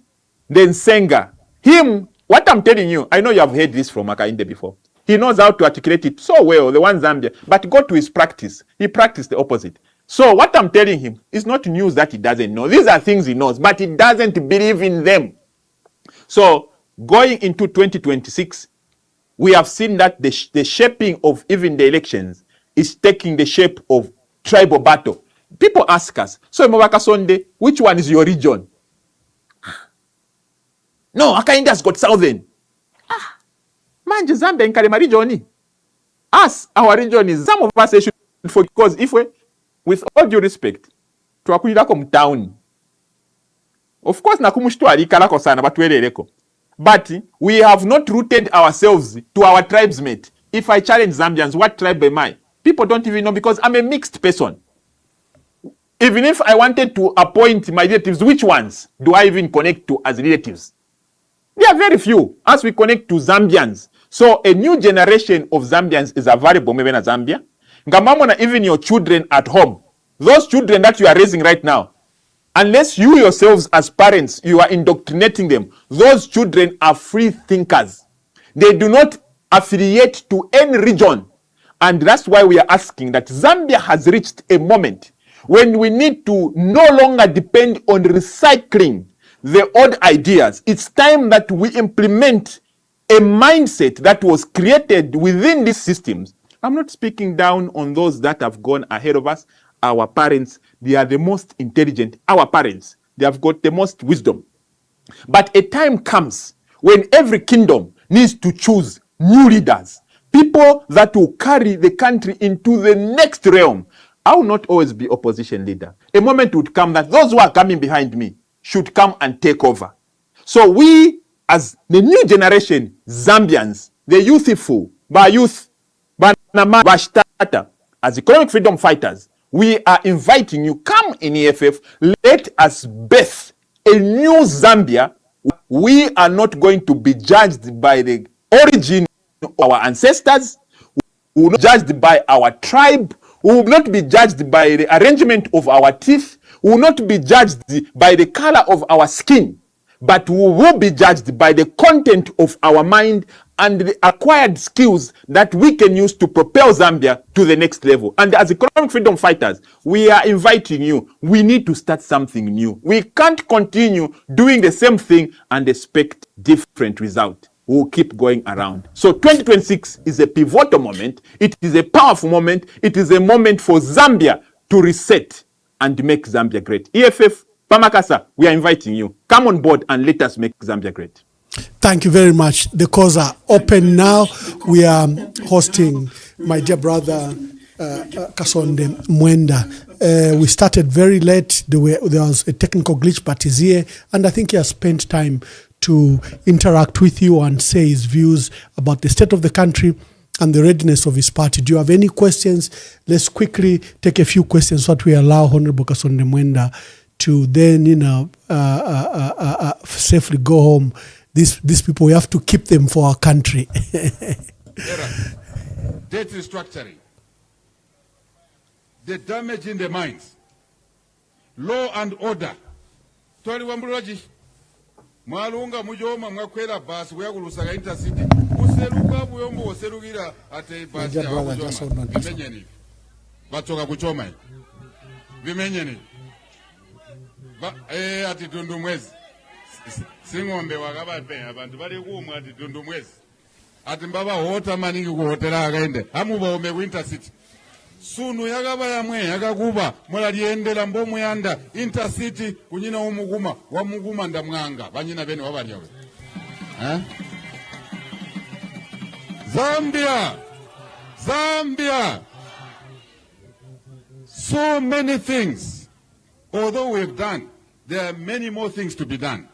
I: the Nsenga. Him, what I'm telling you, I know you have heard this from Hakainde before. He knows how to articulate it so well, the one Zambia, but go to his practice. He practiced the opposite. So what I'm telling him is not news that he doesn't know. These are things he knows, but he doesn't believe in them. So going into 2026, we have seen that the shaping of even the elections is taking the shape of tribal battle. People ask us, so Mwaka Sonde, which one is your region? No, Hakainde has got southern. Manje Zambia in Kalema region. Us, our region is, some of us should focus, if we, with all due respect, twakulirako mu town. Of course, nakumushitwali kalako sana batwerereko. But we have not rooted ourselves to our tribesmate. If I challenge Zambians, what tribe am I? People don't even know because I'm a mixed person. Even if I wanted to appoint my relatives, which ones do I even connect to as relatives? There are very few as we connect to Zambians. So a new generation of Zambians is available maybe in Zambia. Ngamamona, even your children at home, those children that you are raising right now, unless you yourselves as parents, you are indoctrinating them, those children are free thinkers. They do not affiliate to any region. And that's why we are asking that Zambia has reached a moment when we need to no longer depend on recycling the old ideas. It's time that we implement a mindset that was created within these systems. I'm not speaking down on those that have gone ahead of us. Our parents, they are the most intelligent. Our parents, they have got the most wisdom. But a time comes when every kingdom needs to choose new leaders, people that will carry the country into the next realm. I will not always be opposition leader. A moment would come that those who are coming behind me should come and take over. So we, as the new generation, Zambians, the youthful, youth, as economic freedom fighters, we are inviting you, come in EFF, let us birth a new Zambia. We are not going to be judged by the origin of our ancestors. We will not be judged by our tribe. We will not be judged by the arrangement of our teeth. We will not be judged by the color of our skin. But we will be judged by the content of our mind and the acquired skills that we can use to propel Zambia to the next level. And as economic freedom fighters, we are inviting you. We need to start something new. We can't continue doing the same thing and expect different results. We'll keep going around. So 2026 is a pivotal moment. It is a powerful moment. It is a moment for Zambia to reset and make Zambia great. EFF, Pamakasa, we are inviting you. Come on board and let us make Zambia great.
E: Thank you very much. The calls are open now. We are hosting my dear brother, Kasonde Mwenda. We started very late. There was a technical glitch, but he's here. And I think he has spent time to interact with you and say his views about the state of the country and the readiness of his party. Do you have any questions? Let's quickly take a few questions so that we allow Honorable Kasonde Mwenda to then, safely go home. These people, we have to keep them for our country.
C: Debt restructuring, the damage in the minds, law and order. Tori wambuloji, mwalunga mujoma mwakwela basi weyagulusaga intercity. Useruka buyombo userugira ate basi ya wajoma. Vimenyeni. Batoka kuchoma. Vimenyeni. Ati tundu mwezi.
F: Singombe wakabape abantu bali kumwa ati tundu mwezi. Ati mbaba hota maningi kuhotela akaende. Hamuba ome Intercity. Sunu yakaba yamwe yakakuba mola liendela mbomu yanda Intercity kunyina umuguma wamuguma ndamwanga banyina bene wabalyawe. Zambia. So many things. Although we've done, there are many more things to be done.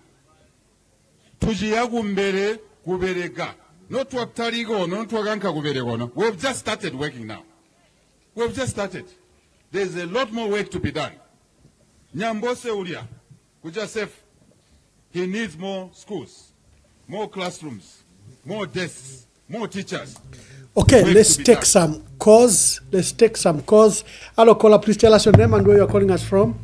F: Tujiyagumbere kuberega. Not waktarigo, not waganka kuberego. No. We've just started working now. We've just started. There's a lot more work to be done. Nyambose Uria, Kujasef, he needs more schools, more classrooms, more desks, more teachers.
E: Okay, let's take some calls. Hello, caller, please tell us your name and where you're calling us from.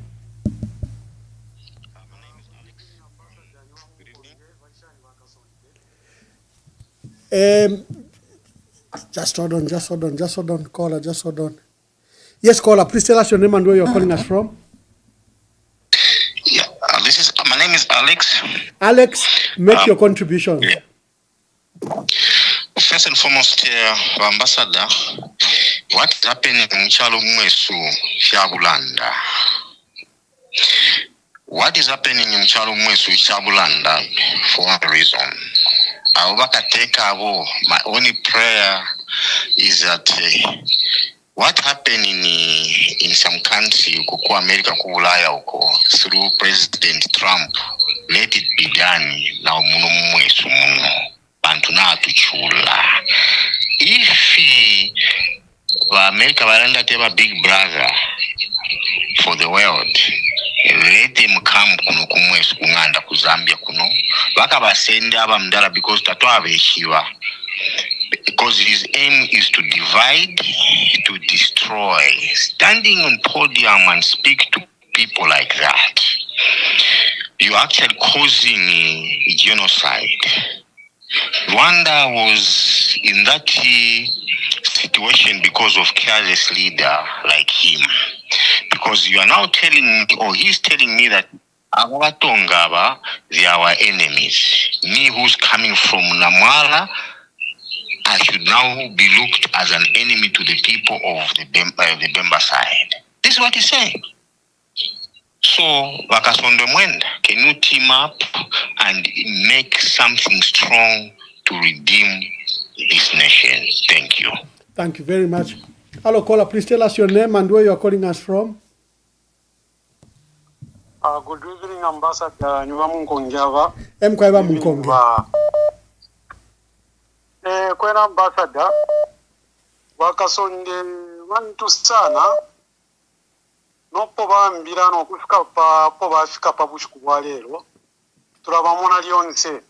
E: Just hold on, caller, just hold on. Yes, caller, please tell us your name and where you're calling us from.
J: Yeah, my name is Alex.
E: Alex, make your contribution.
J: Yeah. First and foremost, Ambassador, what is happening in Chalo Mwesu, Shabulanda? What is happening in Chalo Mwesu, Shabulanda for one reason? My only prayer is that what happened in some country, Kuku America, Kuulaya, through President Trump, let it be done now. If America have a big brother for the world, let them come kunganda kuzambia kuno bakabasenda abamdala because because his aim is to divide, to destroy. Standing on podium and speak to people like that, you're actually causing genocide. Rwanda was in that situation because of careless leader like him. Because you are now telling me, or he's telling me that Abatongaba, they are our enemies. Me who's coming from Namala, I should now be looked as an enemy to the people of the Bemba side. This is what he's saying. So, Bakasonde Mwenda, can you team up and make something strong to redeem this nation? Thank you.
E: Thank you very much. Hello, caller, please tell us your name and where you are calling us from.
K: Good evening, Ambassador Nywamunkonjava.
E: Mkwaiba Munkonge.
K: Kwena Ambassador, Wakasonde wantu sana, nopo bambira n'okufika po bafika pa bushuku bwa lero turabamona lyonse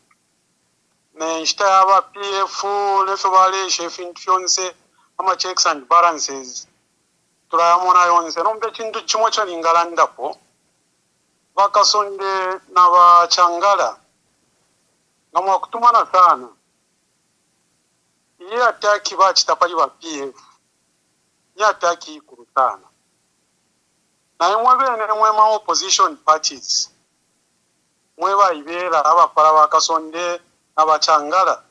K: ne nshita yaba PF lefe bale chef influence ama checks and balances turabamona yonse nombe kintu kimwe kyo lingalandapo Bakasonde n'abachangala namwa kutumana sana ye ataki bachitapali ba PF ye ataki kurutana na imwe bene mwema opposition parties mweba ibera abapala Bakasonde n'abachangala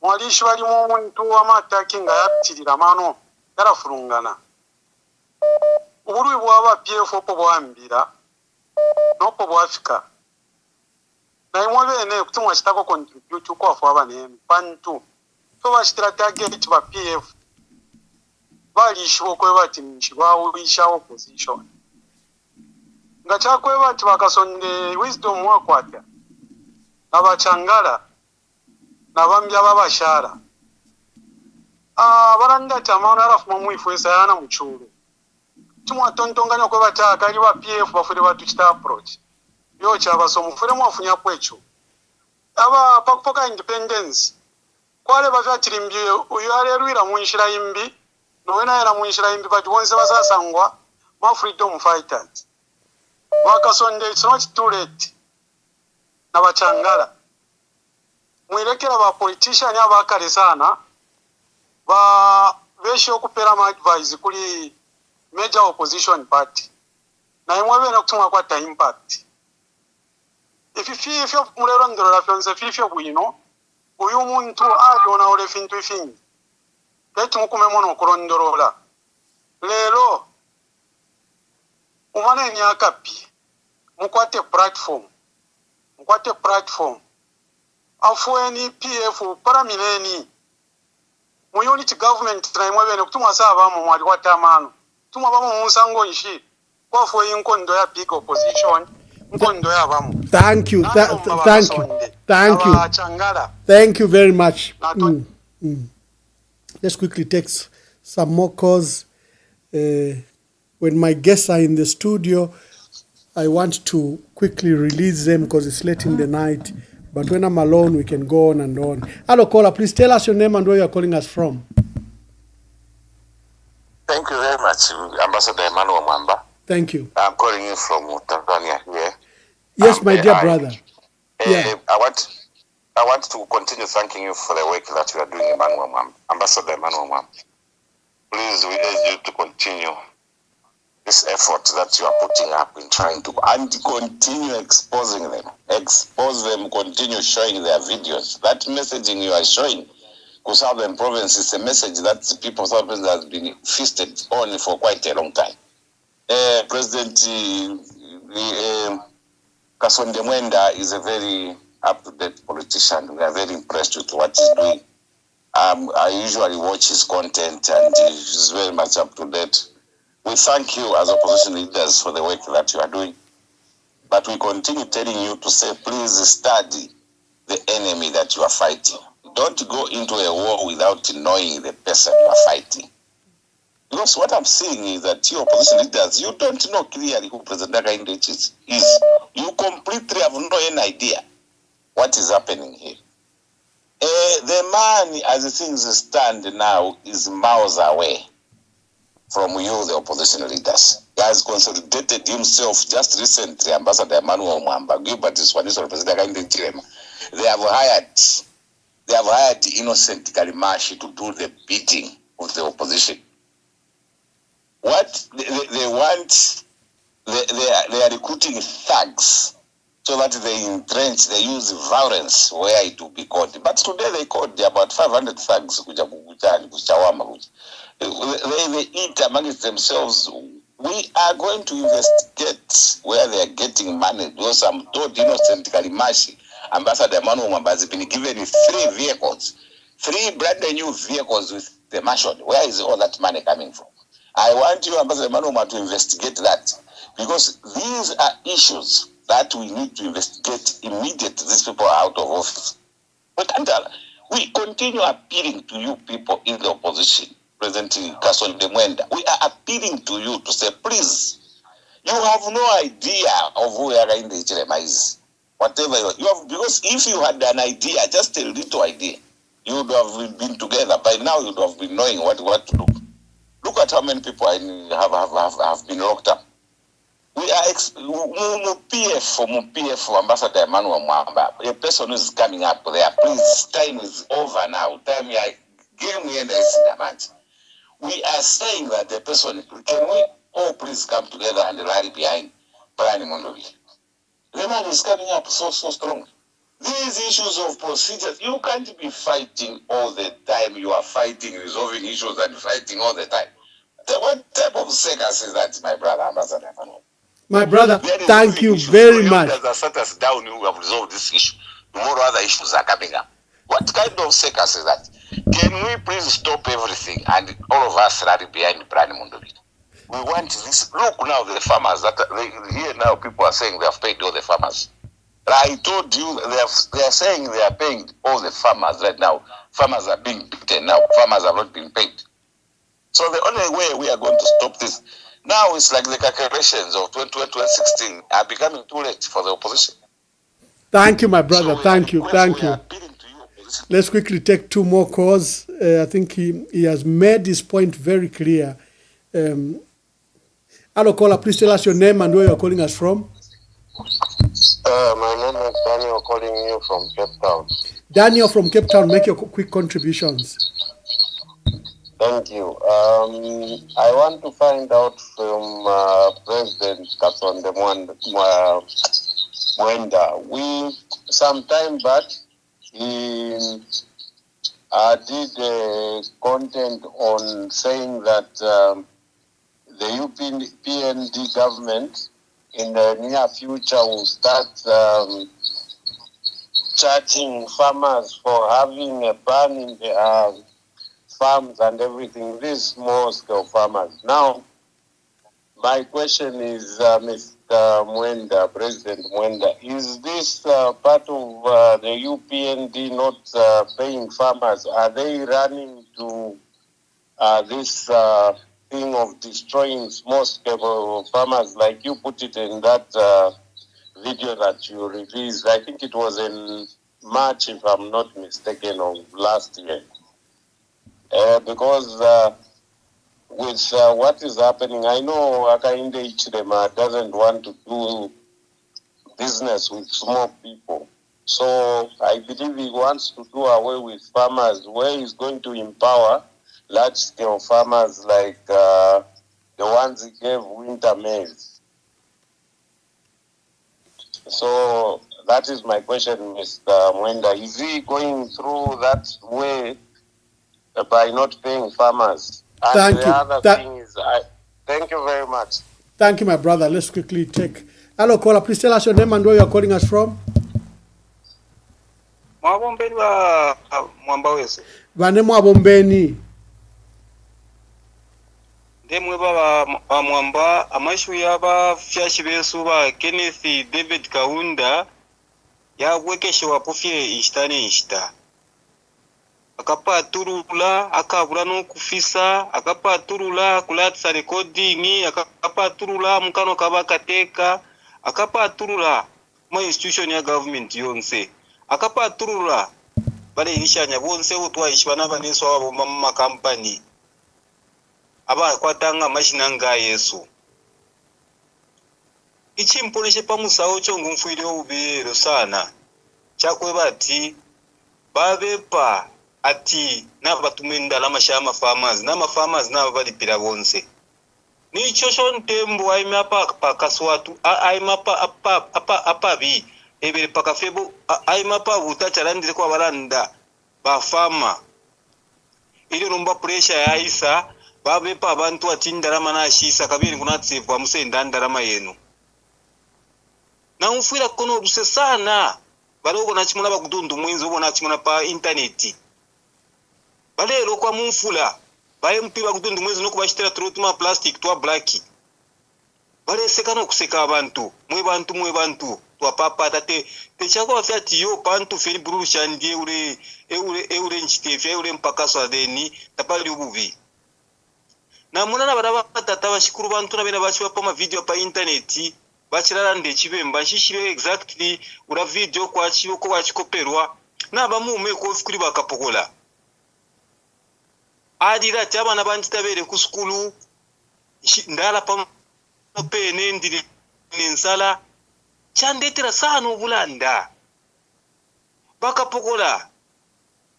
K: mwalishi bali mu muntu amataki nga yapitirira mano yarafurungana uburi bwaba PF opo bwambira nopo bwafika na imwe bene kutumwa kitako contribute ko afu abane pantu to bashitira target ba PF bali shiboko bati nchibawo isha opposition ngachakwe bati Bakasonde wisdom wakwata abachangala nabambya babashara baranda tamana arafu mwifuesa yana muchuru tumwa tontonganya kwe bataka ali ba PF bafure batu kita approach yo chabaso mufure mwafunya kwecho aba pakupoka independence kwale bavatirimbi uyo alerwira munshira imbi nowena era munshira imbi bati wonse basasangwa ma freedom fighters Bakasonde it's not too late nabachangala mwirekera ba politician abakale sana ba besho kupera ma advice kuli major opposition party na imwe bene kutumwa kwa impact ifififyo mulero ndorola fyonse fifyo bwino uyu muntu aliona ole fintu ifingi kati mukume mono okulondolola lero umane emyaka pi mukwate platform afueni pf paramineni mu unity government naimwe bene kutumwa sabamu mwali kwatamano tumwa bamu musango nshi kwafu inkondo ya big opposition nkondo ya bamu.
E: Thank you. Thank you very much. Let's quickly take some more calls. When my guests are in the studio, I want to quickly release them because it's late in the night. But when I'm alone, we can go on and on. Hello, caller. Please tell us your name and where you are calling us from.
L: Thank you very much, Ambassador Emmanuel Mwamba.
E: Thank you.
L: I'm calling you from Tanzania here.
E: Yes, my dear brother.
L: I want to continue thanking you for the work that you are doing, Emmanuel Mwamba. Ambassador Emmanuel Mwamba. Please, we urge you to continue this effort that you are putting up in trying to, and continue exposing them. Expose them, continue showing their videos. That messaging you are showing, because Southern Province is a message that the people of Southern Province has been feasted on for quite a long time. President Kasonde Mwenda is a very up-to-date politician. We are very impressed with what he's doing. I usually watch his content and he's very much up-to-date. We thank you as opposition leaders for the work that you are doing. But we continue telling you to say, please study the enemy that you are fighting. Don't go into a war without knowing the person you are fighting. Because what I'm seeing is that you opposition leaders, you don't know clearly who President Hakainde is. You completely have no idea what is happening here. The man, as things stand now, is miles away from you, the opposition leaders. He has consolidated himself just recently, Ambassador Emmanuel Mwamba, Gilbert Swaniso, President Hakainde Chilema. They have hired innocent Kalimashi to do the beating of the opposition. What they want, they are recruiting thugs so that they entrench, they use violence where it will be caught. But today they caught about 500 thugs. They eat amongst themselves. We are going to investigate where they are getting money. Because I'm told innocent Kalimashi, Ambassador Emmanuel Mwamba has been given 3 vehicles, 3 brand new vehicles with the mansion. Where is all that money coming from? I want you, Ambassador Emmanuel Mwamba, to investigate that, because these are issues that we need to investigate immediately. These people are out of office. But we continue appealing to you people in the opposition, President Kasonde Mwenda. We are appealing to you to say, please, you have no idea of who Hakainde Chilema is. Whatever you have, because if you had an idea, just a little idea, you would have been together. By now, you would have been knowing what to do. Look at how many people have been locked up. We are PF Ambassador Emmanuel Mwamba. A person who is coming up there. Please, time is over now. We are saying that the person, can we all please come together and rally behind Brian Mondovi? The man is coming up so strong. These issues of procedures, you can't be fighting all the time. You are fighting, resolving issues and fighting all the time. What type of circus is that, my brother, Ambassador Emmanuel?
E: My brother, thank you very much.
L: That set us down, you have resolved this issue. Tomorrow other issues are coming up. What kind of circus is that? Can we please stop everything and all of us rally behind Brian Mondovi? We want this. Look now, the farmers, here now people are saying they have paid all the farmers. I told you, they are saying they are paying all the farmers right now. Farmers are being beaten now. Farmers have not been paid. So the only way we are going to stop this, now it's like the calculations of 2016 are becoming too late for the opposition.
E: Thank you, my brother. Thank you. Let's quickly take 2 more calls. I think he has made his point very clear. Hello, caller. Please tell us your name and where you are calling us from.
L: My name is Daniel, calling you from Cape Town.
E: Daniel from Cape Town, make your quick contributions.
L: Thank you. I want to find out from President Kasonde Mwenda, Mwenda. We, some time back, he did a content on saying that the UPND government in the near future will start charging farmers for having a ban in their farms and everything, these small-scale farmers. Now, my question is, Mr. Mwenda, President Mwenda, is this part of the UPND not paying farmers? Are they running to this thing of destroying small-scale farmers, like you put it in that video that you released? I think it was in March, if I'm not mistaken, of last year. Because with what is happening, I know Hakainde Hichilema doesn't want to do business with small people. So I believe he wants to do away with farmers, where he's going to empower large-scale farmers like the ones he gave winter maize. So that is my question, Mr. Mwenda. Is he going through that way by not paying farmers? And
E: Thank
L: the
E: you.
L: other thing is, thank you very much.
E: Thank you, my brother. Let's quickly take. Hello, caller. Please tell us your name and where you are calling us from.
M: Mwabombeni wa Mwamba wese.
E: Vane Mwabombeni.
M: Ndemwe ba Mwamba amashu yaba fyashi besu ba Kenneth David Kaunda ya wekeshe wapofye ishtani ishta. Akapa turula akabula no kufisa, akapa turula kulatsa recording, akapa turula mukano kabakateka, akapa turula ma institution ya government yonse, akapa turula bale ishanya bonse utwa ishwana baneswa wabo mama company aba kwatanga mashinanga Yesu ichimponeshe pamusao chongo mfuire ubero sana chakwe bati babepa ati nabatumenda la mashama farmers na farmers na balipira bonse ni chosho ntembo aima pa kaswatu aima pa bi ebere pakafebo aima pa utachalandire kwa baranda ba farmer ile nomba pressure ya isa babepa abantu atindarama na shisa kabiri kunatsevwa musenda ndarama yenu na umfuira kono ruse sana baloko na chimuna bakudundu mwenzi ubona chimuna pa internet balero kwa mumfula baye mpiba kutundu mwezi nokubashitira trotuma plastic twa black bale sekano kuseka abantu mwe bantu twa papa tate techako afyati yo bantu feri buru shandie ure nchitefya ure mpaka swadeni tapali ubuvi na munana baraba tata bashikuru bantu na bena bachiwa pa ma video pa internet bachirara ndechibemba shishire exactly ura video kwa chiwo ko bachikoperwa na bamume ko fikuri bakapokola adira chabana banchitabere ku skulu ndala pa pene ndiri nensala chandetera sana obulanda bakapokola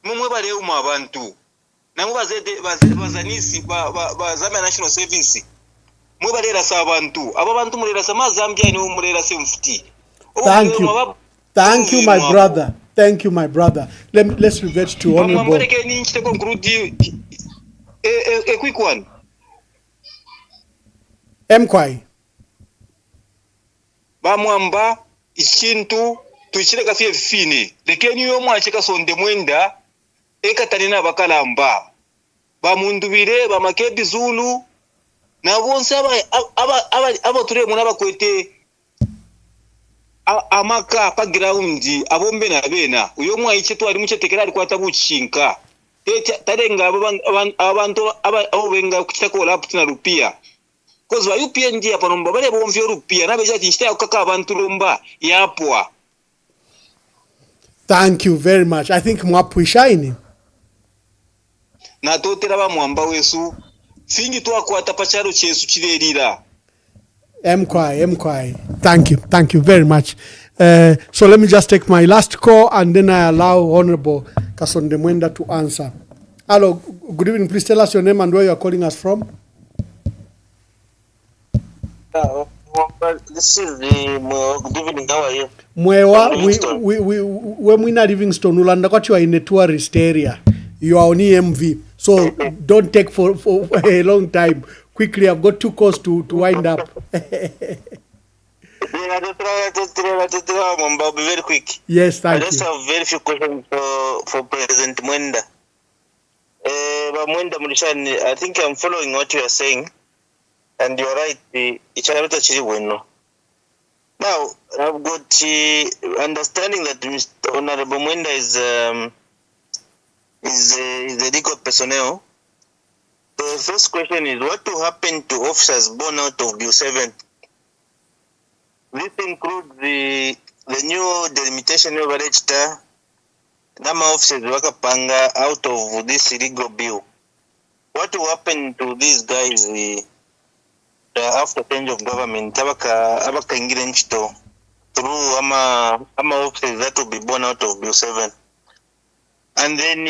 M: mumwe bale uma abantu namwe bazanisi ba Zambia National Service mwe balera sa abantu aba bantu mulera sa mazambia ni mulera semfuti.
E: Thank you my brother. Thank you my brother. Let's revert to honorable.
M: A quick one.
E: Mkwai.
M: Bamwamba ikintu tuchireka fye fine. Lekeni yo mwacheka sonde Mwenda ekatanina bakalamba. Bamundubire bamakebi Zulu na bonse aba ture muna bakwete amaka pa ground abombe na bena uyo mwayiche twari muchetekera ari kwata buchinka tarenga abantu abo benga kuchitako lapti na rupia kozi ba UPND apa nomba bale bomvyo rupia na beja tinchita kaka abantu lomba yapwa.
E: Thank you very much. I think mwapwishaini
M: na totera ba Mwamba wesu fingi twakwata pacharo chesu chirerira.
E: Mkwai. Thank you very much. So let me just take my last call and then I allow Honorable Kasonde Mwenda to answer. Hello, good evening. Please tell us your name and where you are calling us from.
M: This is the good evening. How are you?
E: Mwewa, when we not Livingston, ulanda kwa you are in a tourist area. You are on EMV, so don't take for a long time. Quickly, I've got 2 calls to wind up.
M: I'll be very quick.
E: Yes, thank you.
M: I just have very few questions for President Mwenda. Mwenda Mulishani, I think I'm following what you are saying, and you're right. Now, I've got understanding that Mr. Honorable Mwenda is a legal personnel. The first question is, what will happen to officers born out of Bill 7? This includes the new delimitation of register, number of officers wakapanga out of this illegal bill. What will happen to these guys after change of government? Abaka ingire nchito through ama officers that will be born out of Bill 7. And then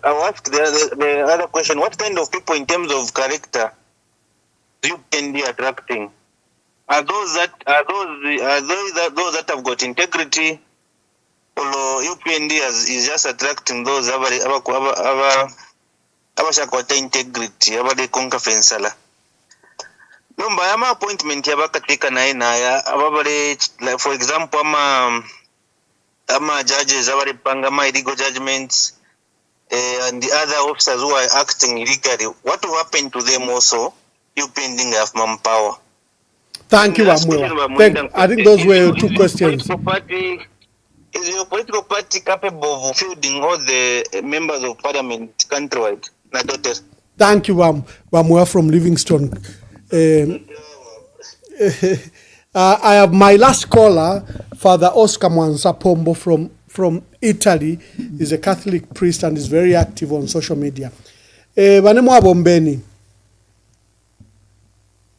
M: I'll ask the other question: what kind of people, in terms of character, do you can be attracting? Are those that have got integrity, or UPND is just attracting those abashakwata integrity abade konka fensala? Number ama appointment yabakatika naya ababale, like for example ama judges abade panga my illegal judgments and the other officers who are acting illegally. What will happen to them also? You pending have manpower.
E: Thank you, Amwela. I think those were 2 questions.
M: Is your political party capable of fielding all the members of parliament countrywide?
E: Thank you, Amwela from Livingston. I have my last caller, Father Oscar Mwansapombo from Italy. He's a Catholic priest and is very active on social media. Vanemwa bombeni.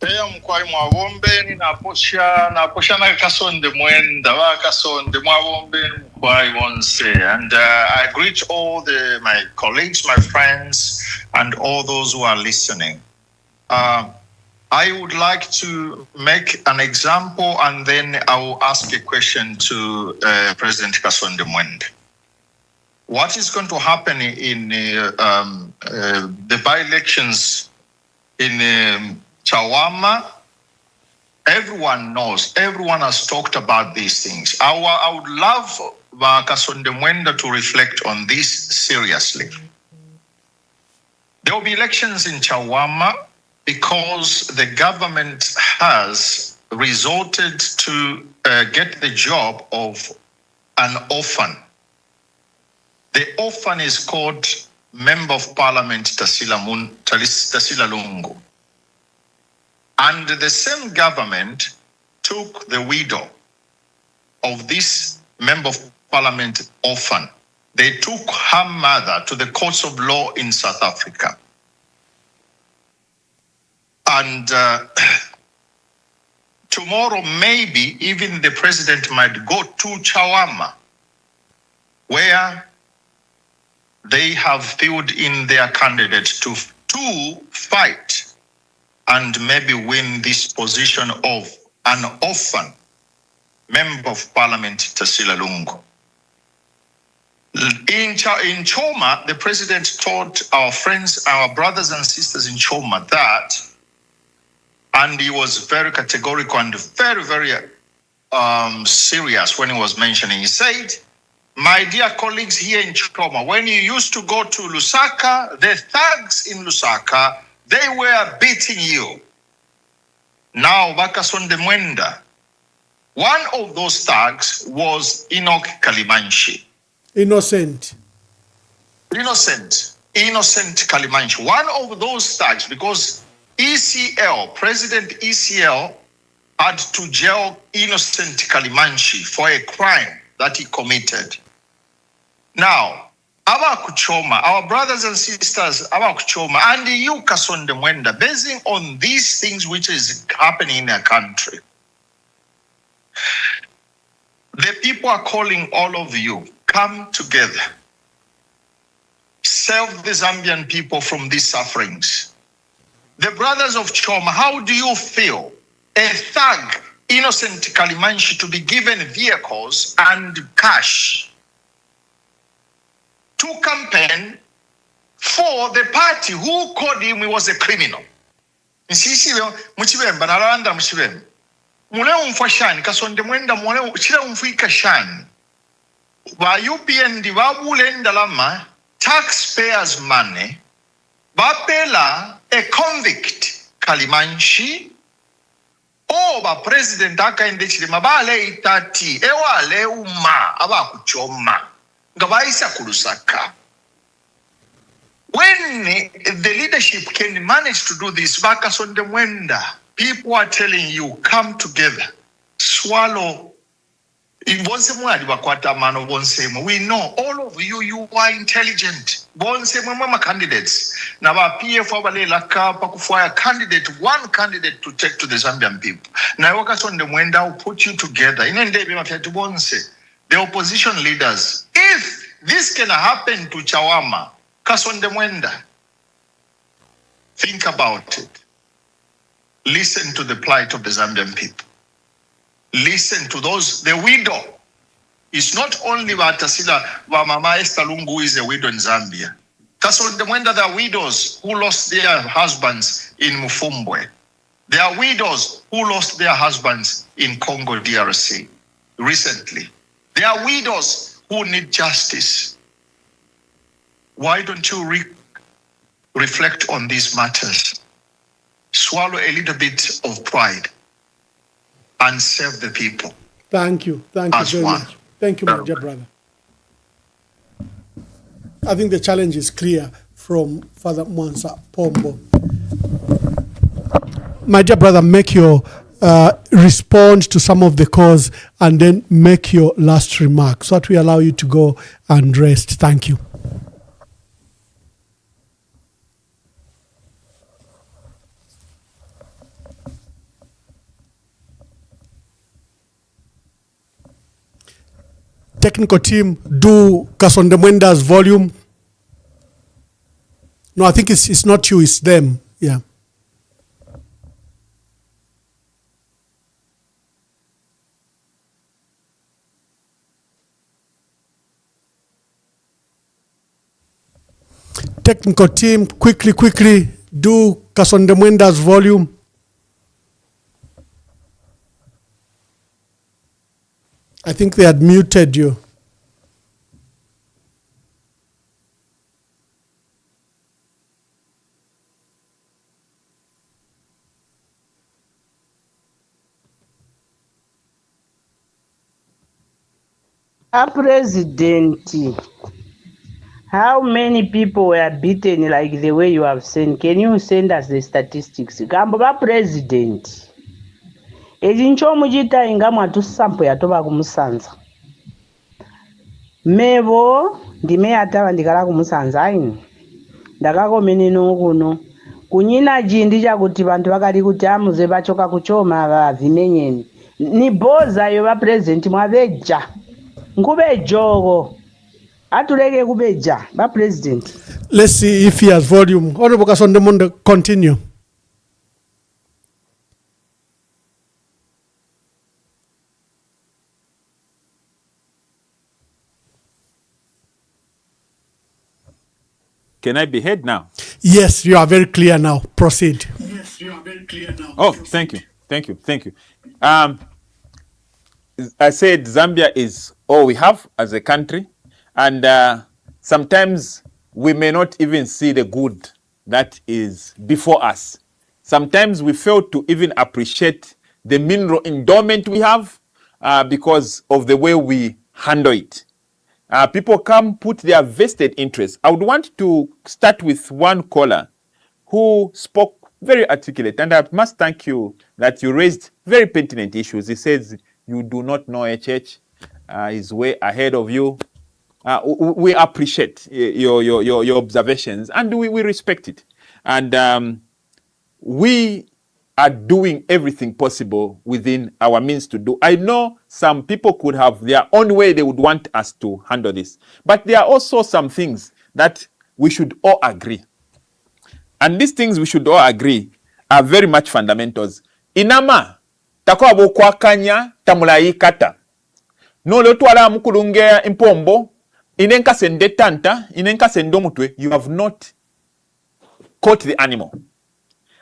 N: Eya mkwai mwabombeni naposha na kasonde Mwenda wa kasonde mwabombeni mkwai wonse. And I greet all my colleagues, my friends, and all those who are listening. I would like to make an example, and then I will ask a question to President Kasonde Mwenda. What is going to happen in the by-elections in Chawama? Everyone knows, everyone has talked about these things. I would love Kasonde Mwenda to reflect on this seriously. There will be elections in Chawama because the government has resorted to get the job of an orphan. The orphan is called Member of Parliament Tasila Lungu. And the same government took the widow of this Member of Parliament orphan. They took her mother to the courts of law in South Africa. And tomorrow, maybe even the president might go to Chawama, where they have filled in their candidate to fight and maybe win this position of an orphan Member of Parliament Tasila Lungu. In Choma, the president told our friends, our brothers and sisters in Choma that, and he was very categorical and very, very serious when he was mentioning. He said, my dear colleagues here in Choma, when you used to go to Lusaka, the thugs in Lusaka, they were beating you. Now, Bakasonde Mwenda, one of those thugs was Enoch Kalimanchi.
E: Innocent
N: Kalimanchi. One of those thugs, because ECL, President ECL, had to jail Innocent Kalimanchi for a crime that he committed. Now, Abakuchoma, our brothers and sisters, Abakuchoma, and you, Kasonde Mwenda, basing on these things which is happening in a country, the people are calling all of you, come together, save the Zambian people from these sufferings. The brothers of Choma, how do you feel? A thug, innocent Kalimanshi, to be given vehicles and cash to campaign for the party who called him he was a criminal. Nsisiwe muchibemba nalanda muchibemba. Mule umfwa shani kasonde mwenda mule chile umfuika shani. Ba UPND babule ndalama taxpayers money bapela a convict Kalimanshi oba president akaende chilima bale itati ewale uma abakuchoma ngabaisa kulusaka. When the leadership can manage to do this, people are telling you, come together, swallow. We know all of you, you are intelligent. Candidates. Now, candidate, one candidate to take to the Zambian people. Now, will put you together. The opposition leaders, if this can happen to Chawama, Kasonde Mwenda, think about it. Listen to the plight of the Zambian people. Listen to those, the widow. It's not only Watasila, Mama Esther Lungu is a widow in Zambia. Kasonde Mwenda, there are widows who lost their husbands in Mufumbwe. There are widows who lost their husbands in Congo DRC recently. There are widows who need justice. Why don't you reflect on these matters? Swallow a little bit of pride and serve the people.
E: Thank you. Thank you very much. Thank you, my dear brother. I think the challenge is clear from Father Mwansa Pombo. My dear brother, make your respond to some of the calls and then make your last remark so that we allow you to go and rest. Thank you. Technical team, do Kasonde Mwenda's volume. No, I think it's not you, it's them. Yeah. Technical team, quickly, do Kasonde Mwenda's volume. I think they had muted you.
D: President, how many people were beaten like the way you have sent? Can you send us the statistics? Gamba President. Ejincho mujita inga mwatu sampo ya toba kumusanza. Mebo, ndime atawa ndikala kumusanza ini. Ndakako menino kuno. Kunyina jindi ja kuti bantu wakali kuti amuze bachoka kuchoma vimenyeni. Ni boza yo President mwabeja. Nkube jogo. Atuleke kubeja, President.
E: Let's see if he has volume. Honorable Kasonde Mwenda, continue.
I: Can I be heard now?
E: Yes, you are very clear now. Proceed.
I: Yes, you are very clear now. Oh, thank you. I said Zambia is all we have as a country, and sometimes we may not even see the good that is before us. Sometimes we fail to even appreciate the mineral endowment we have because of the way we handle it. People come put their vested interests. I would want to start with one caller who spoke very articulate, and I must thank you that you raised very pertinent issues. He says you do not know HH, is way ahead of you. We appreciate your observations, and we respect it. And we are doing everything possible within our means to do. I know some people could have their own way they would want us to handle this. But there are also some things that we should all agree. and these things we should all agree are very much fundamentals. Inama takoa bokwakanya tamulayi kata. No le twala mukulunge impombo inenka sende tanta inenka sendo mutwe, you have not caught the animal.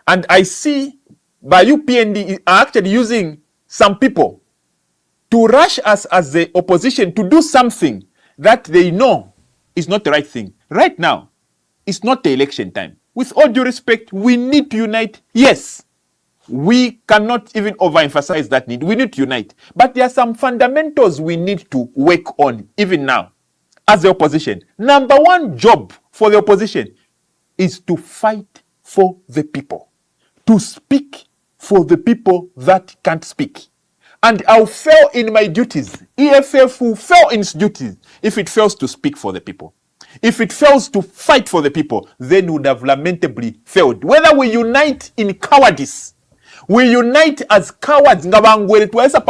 I: And I see by UPND are actually using some people to rush us as the opposition to do something that they know is not the right thing. Right now, it's not the election time. With all due respect, we need to unite. Yes, we cannot even overemphasize that need. We need to unite. But there are some fundamentals we need to work on even now as the opposition. Number one job for the opposition is to fight for the people, to speak for the people that can't speak. And I'll fail in my duties. EFF will fail in its duties if it fails to speak for the people. If it fails to fight for the people, then would have lamentably failed. Whether we unite in cowardice, we unite as cowards, opposition.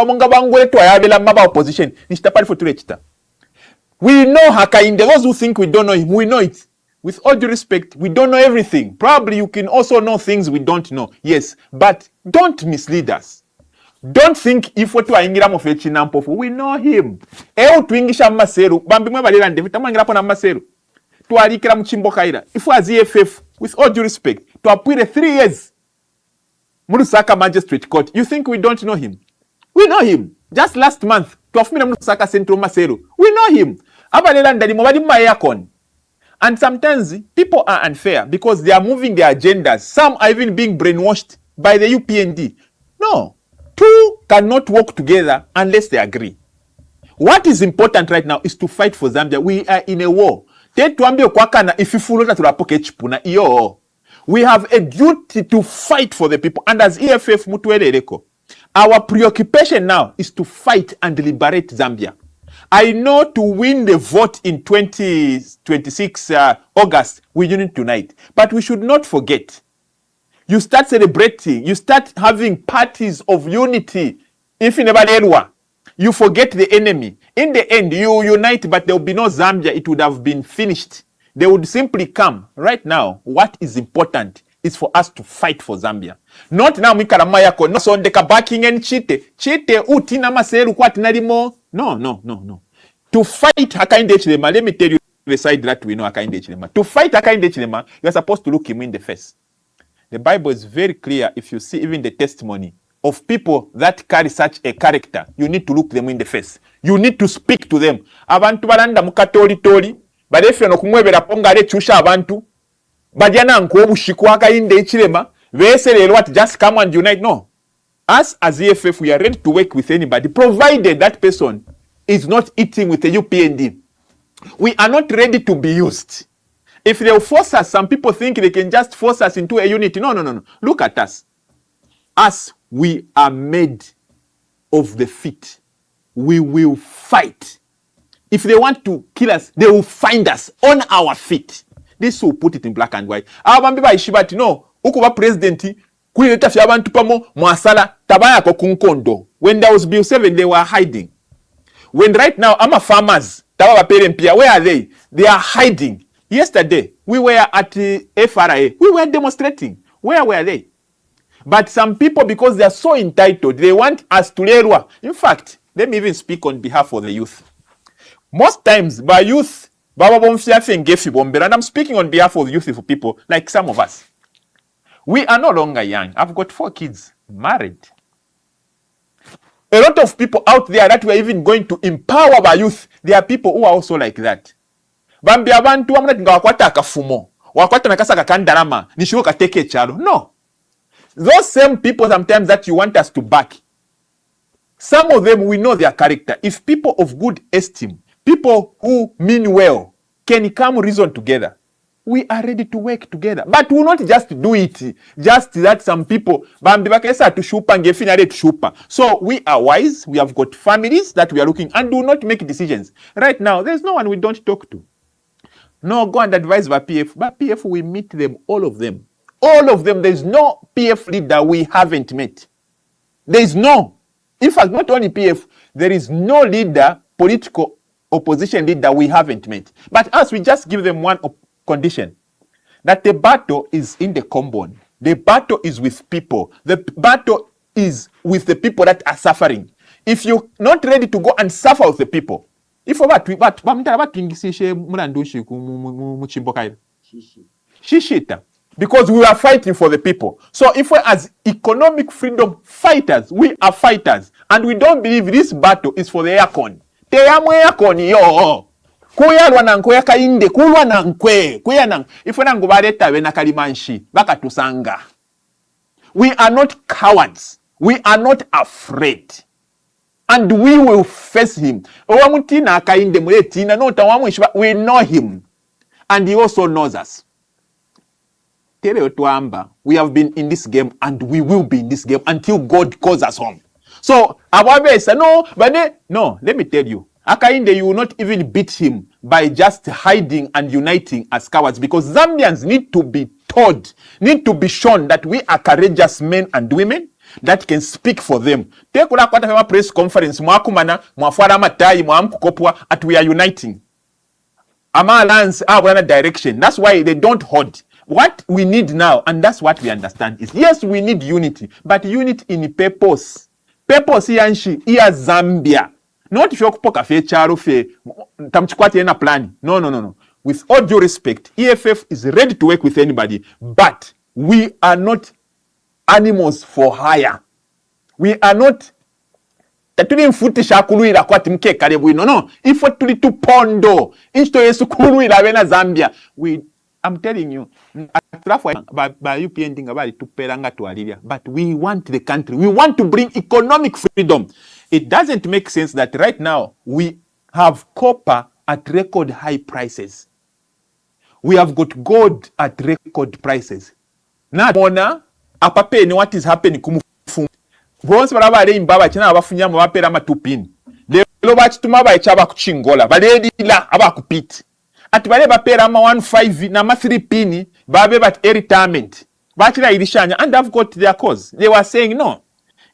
I: We know Hakainde. Those who think we don't know him, we know it. With all due respect, we don't know everything. Probably you can also know things we don't know. Yes, but don't mislead us. Don't think if we tuingira mofechi nampofu, we know him. Tuingisha maseru, bambi mwe balira ndevi, tamangira po na maseru. Tualikira mchimbo kaira. If we as EFF, with all due respect, to appear 3 years, Murusaka Magistrate Court, you think we don't know him? We know him. Just last month, to afumira Murusaka Central Maseru, we know him. Abalela ndali mwabadi mayakon. And sometimes people are unfair because they are moving their agendas. Some are even being brainwashed by the UPND. No. Two cannot work together unless they agree. What is important right now is to fight for Zambia. We are in a war. We have a duty to fight for the people. And as EFF, our preoccupation now is to fight and liberate Zambia. I know to win the vote in 2026 August, we need tonight. But we should not forget. You start celebrating. You start having parties of unity. If you forget the enemy. In the end, you unite, but there will be no Zambia. It would have been finished. They would simply come. Right now, what is important is for us to fight for Zambia. Not now, Mikaramayako, no, so ndeka backing and chite. Chite, utina maseru kwa tinarimo. No. To fight Hakainde Chilema, let me tell you the side that we know Hakainde Chilema. To fight Hakainde Chilema, you are supposed to look him in the face. The Bible is very clear. If you see even the testimony of people that carry such a character, you need to look them in the face. You need to speak to them. Abantu balanda mukatori, badefe no kumwebera pongale chusha abantu, badiana nko bushiko Hakainde Chilema, vesele what just come and unite. No. Us as EFF, we are ready to work with anybody, provided that person is not eating with the UPND. We are not ready to be used. If they'll force us, some people think they can just force us into a unity. No. Look at us. Us, we are made of the feet. We will fight. If they want to kill us, they will find us on our feet. This will put it in black and white. Abambiba ishibati no, ukuba presidenti, kuleta fiabantu pamo, mwasala, tabaya ko kunkondo. When there was Bill 7, they were hiding. When right now, I'm a farmers, where are they? They are hiding. Yesterday, we were at the FRA. We were demonstrating. Where were they? But some people, because they are so entitled, they want us to lerwa. In fact, let me even speak on behalf of the youth. Most times, by youth, and I'm speaking on behalf of youthful people, like some of us. We are no longer young. I've got 4 kids, married. A lot of people out there that we are even going to empower our youth, there are people who are also like that. Bambi abantu wamuna wakwata akafumo, wakwata nakasa kakandarama, nishiwo kateke chalo. No. Those same people sometimes that you want us to back, some of them, we know their character. If people of good esteem, people who mean well, can come reason together, we are ready to work together. But we will not just do it, just that some people, so we are wise, we have got families that we are looking and do not make decisions. Right now, there's no one we don't talk to. No, go and advise PF. PF, we meet them, all of them. All of them, there's no PF leader we haven't met. There is no. In fact, not only PF, there is no leader, political opposition leader we haven't met. But us, we just give them one condition. that the battle is in the common. The battle is with people. The battle is with the people that are suffering. If you're not ready to go and suffer with the people, if shishita, because we are fighting for the people. So if we as economic freedom fighters, we are fighters, and we don't believe this battle is for the aircon. Teyamu aircon yo. Kuyalwa na nkwe kainde, kulwa na nkwe, kuya na ife na ngubareta we na kalimanshi, baka tusanga. We are not cowards. We are not afraid. And we will face him. Owamutina kainde muletina, no tawamu, we know him. And he also knows us. We have been in this game and we will be in this game until God calls us home. So, Awabe said, no, but no, let me tell you. Akainde, you will not even beat him by just hiding and uniting as cowards, because Zambians need to be told, need to be shown that we are courageous men and women that can speak for them. Take a press conference, mwakumana, mwafara matai, mwamkukopwa, at we are uniting. Ama lands are in a direction. That's why they don't hold. What we need now, and that's what we understand, is yes, we need unity, but unity in purpose. Purpose yanshi iya Zambia. Not if you're poka fe charo fe tamchikwati ena plan. No. With all due respect, EFF is ready to work with anybody, but we are not animals for hire. We are not tatuli mfutisha kuluira kwa timke karibu no. Ifo tuli tupondo. Insto yesu kuluira wena Zambia. I'm telling you, by you painting about it to peranga to Alivia, but we want the country. We want to bring economic freedom. It doesn't make sense that right now we have copper at record high prices. We have got gold at record prices. Now, apape what is happening kumufu. Once barabare imbaba china abafunya mu bapera matupini. Lelo bachituma bayichaba kuchingola. Baledi la abakupiti. Ati bale bapera ama 1.5 na ma 3 pini babe bat retirement. Bachira ilishanya, and I've got their cause. They were saying no.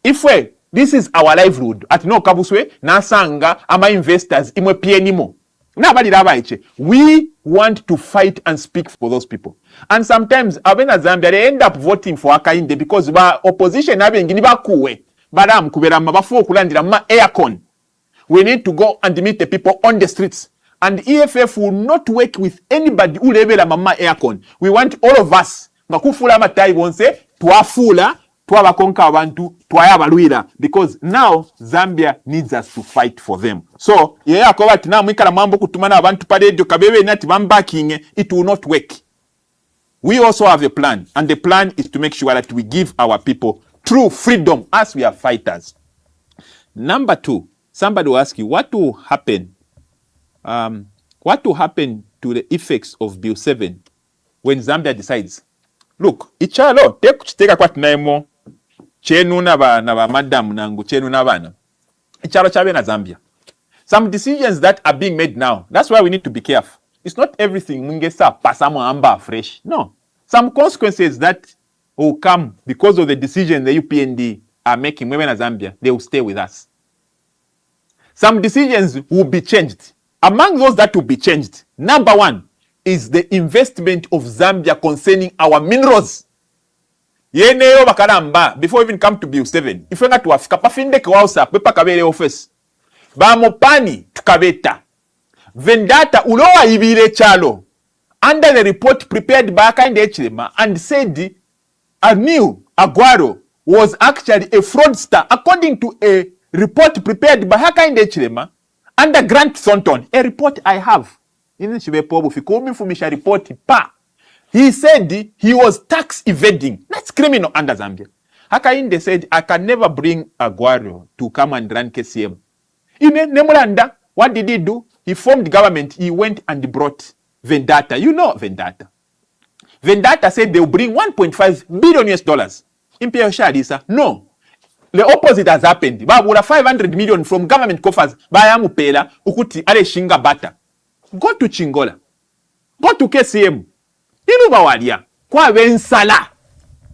I: If this is our livelihood, at no kabuswe nasanga ama investors imwe pienimo. Na bali rabaiche. We want to fight and speak for those people. And sometimes abena Zambia they end up voting for Akainde because ba opposition abe ngini bakuwe. Badam kubera mabafu okulandira ma aircon. We need to go and meet the people on the streets. And EFF will not work with anybody who lebela mama aircon. We want all of us. Makufula matai wonse tuafula tuabakonka abantu tuayabalwira, because now Zambia needs us to fight for them. So akoba tina mwikala mambo kutumana abantu padejo kabebe nati bambaking, it will not work. We also have a plan, and the plan is to make sure that we give our people true freedom as we are fighters. Number 2, somebody will ask you what will happen. What will happen to the effects of Bill 7 when Zambia decides? Look, ichalo take kwa tunaemo chenu na ba madam nangu chenu na bana. Ichalo chabe na Zambia. Some decisions that are being made now. That's why we need to be careful. It's not everything mungesa pasamo amba fresh. No. Some consequences that will come because of the decision the UPND are making women in Zambia, they will stay with us. Some decisions will be changed. Among those that will be changed, number 1 is the investment of Zambia concerning our minerals. Yeneyo bakaramba, before even come to Bill 7. If you're not to Africa, pafinde kwausa, pepa kabele office. Ba mopani, tukabeta. Vendata, uloa ibile chalo. Under the report prepared by Akainde Hichilema and said Aguero was actually a fraudster according to a report prepared by Akainde Hichilema under Grant Thornton, a report I have. He said he was tax evading. That's criminal under Zambia. Hakainde said, I can never bring Aguero to come and run KCM. Nemulanda, what did he do? He formed government. He went and brought Vendata. You know Vendata. Vendata said they will bring $1.5 billion. Imperial Shadisa. No. The opposite has happened. Babura 500 million from government coffers. Bayamupela, ukuti, ale shinga bata. Go to Chingola. Go to KCM. Inubawadia. Kwa wensala.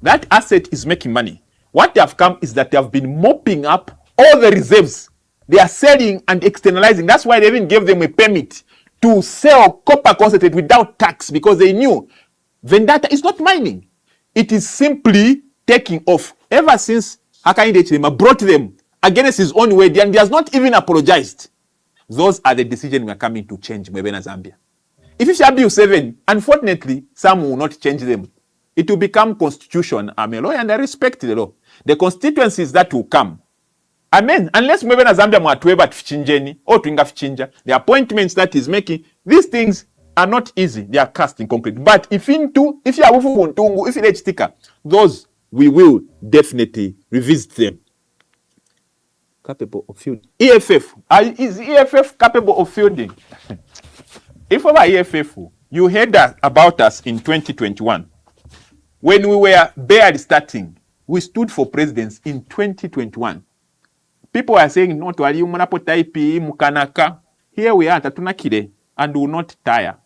I: That asset is making money. What they have come is that they have been mopping up all the reserves. They are selling and externalizing. That's why they even gave them a permit to sell copper concentrate without tax, because they knew Vendetta is not mining. It is simply taking off. Ever since Hakainde Hichilema brought them against his own way, and he has not even apologized. Those are the decisions we are coming to change Mwebena Zambia. If you shall be 7, unfortunately, some will not change them. It will become constitution. I'm a lawyer and I respect the law. The constituencies that will come. Amen. Unless Mwebena Zambia mwatueba fichinjeni or tuinga fichinja, the appointments that is making, these things are not easy. They are cast in concrete. But if you are wufu if you sticker, those we will definitely revisit them. Capable of fielding. EFF. Is EFF capable of fielding? If over EFF, you heard about us in 2021. When we were barely starting, we stood for presidents in 2021. People are saying, no, twali umunapo taipi, mukanaka. Here we are, tatunakire, and we will not tire.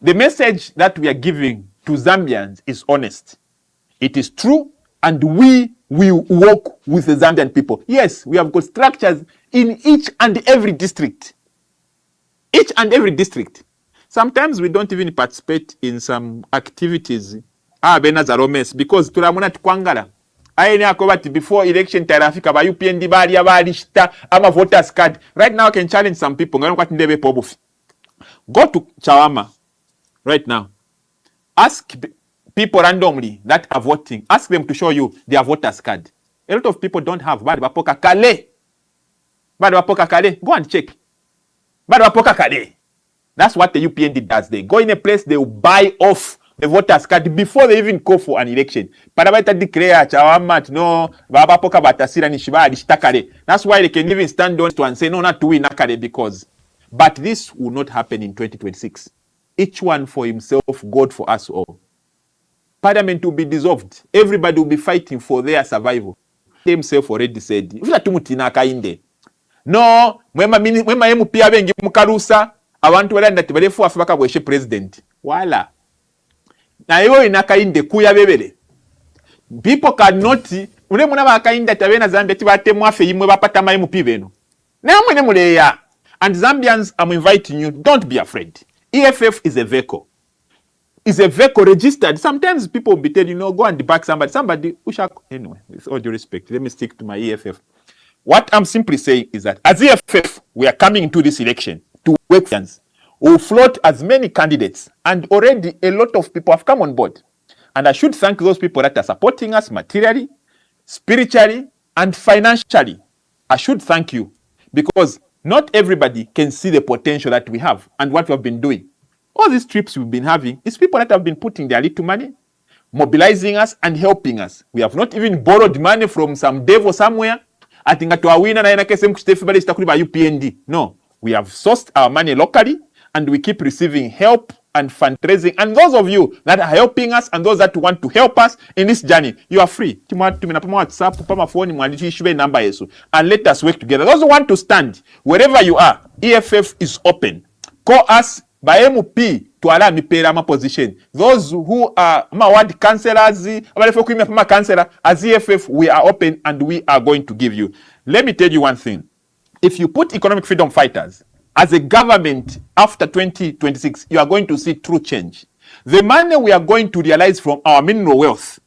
I: The message that we are giving to Zambians is honest. It is true, and we will work with the Zambian people. Yes, we have got structures in each and every district. Each and every district. Sometimes we don't even participate in some activities. Because turamuna tukwangala. Before election tarafika ba UPND bali abalishita ama voters card. Right now I can challenge some people. Go to Chawama right now. Ask people randomly that are voting. Ask them to show you their voters card. A lot of people don't have. Go and check. That's what the UPND does. They go in a place, they will buy off the voters card before they even call for an election. That's why they can even stand on to and say no, not to win nakare because. But this will not happen in 2026. Each one for himself, God for us all. Parliament will be dissolved. Everybody will be fighting for their survival. They himself already said, no, mwema MP abengi mukarusa abantu wala ndati balefu afubaka bweshe president. Wala. Na yo inakainde kuya bebele. People cannot ule muna bakainde tabena Zambia tibate mwafe yimwe bapata ma MP beno. Na mwene muleya. And Zambians, I'm inviting you, don't be afraid. EFF is a vehicle. It's a vehicle registered. Sometimes people will be telling, go and debug somebody. Anyway, with all due respect, let me stick to my EFF. What I'm simply saying is that as EFF, we are coming into this election to work with. We'll float as many candidates, and already a lot of people have come on board. And I should thank those people that are supporting us materially, spiritually, and financially. I should thank you because not everybody can see the potential that we have and what we have been doing. All these trips we've been having is people that have been putting their little money, mobilizing us and helping us. We have not even borrowed money from some devil somewhere. I think that UPND. No, we have sourced our money locally and we keep receiving help and fundraising. And those of you that are helping us and those that want to help us in this journey, you are free. And let us work together. Those who want to stand, wherever you are, EFF is open. Call us by MUP to allow me pay my position. Those who are my ward councillors, as EFF, we are open and we are going to give you. Let me tell you one thing. If you put economic freedom fighters as a government after 2026, you are going to see true change. The money we are going to realize from our mineral wealth,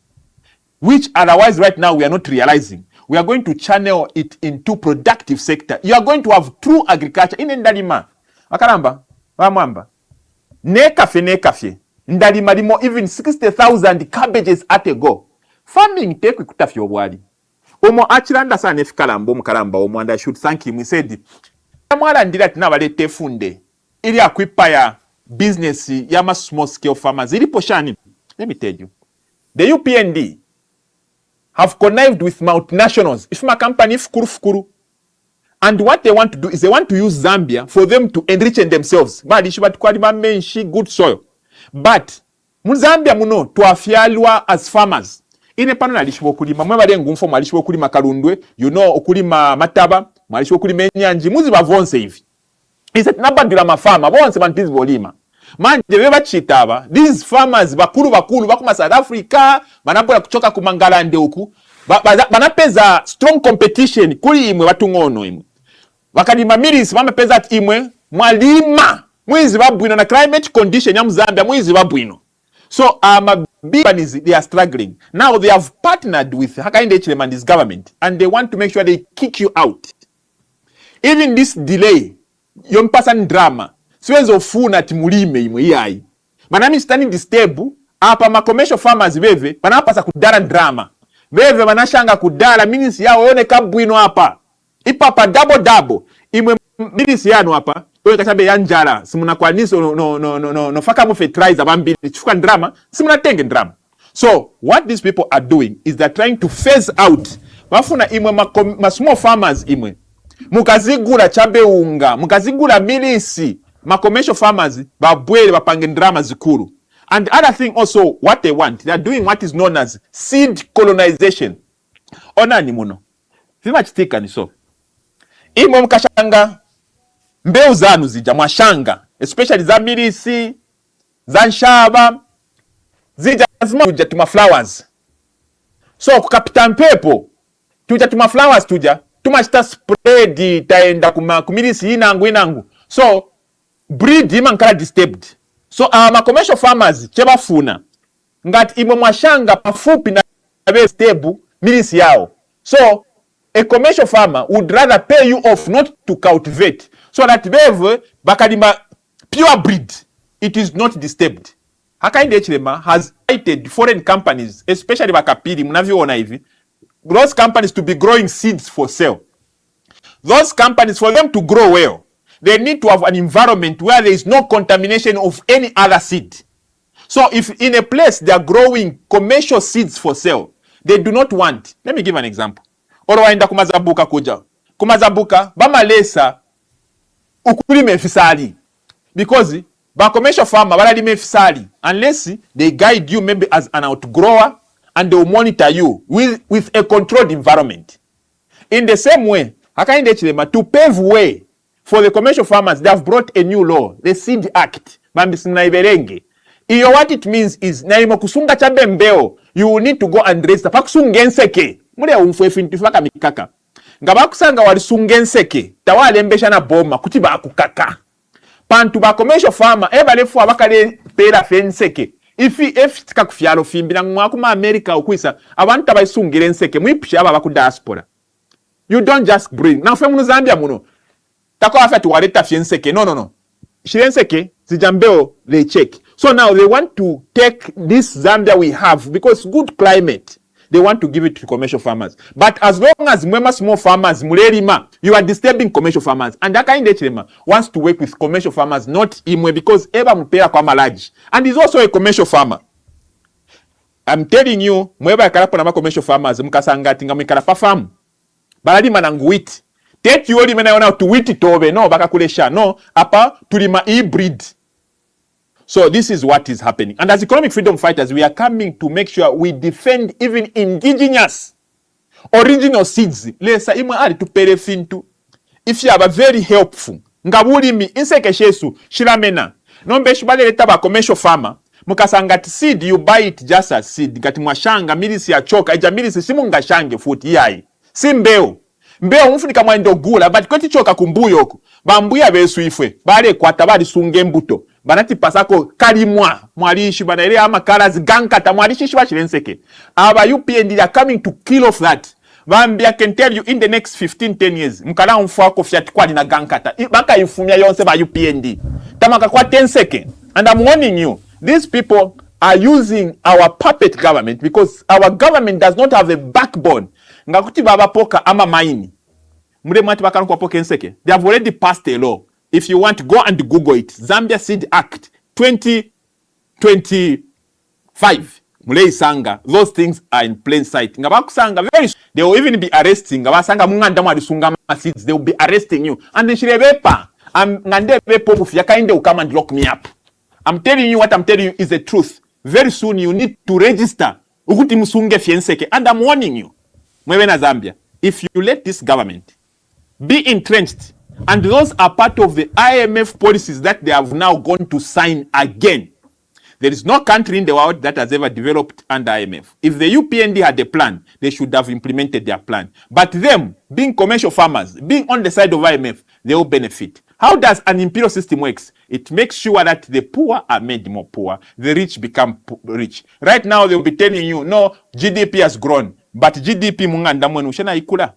I: which otherwise right now we are not realizing, we are going to channel it into productive sector. You are going to have true agriculture in Ndalima. Akaramba, Mwamba. Nekafe. Ndalima limo even 60,000 cabbages at a go. Farming take kutafyo wali. Omo achiranda sa nefikalambo mukaramba omo, and I should thank him. He said, Mwala ndira tinabalete funde. Ili akwipa ya business yama small scale farmers. Ili poshani. Let me tell you. The UPND have connived with multinationals. If my company fukuru. And what they want to do is they want to use Zambia for them to enrich themselves. Good soil. But Zambia muno tuafialwa as farmers. Ine pano nalishibo kulima mwe bale ngumfo malishibo kulima kalundwe, okulima mataba, malishibo kulima enyanji, muzi bavonse hivi. Isa tinabandira mafama bonse bantizi bolima. Manje beba chitaba, these farmers bakulu bakuma South Africa, banapola kuchoka kumangalande huku, banapeza strong competition kuli imwe watu ngono imwe. Wakalima miris bamapeza ati imwe mwalima mwizi babwino na climate condition ya Mzambia mwizi babwino. So big companies, they are struggling. Now they have partnered with Hakainde Hichilema and his government, and they want to make sure they kick you out. Even this delay, yompasa drama, siwezi ofuna timulime imwe iyai. Manami standing the stable, apa ma commercial farmers beve, panapasa kudara drama. Beve manashanga kudara, minisi yao yone kabwino hapa. Ipapa double. Imwe minisi yano hapa, oyo kachabe yanjala, simuna kwa niso no faka mu fertilizer bambili, chuka drama, simuna tenge drama. So, what these people are doing is they're trying to phase out. Wafuna imwe ma small farmers imwe. Mukazigula chabe unga, mukazigula milisi, ma commercial farmers, babwele bapange drama zikuru. And the other thing also, what they want, they are doing what is known as seed colonization. Onani muno. Fima chitika ni so. Imo mkashanga, mbeu zanu zija, mwashanga, especially za milisi, za nshaba, zija zima tuja tuma flowers. So kukapita mpepo, tuja tuma flowers tuja, tumachita spread taenda kumilisi inangu. So, breed ima nkala disturbed. So, ma commercial farmers, cheba funa. Ngati imo mwashanga pafupi na be stable milisi yao. So, a commercial farmer would rather pay you off not to cultivate. So that beve bakalima pure breed, it is not disturbed. Hakainde Hichilema has invited foreign companies, especially bakapiri, mnavyoona hivi, those companies to be growing seeds for sale. Those companies, for them to grow well, they need to have an environment where there is no contamination of any other seed. So if in a place they are growing commercial seeds for sale, they do not want. Let me give an example. Oro waenda kumazabuka kuja. Kumazabuka, bamalesa ukulime fisali. Because ba commercial farmer balalime fisali. Unless they guide you maybe as an outgrower and they will monitor you with a controlled environment. In the same way, Hakainde Hichilema, to pave way for the commercial farmers, they have brought a new law, the Seed Act. Iyo what it means is, na imo kusunga chabe mbeo, you will need to go and register. Pakusungenseke, mule ya umfwefu intifaka mikaka. Ngaba kusanga wali sungenseke, tawale mbesha na boma, kutiba akukaka. Pantu ba commercial farmer, eba lefu wabakale pera fenseke. If tika kufialo fimbi, na mwakuma Amerika ukuisa, awanta ba isungirenseke, mwipisha aba baku diaspora. You don't just bring. Now, for Zambia, muno. Tako afet wareta fienseke. No. Shirenseke, zijambeo, they check. So now they want to take this Zambia we have, because good climate, they want to give it to commercial farmers. But as long as mwema small farmers, mulerima, you are disturbing commercial farmers. And Hakainde Hichilema wants to work with commercial farmers, not imwe, because eba mpera kwa malaji. And he's also a commercial farmer. I'm telling you, mweba yakarapo na commercial farmers, mkasangati nga mwikarapa farm. Baladi mananguiti. Teti yoli mena yona tuwiti tobe. No, baka kulesha. No, apa tulima e-breed. So this is what is happening. And as economic freedom fighters, we are coming to make sure we defend even indigenous original seeds. Lesa ima ali tupere fintu. If you are very helpful. Ngabuli mi inseke shesu shiramena. Nombe shibale leta ba commercial farmer. Mukasangati seed, you buy it just as seed. Ngati mwashanga milisi ya choka. Ija milisi simu ngashange futi yai. Si mbeo mfunika mwendo gula, but kweti choka kumbuyo oku, bambuya besu ifwe, bale kwa tabari sunge mbuto, banati pasako kalimwa, mwalishi banaile ama karazi gankata, mwalishi shiwa shirenseke. Our UPND, they are coming to kill off that. Bambi, I can tell you in the next 15-10 years, mkala mfuako fiat kwa dina gankata, baka ifumia yonse ba UPND. Tamaka kwa 10 seconds. And I'm warning you, these people are using our puppet government because our government does not have a backbone. Ngakuti baba poka ama maini. Mure mwati baka kwa poka nseke. They have already passed a law. If you want, go and Google it. Zambia Seed Act 2025. Mule isanga. Those things are in plain sight. Ngabakusanga very soon. They will even be arresting. Ngabasanga munganda mwadisunga seeds. They will be arresting you. And then shirebepa. Ngande bepo mufiyaka inde ukama and lock me up. I'm telling you what I'm telling you is the truth. Very soon you need to register. Ukuti musunge fienseke. And I'm warning you. Mwewe na Zambia. If you let this government be entrenched, and those are part of the IMF policies that they have now gone to sign again. There is no country in the world that has ever developed under IMF. If the UPND had a plan, they should have implemented their plan. But them, being commercial farmers, being on the side of IMF, they will benefit. How does an imperial system works? It makes sure that the poor are made more poor, the rich become rich. Right now, they'll be telling you, no, GDP has grown, but GDP munganda mwenu shena ikula.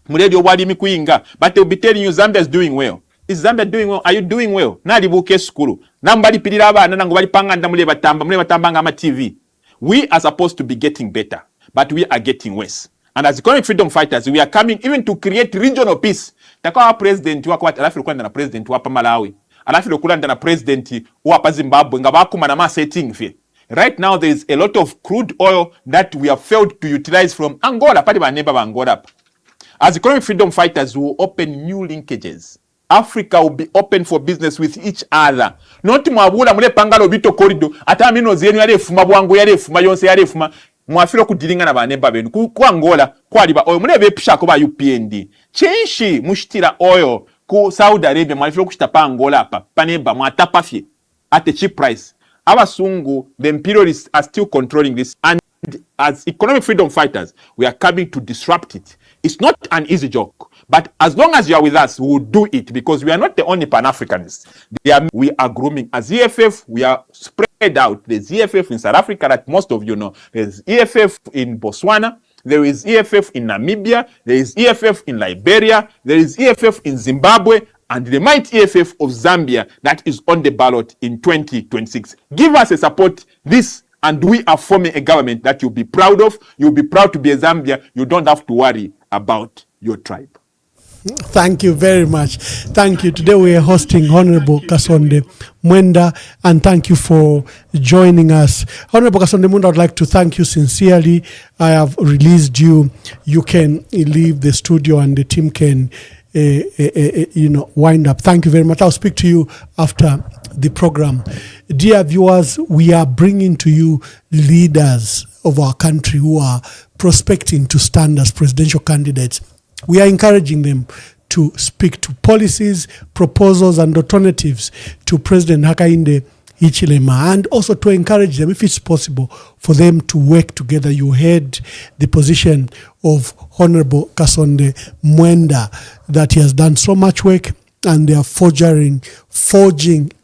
I: Muredi obwalimi kuyinga, but they'll be telling you Zambia is doing well. Is Zambia doing well? Are you doing well? Nali buke skulu. Nambali pilira abana nango bali panganda mule batamba ngama TV. We are supposed to be getting better, but we are getting worse. And as economic freedom fighters, we are coming even to create regional peace. Takawa president wako alafu lukulanda na president wapa Malawi. Alafu lukulanda na president wapa Zimbabwe ngabakuma na ma setting fe. Right now there is a lot of crude oil that we have failed to utilize from Angola. Pati ba neighbor Angola. As economic freedom fighters, we will open new linkages. Africa will be open for business with each other. Not mwabula mule pangalo bito corridor. Ata mino zenu yale fuma bwangu yale fuma yonse yale fuma. Mwafilo kudilinga na banemba benu. Ku Angola, kwa liba oil. Mune bepisha kuba UPND. Chenshi mushitira oil ku Saudi Arabia. Mwafilo kushitapa Angola hapa. Panemba mwatapa fye. At a cheap price. Abasungu, the imperialists are still controlling this. And as economic freedom fighters, we are coming to disrupt it. It's not an easy joke, but as long as you are with us, we will do it because we are not the only Pan-Africanists. We are grooming. As EFF, we are spread out. There's EFF in South Africa that most of you know. There's EFF in Botswana. There is EFF in Namibia. There is EFF in Liberia. There is EFF in Zimbabwe. And the mighty EFF of Zambia that is on the ballot in 2026. Give us a support. And we are forming a government that you'll be proud of. You'll be proud to be a Zambia. You don't have to worry about your tribe.
E: Thank you very much. Thank you. Today we are hosting Honorable Kasonde Mwenda, and thank you for joining us. Honorable Kasonde Mwenda, I'd like to thank you sincerely. I have released you. You can leave the studio and the team can wind up. Thank you very much. I'll speak to you after the program. Dear viewers, we are bringing to you leaders of our country who are prospecting to stand as presidential candidates. We are encouraging them to speak to policies, proposals, and alternatives to President Hakainde Hichilema, and also to encourage them, if it's possible, for them to work together. You heard the position of Honorable Kasonde Mwenda, that he has done so much work and they are forging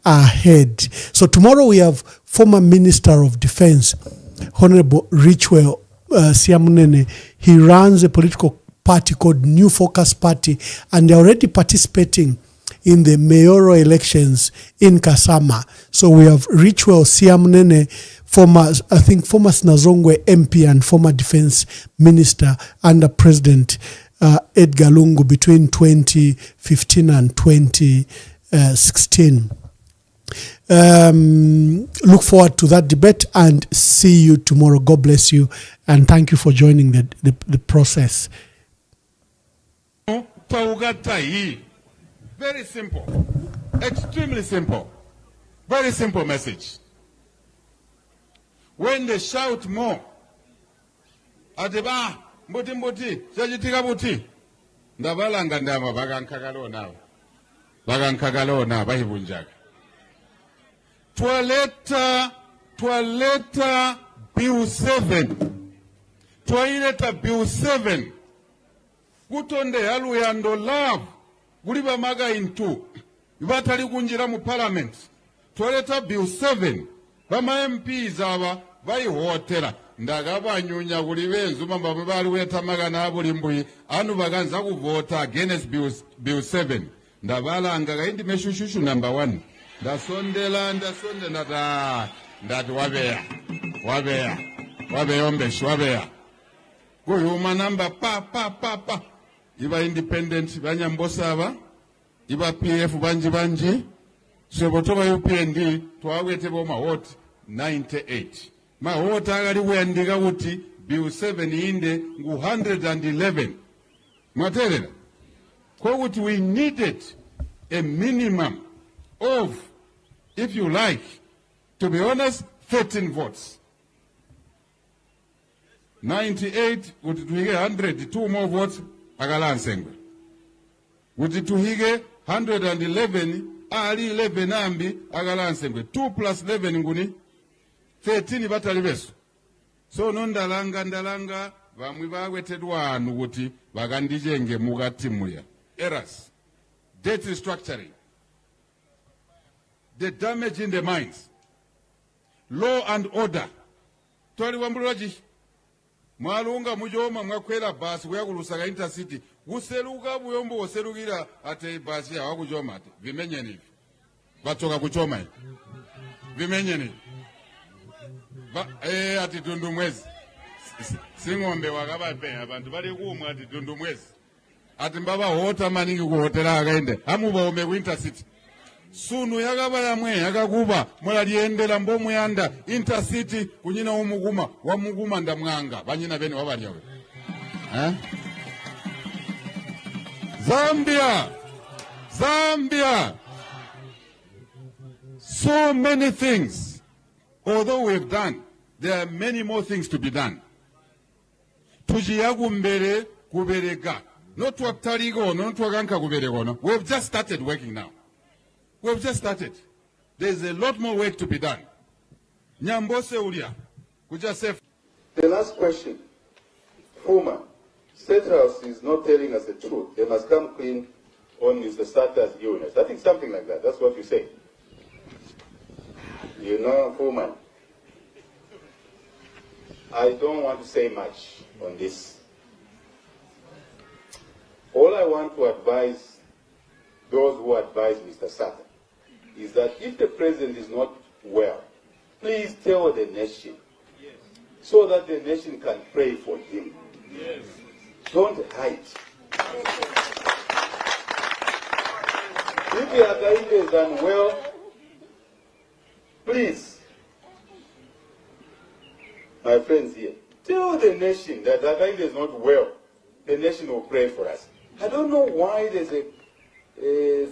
E: ahead. So tomorrow we have former Minister of Defense, Honorable Richwell Siamunene. He runs a political party called New Focus Party, and they're already participating in the mayoral elections in Kasama. So we have Richwell Siamunene, former Snazongwe MP and former defense minister under President Edgar Lungu between 2015 and 2016. Look forward to that debate and see you tomorrow. God bless you, and thank you for joining the process.
F: Very simple, extremely simple, very simple message. When they shout more, Adeba, Mbuti, Sajitika Buti, Ndabalanga Ndama, Bagan Kagalo now, Bahibunjak. Toiletta Bill 7. Toiletta Bill 7. Gutonde Aluyando Love. Guliba maga into. Ibatali kunjira mu parliament. Toiletta Bill 7. Bama MPs aba bayi hotela. Ndagaba nyunya gulibenzu mamba bali weta maga na bulimbuyi. Anu baganza kuvota against Bill 7. Ndabala angaga indi meshushushu number 1. Ndasondela nata. Ndati wabeya. Kuyuma namba pa. Iba independent banyambosa aba. Iba PF banji. Swebotoba UPND twawete bo mahot 98. Mahot agali wendika kuti Bill 7 inde ngu 111. Matelela. Kwa kuti we needed a minimum of, if you like, to be honest, 13 votes. 98 would tuhige 100, 2 more votes agalansengwe. Would tuhige 111 ali 11 ambi agalansengwe. 2 plus 11 nguni 13 batali besu. So ndalanga bamwe bagwetedwa anu kuti bagandijenge mugati muya. Errors, debt restructuring,
C: the damage in the mines, law and order. Twali wambulaji mwalunga mujoma mwakwera basi weyakulusaka intercity guseruka buyombo oserukira ate basi ya wakujoma ate vimenye nivi batoka kuchoma hivi vimenye nivi ati tundu mwezi singombe wakabape abantu bali kumwa ati tundu mwezi ati mbaba hota maningi kuhotela akaende amuba ome intercity sunu yakabala mwe yakakuba mulaliendela mbomu yanda intercity kunyina umuguma wamuguma ndamwanga banyina bene wabalyawe Zambia so many things although we have done there are many more things to be done tujiyagumbere kubereka not waktarigo not waganka kubereko no we have just started working now. We've just started. There's a lot more work to be done. Nyambose Ulia, we just say.
O: The last question. Former State House is not telling us the truth. They must come clean on Mr. Sata's illness. I think something like that. That's what you say. You know, Foreman, I don't want to say much on this. All I want to advise those who advise Mr. Sata is that if the president is not well, please tell the nation so that the nation can pray for him. Yes. Don't hide. If Akainde is unwell, please, my friends here, tell the nation that Akainde is not well. The nation will pray for us. I don't know why there's a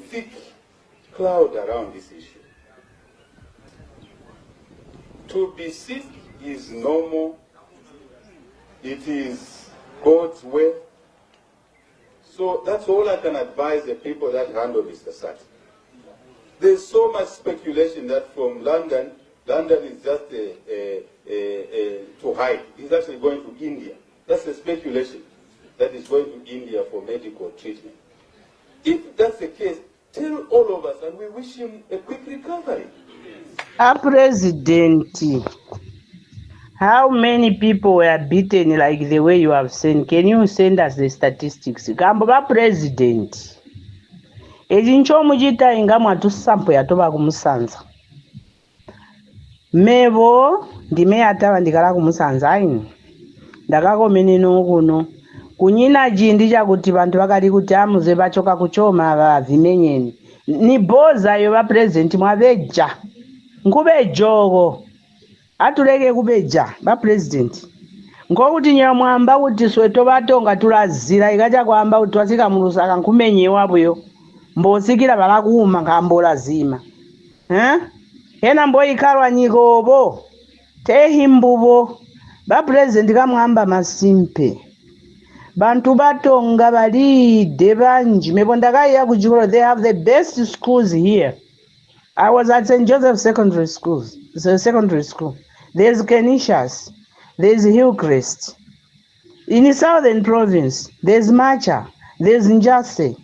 O: thick cloud around this issue. To be sick is normal. It is God's way. So that's all I can advise the people that handle Mr. Sata. There's so much speculation that from London is just to hide. He's actually going to India. That's the speculation that he's going to India for medical treatment. If that's the case, tell all of us and we wish him a quick recovery.
D: President, how many people were beaten like the way you have sent? Can you send us the statistics? Kamba President. Ejincho mujita inga mwatu sampo ya toba kumusanza. Mebo, ndime atawa ndikala kumusanza ini. Ndakako menino kuno. Kunyina jindi ja kuti bantu bakali kuti amuze bachoka kuchoma bavimenyeni. Ni boza yo ba president mwabeja. Nkube jogo. Atuleke kubeja ba president. Ngokuti nyamwamba kuti sweto batonga tulazira ikaja kwamba kuti wasika mulusaka nkumenyewa byo. Mbosikira balakuuma ngambola zima. Ena mboyikalwa nyigobo. Tehimbubo. Ba president kamwamba masimpe. Bantu batonga balide banji mebondakaya kujuro. They have the best schools here. I was at St. Joseph Secondary School. There's Canisius. There's Hillcrest. In the southern province, there's Macha. There's Njase.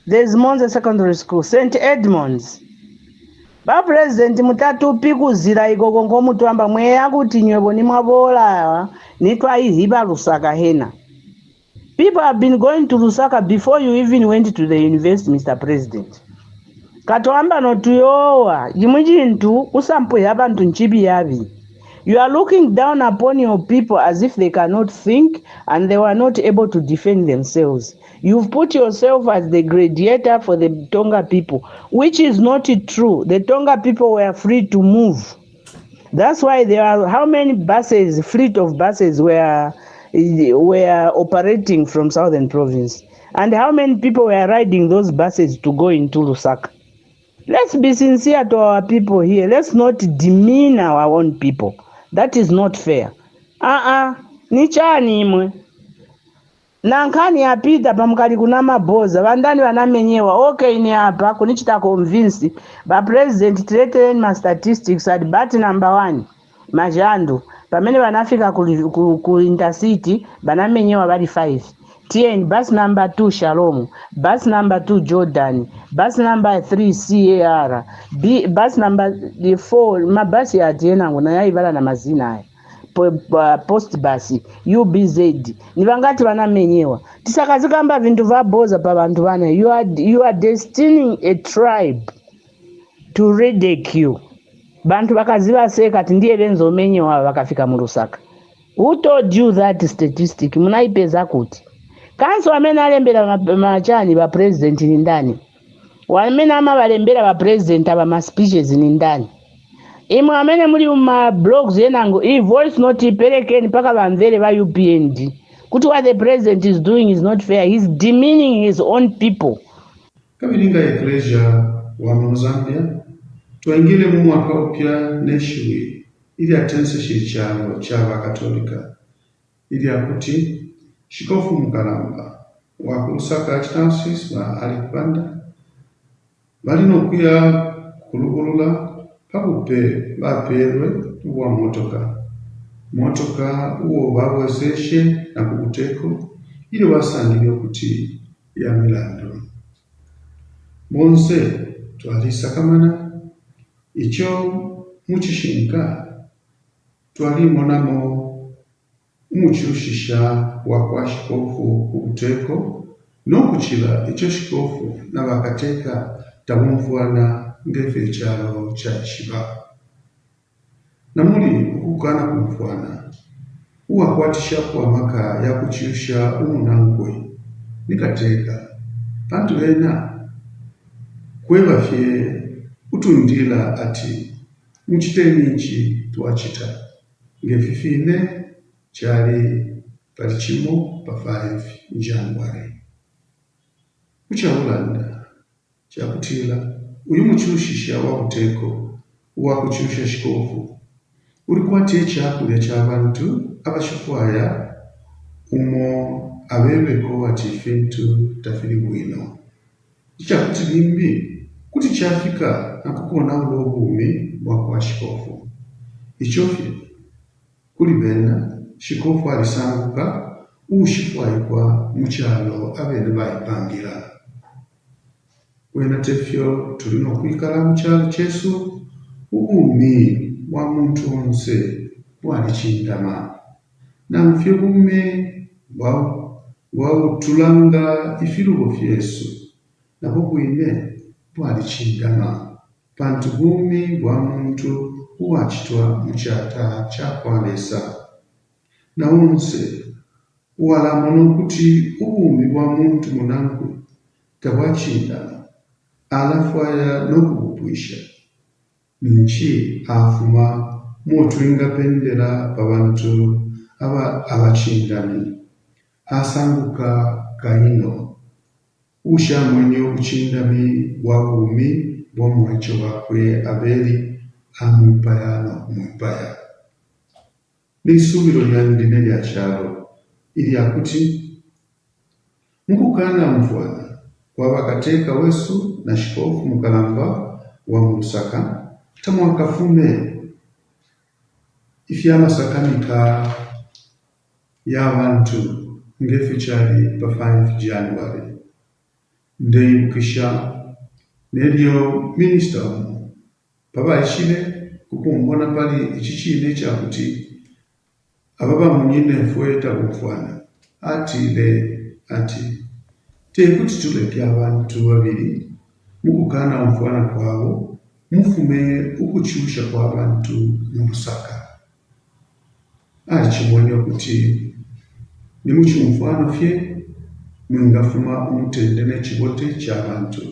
D: There's Monza Secondary School. St. Edmunds. Ba president mutatu pikuzira igogo ngomutuamba mweya kuti nywebo ni mwabola nitwa ihiba Lusaka hena. People have been going to Lusaka before you even went to the university, Mr. President. Katoamba no tuyowa, jimujintu usampo yabantu nchibi yabi. You are looking down upon your people as if they cannot think and they were not able to defend themselves. You've put yourself as the gladiator for the Tonga people, which is not true. The Tonga people were free to move. That's why there are how many buses, fleet of buses were operating from southern province, and how many people were riding those buses to go into Lusaka. Let's be sincere to our people here. Let's not demean our own people. That is not fair. Nichani imwe. Nankani apita pamukali kuna maboza vandani vanamenyewa okay ni hapa kunichita convince ba president treated my statistics at bat number 1 majando pamene vanafika ku intercity vanamenyewa bali 5 TN, bus number 2 Shalom, bus number 2 Jordan, bus number 3 CAR, bus number 4 mabasi ya tena ngona yaivala na mazina haya. Post bus UBZ ni vangati vanamenyewa tisakazikamba vintu vaboza pa vantu vana. You are destining a tribe to ridicule. Bantu vakaziva seka ati ndiye venzomenyewa vakafika mu Lusaka. Who told you that statistic? Munaipeza kuti kanso amene alembera machani ba president ni ndani? Wamene amavalembera ba president aba ma speeches ni ndani? Imwe amene muli ma blogs yenango I voice note iperekeni paka vamvere va UPND kuti what the president is doing is not fair. He's demeaning his own people.
P: Kabiringa Ecclesia wa Mozambia tuingile mu mwaka upya neshiwi ili atense shirichano cha Vakatolika ili akuti Shikofu Mukalamba wa Lusaka Archdiocese wa Alipanda balinokuya kulugulula pakupe baperwe wa motoka uwo bawezeshe na kukuteko ili wasangile kuti ya milando bonse twalisakamana icho muchishinka twalimonamo umuchushisha wakwa shikofu kukuteko nokuchila icho shikofu na wakateka tamumfuana ngefe chalo cha shiba namuli ukukana kumfuana uwakwatisha kwa maka ya kuchusha umunangwe nikateka pantu ena kweva fye utundila ati mchiteni nchi tuachita ngefifine chali palichimo pa 5 January kuchaulanda chakutila uyu muchushisha wa uteko wa kuchusha shikofu ulikwatiye chakulya cha bantu abashufwaya umo abebeko ati fintu tafili bwino chakuti limbi kuti chafika na kukona ulobumi wa kwa shikofu ichofye kuli bena shikofu alisanguka ushifwaikwa muchalo abene bayipangira wena tefyo tulino kwikala muchalo chesu ubumi wa muntu onse walichindama na mfye bume wa tulanga ifilubo fyesu na bwine walichindama pantu bumi wa muntu uwachitwa muchata cha kwalesa na onse walamono kuti ubumi wa muntu munangu tabwachindana alafwaya nokubupwisha ninchi afuma motwinga pendera pabantu abachindani asanguka kaino usha mwenye uchindami wa bumi wa mwecho wakwe abeli amupaya mwipaya nisubiro lyandine lya chalo ili akuti mukukana mfwana kwa wakateka wesu na shikofu Mukalamba wa Lusaka tamwakafume ifyama sakanika ya bantu ngefe chali pa 5 January ndeyibukisha nelyo minister baba ishile kukumbona pali ichichine chakuti ababa munyine fweta kufwana ati tekuti tuleke abantu babiri mukukana mfwana kwabo mufume ukuchusha kwa abantu mu Lusaka achimwanya kuti nimuchi mfwana fye mwingafuma umutendene chibote cha bantu